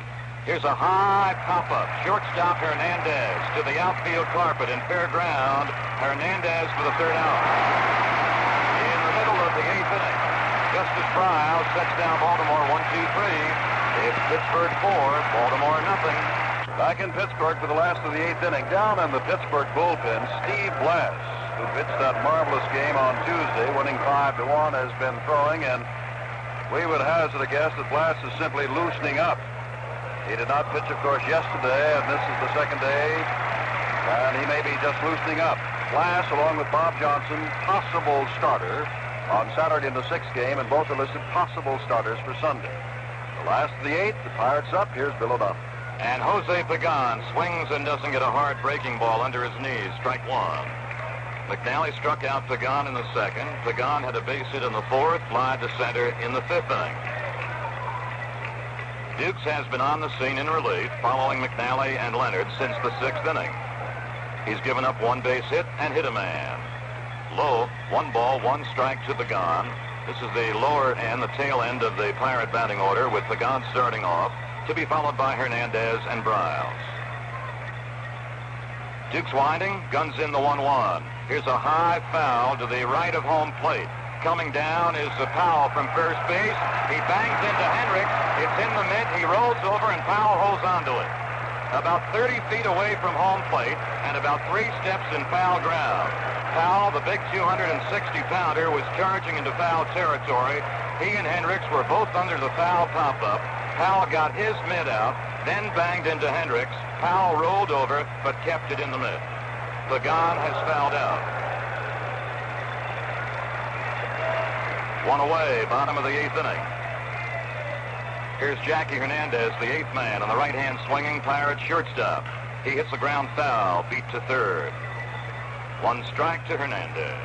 Here's a high pop-up. Shortstop Hernandez to the outfield carpet in fair ground. Hernandez for the 3rd out. In the middle of the 8th inning, just as Briles sets down Baltimore 1-2-3. It's Pittsburgh 4, Baltimore nothing. Back in Pittsburgh for the last of the 8th inning. Down in the Pittsburgh bullpen, Steve Blass, who pitched that marvelous game on Tuesday, winning 5-1, has been throwing, and we would hazard a guess that Blass is simply loosening up. He did not pitch, of course, yesterday, and this is the 2nd day, and he may be just loosening up. Blass, along with Bob Johnson, possible starter on Saturday in the 6th game, and both are listed possible starters for Sunday. The last of the 8th, the Pirates up. Here's Bill O'Donnell. And Jose Pagan swings and doesn't get a hard breaking ball under his knees. Strike 1. McNally struck out Pagan in the 2nd. Pagan had a base hit in the 4th, fly to center in the 5th inning. Dukes has been on the scene in relief following McNally and Leonard since the 6th inning. He's given up 1 base hit and hit a man. Low, 1 ball, 1 strike to Pagan. This is the lower end, the tail end of the Pirate batting order, with Pagan starting off, to be followed by Hernandez and Briles. Dukes winding, guns in the 1-1. Here's a high foul to the right of home plate. Coming down is Powell from first base. He bangs into Hendricks. It's in the mitt. He rolls over, and Powell holds onto it. About 30 feet away from home plate and about 3 steps in foul ground. Powell, the big 260-pounder, was charging into foul territory. He and Hendricks were both under the foul pop-up. Powell got his mitt out, then banged into Hendricks. Powell rolled over, but kept it in the mitt. Pagan has fouled out. 1 away, bottom of the 8th inning. Here's Jackie Hernandez, the 8th man, on the right-hand swinging Pirate shortstop. He hits the ground foul, beat to 3rd. 1 strike to Hernandez.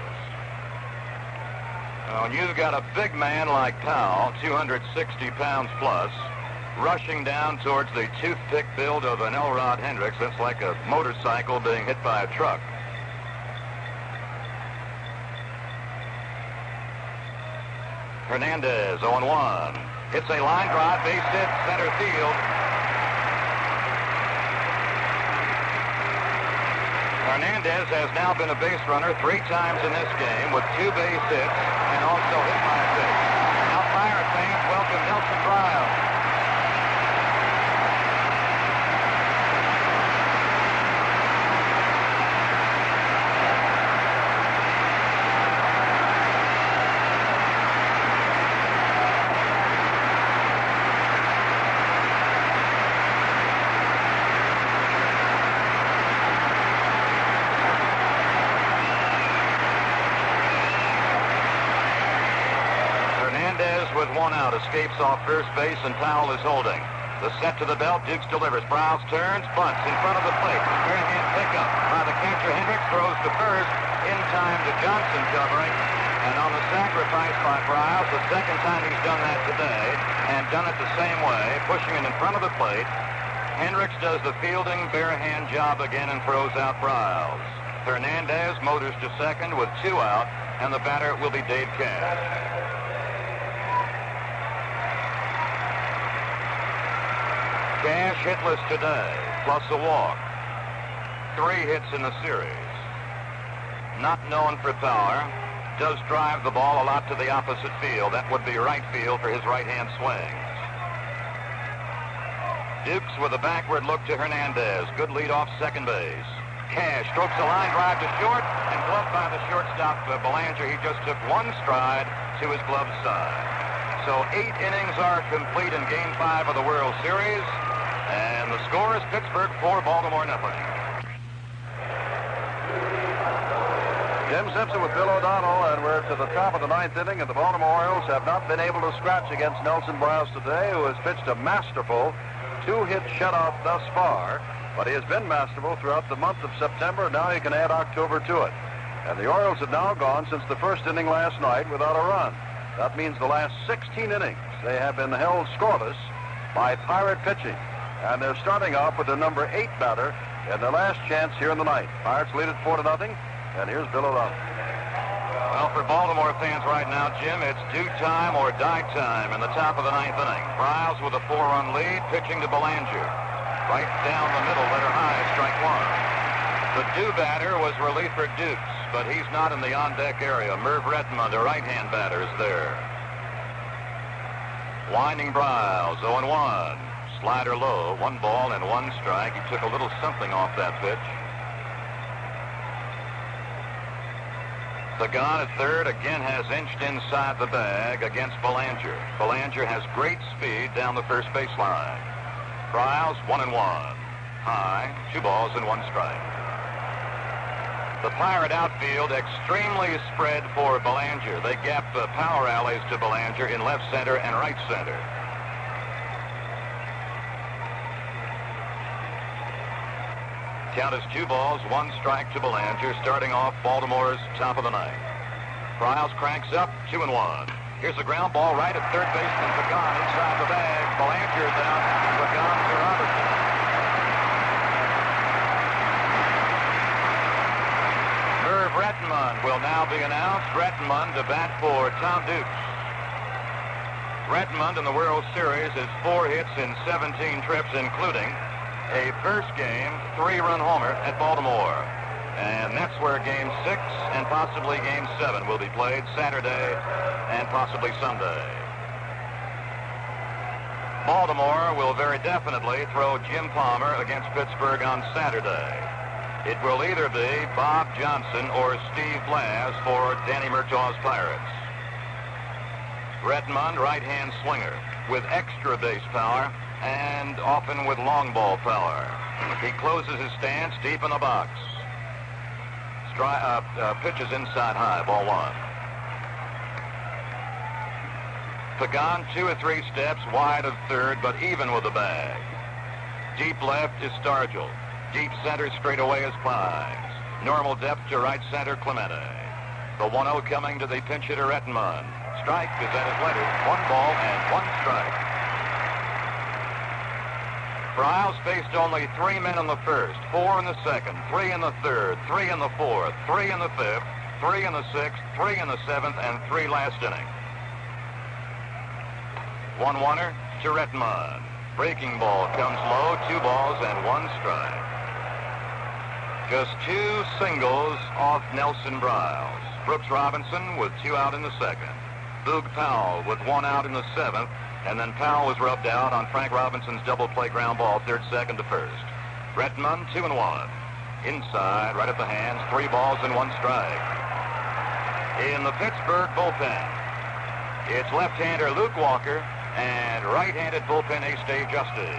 Now, when you've got a big man like Powell, 260 pounds plus, rushing down towards the toothpick build of an Elrod Hendricks, that's like a motorcycle being hit by a truck. Hernandez, 0-1. Hits a line drive, base hit, center field. Hernandez has now been a base runner 3 times in this game with 2 base hits and also hit by a pitch. Now Pirate fans welcome Nelson Briles. With 1 out, escapes off first base, and Powell is holding. The set to the belt, Dukes delivers. Briles turns, bunts in front of the plate. Bare-hand pickup by the catcher. Hendricks throws to first, in time to Johnson covering. And on the sacrifice by Briles, the second time he's done that today, and done it the same way, pushing it in front of the plate. Hendricks does the fielding bare-hand job again and throws out Briles. Hernandez motors to second with 2 out, and the batter will be Dave Cash. Cash hitless today, plus a walk. 3 hits in the series. Not known for power. Does drive the ball a lot to the opposite field. That would be right field for his right-hand swings. Dukes with a backward look to Hernandez. Good lead off second base. Cash strokes a line drive to short and gloved by the shortstop Belanger. He just took 1 stride to his glove side. So 8 innings are complete in Game 5 of the World Series. And the score is Pittsburgh 4, Baltimore 0. Jim Simpson with Bill O'Donnell, and we're to the top of the 9th inning, and the Baltimore Orioles have not been able to scratch against Nelson Briles today, who has pitched a masterful 2-hit shutout thus far, but he has been masterful throughout the month of September, and now you can add October to it. And the Orioles have now gone since the first inning last night without a run. That means the last 16 innings they have been held scoreless by Pirate pitching. And they're starting off with the number 8 batter in their last chance here in the ninth. Pirates lead it 4-0, and here's Bill O'Donnell. Well, for Baltimore fans right now, Jim, it's do time or die time in the top of the 9th inning. Briles with a 4-run lead, pitching to Belanger. Right down the middle, letter high, strike 1. The do batter was reliever Dukes, but he's not in the on-deck area. Merv Rettenmund, a right-hand batter, is there. Winding Briles, 0-1. Slider low, 1 ball and 1 strike. He took a little something off that pitch. Pagan at third again has inched inside the bag against Belanger. Belanger has great speed down the first baseline. Briles 1-1. High, 2 balls and 1 strike. The Pirate outfield extremely spread for Belanger. They gap power alleys to Belanger in left center and right center. Count is 2 balls, 1 strike to Belanger, starting off Baltimore's top of the 9th. Briles cranks up, 2-1. Here's a ground ball right at third baseman Pagan inside the bag. Belanger's out. Pagan to Robertson. Merv Rettenmund will now be announced. Rettenmund to bat for Tom Dukes. Rettenmund in the World Series is 4 hits in 17 trips, including a first game 3-run homer at Baltimore. And that's where Game 6 and possibly Game 7 will be played Saturday and possibly Sunday. Baltimore will very definitely throw Jim Palmer against Pittsburgh on Saturday. It will either be Bob Johnson or Steve Blass for Danny Murtaugh's Pirates. Rettenmund, right-hand swinger with extra base power and often with long ball power. He closes his stance deep in the box. Pitches inside high, ball 1. Pagan 2 or 3 steps wide of third, but even with the bag. Deep left is Stargell. Deep center straight away is Pines. Normal depth to right center, Clemente. The 1-0 coming to the pinch hitter, Rettenmund. Strike is at his letters. 1 ball and 1 strike. Briles faced only 3 men in the first, 4 in the second, 3 in the third, 3 in the fourth, 3 in the fifth, 3 in the sixth, 3 in the seventh, and 3 last inning. 1-1er to Rettenmund. Breaking ball comes low, 2 balls and 1 strike. Just 2 singles off Nelson Briles. Brooks Robinson with 2 out in the 2nd. Boog Powell with 1 out in the 7th. And then Powell was rubbed out on Frank Robinson's double play ground ball, 3rd, 2nd to 1st. Rettenmund, 2-1. Inside, right at the hands, 3 balls and 1 strike. In the Pittsburgh bullpen, it's left-hander Luke Walker and right-handed bullpen ace Dave Justice.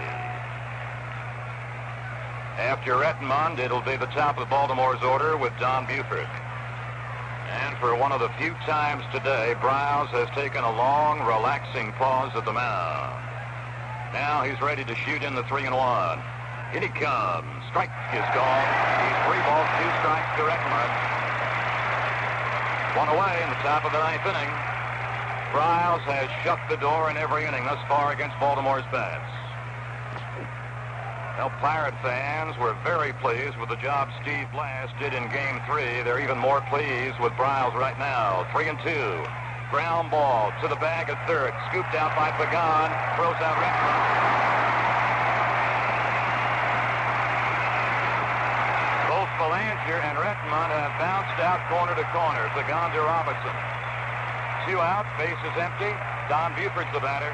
After Rettenmund, it'll be the top of Baltimore's order with Don Buford. And for one of the few times today, Briles has taken a long, relaxing pause at the mound. Now he's ready to shoot in the 3-1. In he comes. Strike is called. He's 3 balls, 2 strikes to Rettenmund. 1 away in the top of the 9th inning. Briles has shut the door in every inning thus far against Baltimore's bats. Well, Pirate fans were very pleased with the job Steve Blass did in Game 3. They're even more pleased with Briles right now. 3-2. Ground ball to the bag at 3rd. Scooped out by Pagan. Throws out Rettenmund. Both Belanger and Rettenmund have bounced out corner to corner. Pagan to Robinson. 2 out. Bases empty. Don Buford's the batter.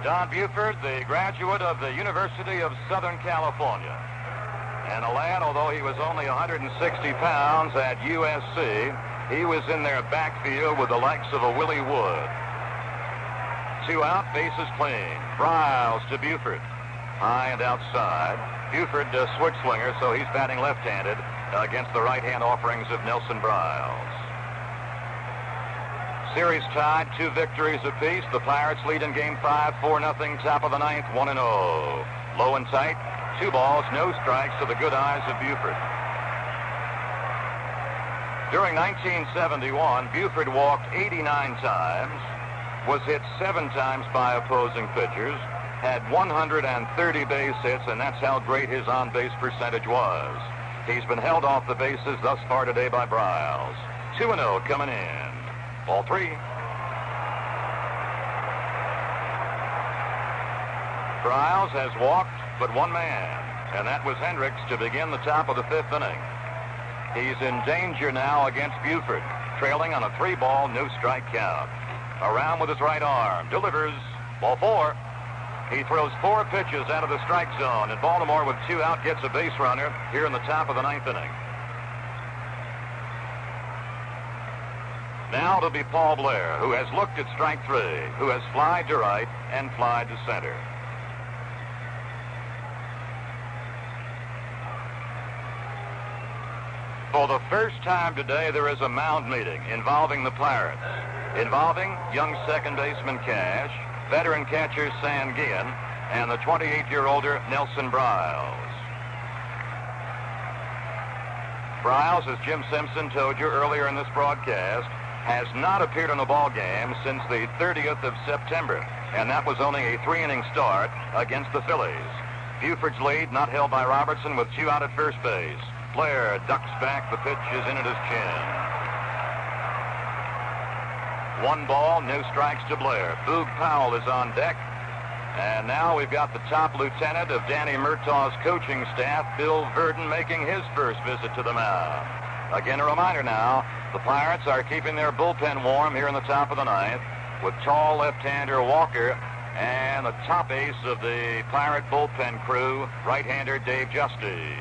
Don Buford, the graduate of the University of Southern California. And a lad, although he was only 160 pounds at USC, he was in their backfield with the likes of a Willie Wood. 2 out, bases clean. Briles to Buford. High and outside. Buford does switch swinger, so he's batting left-handed against the right-hand offerings of Nelson Briles. Series tied, 2 victories apiece. The Pirates lead in Game 5, 4-0, top of the 9th, 1-0. Low and tight, 2 balls, no strikes to the good eyes of Buford. During 1971, Buford walked 89 times, was hit 7 times by opposing pitchers, had 130 base hits, and that's how great his on-base percentage was. He's been held off the bases thus far today by Briles. 2-0 coming in. Ball 3. Briles has walked but 1 man, and that was Hendricks to begin the top of the 5th inning. He's in danger now against Buford, trailing on a 3-ball, no strike count. Around with his right arm, delivers. Ball 4. He throws 4 pitches out of the strike zone, and Baltimore with 2 out gets a base runner here in the top of the 9th inning. Now it'll be Paul Blair, who has looked at strike 3, who has flied to right and flied to center. For the first time today, there is a mound meeting involving the Pirates, involving young second baseman Cash, veteran catcher San Guillen, and the 28-year-older Nelson Briles. Briles, as Jim Simpson told you earlier in this broadcast, has not appeared in a ball game since the 30th of September, and that was only a 3-inning start against the Phillies. Buford's lead not held by Robertson with 2 out at first base. Blair ducks back. The pitch is in at his chin. 1 ball, no strikes to Blair. Boog Powell is on deck. And now we've got the top lieutenant of Danny Murtaugh's coaching staff, Bill Verdon, making his first visit to the mound. Again, a reminder now, the Pirates are keeping their bullpen warm here in the top of the 9th with tall left-hander Walker and the top ace of the Pirate bullpen crew, right-hander Dave Justice.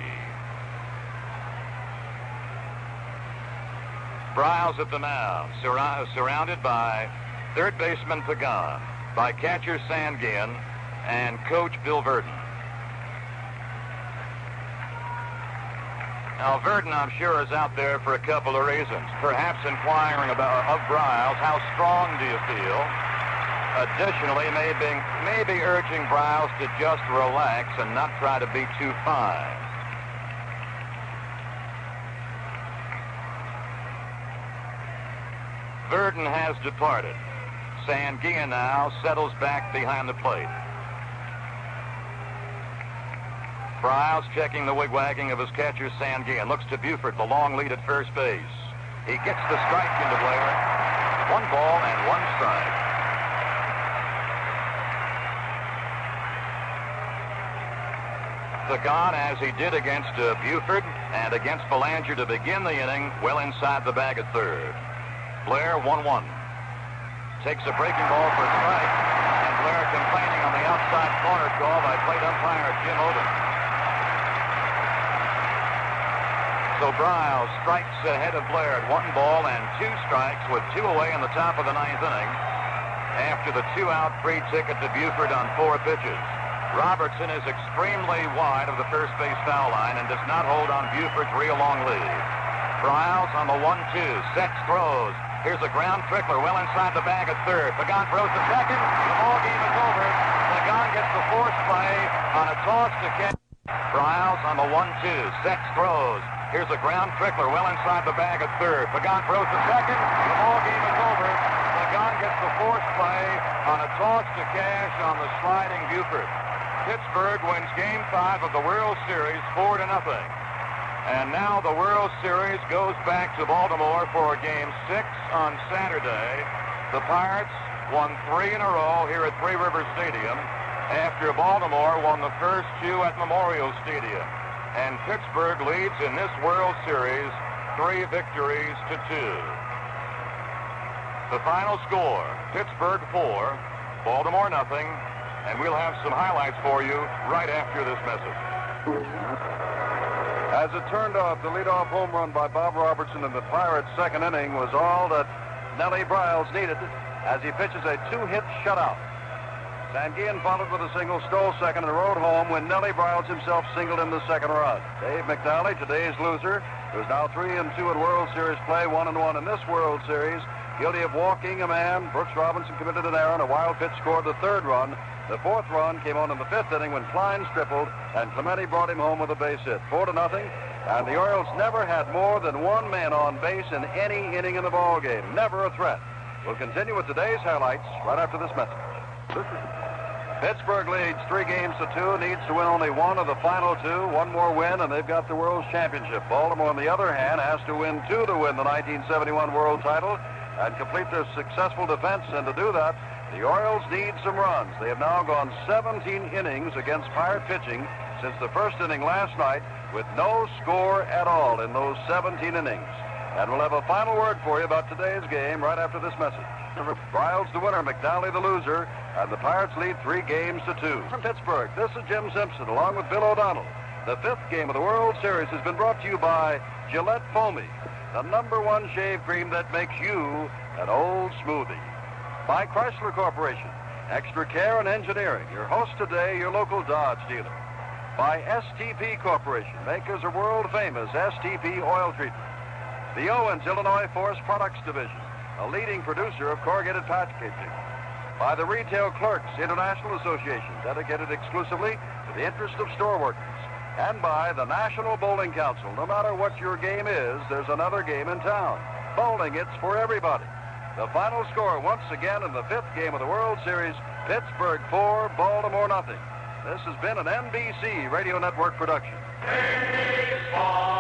Briles at the mound, surrounded by third baseman Pagan, by catcher San Guillen, and coach Bill Verdon. Now, Verdon, I'm sure, is out there for a couple of reasons. Perhaps inquiring about of Briles, how strong do you feel? Additionally, maybe urging Briles to just relax and not try to be too fine. Verdon has departed. San Guillen now settles back behind the plate. Briles checking the wigwagging of his catcher San Guillen. Looks to Buford, the long lead at first base. He gets the strike into Blair. 1 ball and 1 strike. Sagan, as he did against Buford and against Belanger to begin the inning, well inside the bag at third. Blair 1-1. Takes a breaking ball for a strike, and Blair complaining on the outside corner call by plate umpire Jim Oden. So Briles strikes ahead of Blair at 1 ball and 2 strikes with 2 away in the top of the 9th inning after the 2-out free ticket to Buford on 4 pitches. Robertson is extremely wide of the first base foul line and does not hold on Buford's real long lead. Briles on the 1-2, sets, throws. Here's a ground trickler well inside the bag at third. Pagan throws to second. The ball game is over. Pagan gets the force play on a toss to catch. Briles on the 1-2, sets, throws. Here's a ground trickler well inside the bag at third. Pagan throws to second. The ball game is over. Pagan gets the force play on a toss to cash on the sliding Buford. Pittsburgh wins Game 5 of the World Series 4-0. And now the World Series goes back to Baltimore for Game 6 on Saturday. The Pirates won 3 in a row here at Three Rivers Stadium after Baltimore won the first 2 at Memorial Stadium. And Pittsburgh leads in this World Series 3 victories to 2. The final score, Pittsburgh 4, Baltimore nothing. And we'll have some highlights for you right after this message. As it turned out, the leadoff home run by Bob Robertson in the Pirates' second inning was all that Nellie Briles needed as he pitches a 2-hit shutout. Sanguian followed with a single, stole second, and rode home when Nellie Briles himself singled in the second run. Dave McNally, today's loser, who's now 3-2 in World Series play, 1-1 in this World Series, guilty of walking a man. Brooks Robinson committed an error, and a wild pitch scored the 3rd run. The 4th run came on in the 5th inning when Klein tripled, and Clemente brought him home with a base hit. 4-0, and the Orioles never had more than 1 man on base in any inning in the ball game. Never a threat. We'll continue with today's highlights right after this message. Pittsburgh leads 3 games to 2, needs to win only 1 of the final 2. 1 more win, and they've got the World Championship. Baltimore, on the other hand, has to win 2 to win the 1971 World title and complete their successful defense, and to do that, the Orioles need some runs. They have now gone 17 innings against Pirate pitching since the first inning last night with no score at all in those 17 innings. And we'll have a final word for you about today's game right after this message. Briles the winner, McNally the loser, and the Pirates lead 3 games to 2. From Pittsburgh, this is Jim Simpson along with Bill O'Donnell. The 5th game of the World Series has been brought to you by Gillette Foamy, the #1 shave cream that makes you an old smoothie. By Chrysler Corporation, extra care and engineering. Your host today, your local Dodge dealer. By STP Corporation, makers of world-famous STP oil treatment. The Owens Illinois Forest Products Division, a leading producer of corrugated packaging. By the Retail Clerks International Association, dedicated exclusively to the interest of store workers. And by the National Bowling Council. No matter what your game is, there's another game in town. Bowling, it's for everybody. The final score once again in the 5th game of the World Series, Pittsburgh 4, Baltimore nothing. This has been an NBC Radio Network production. Baseball.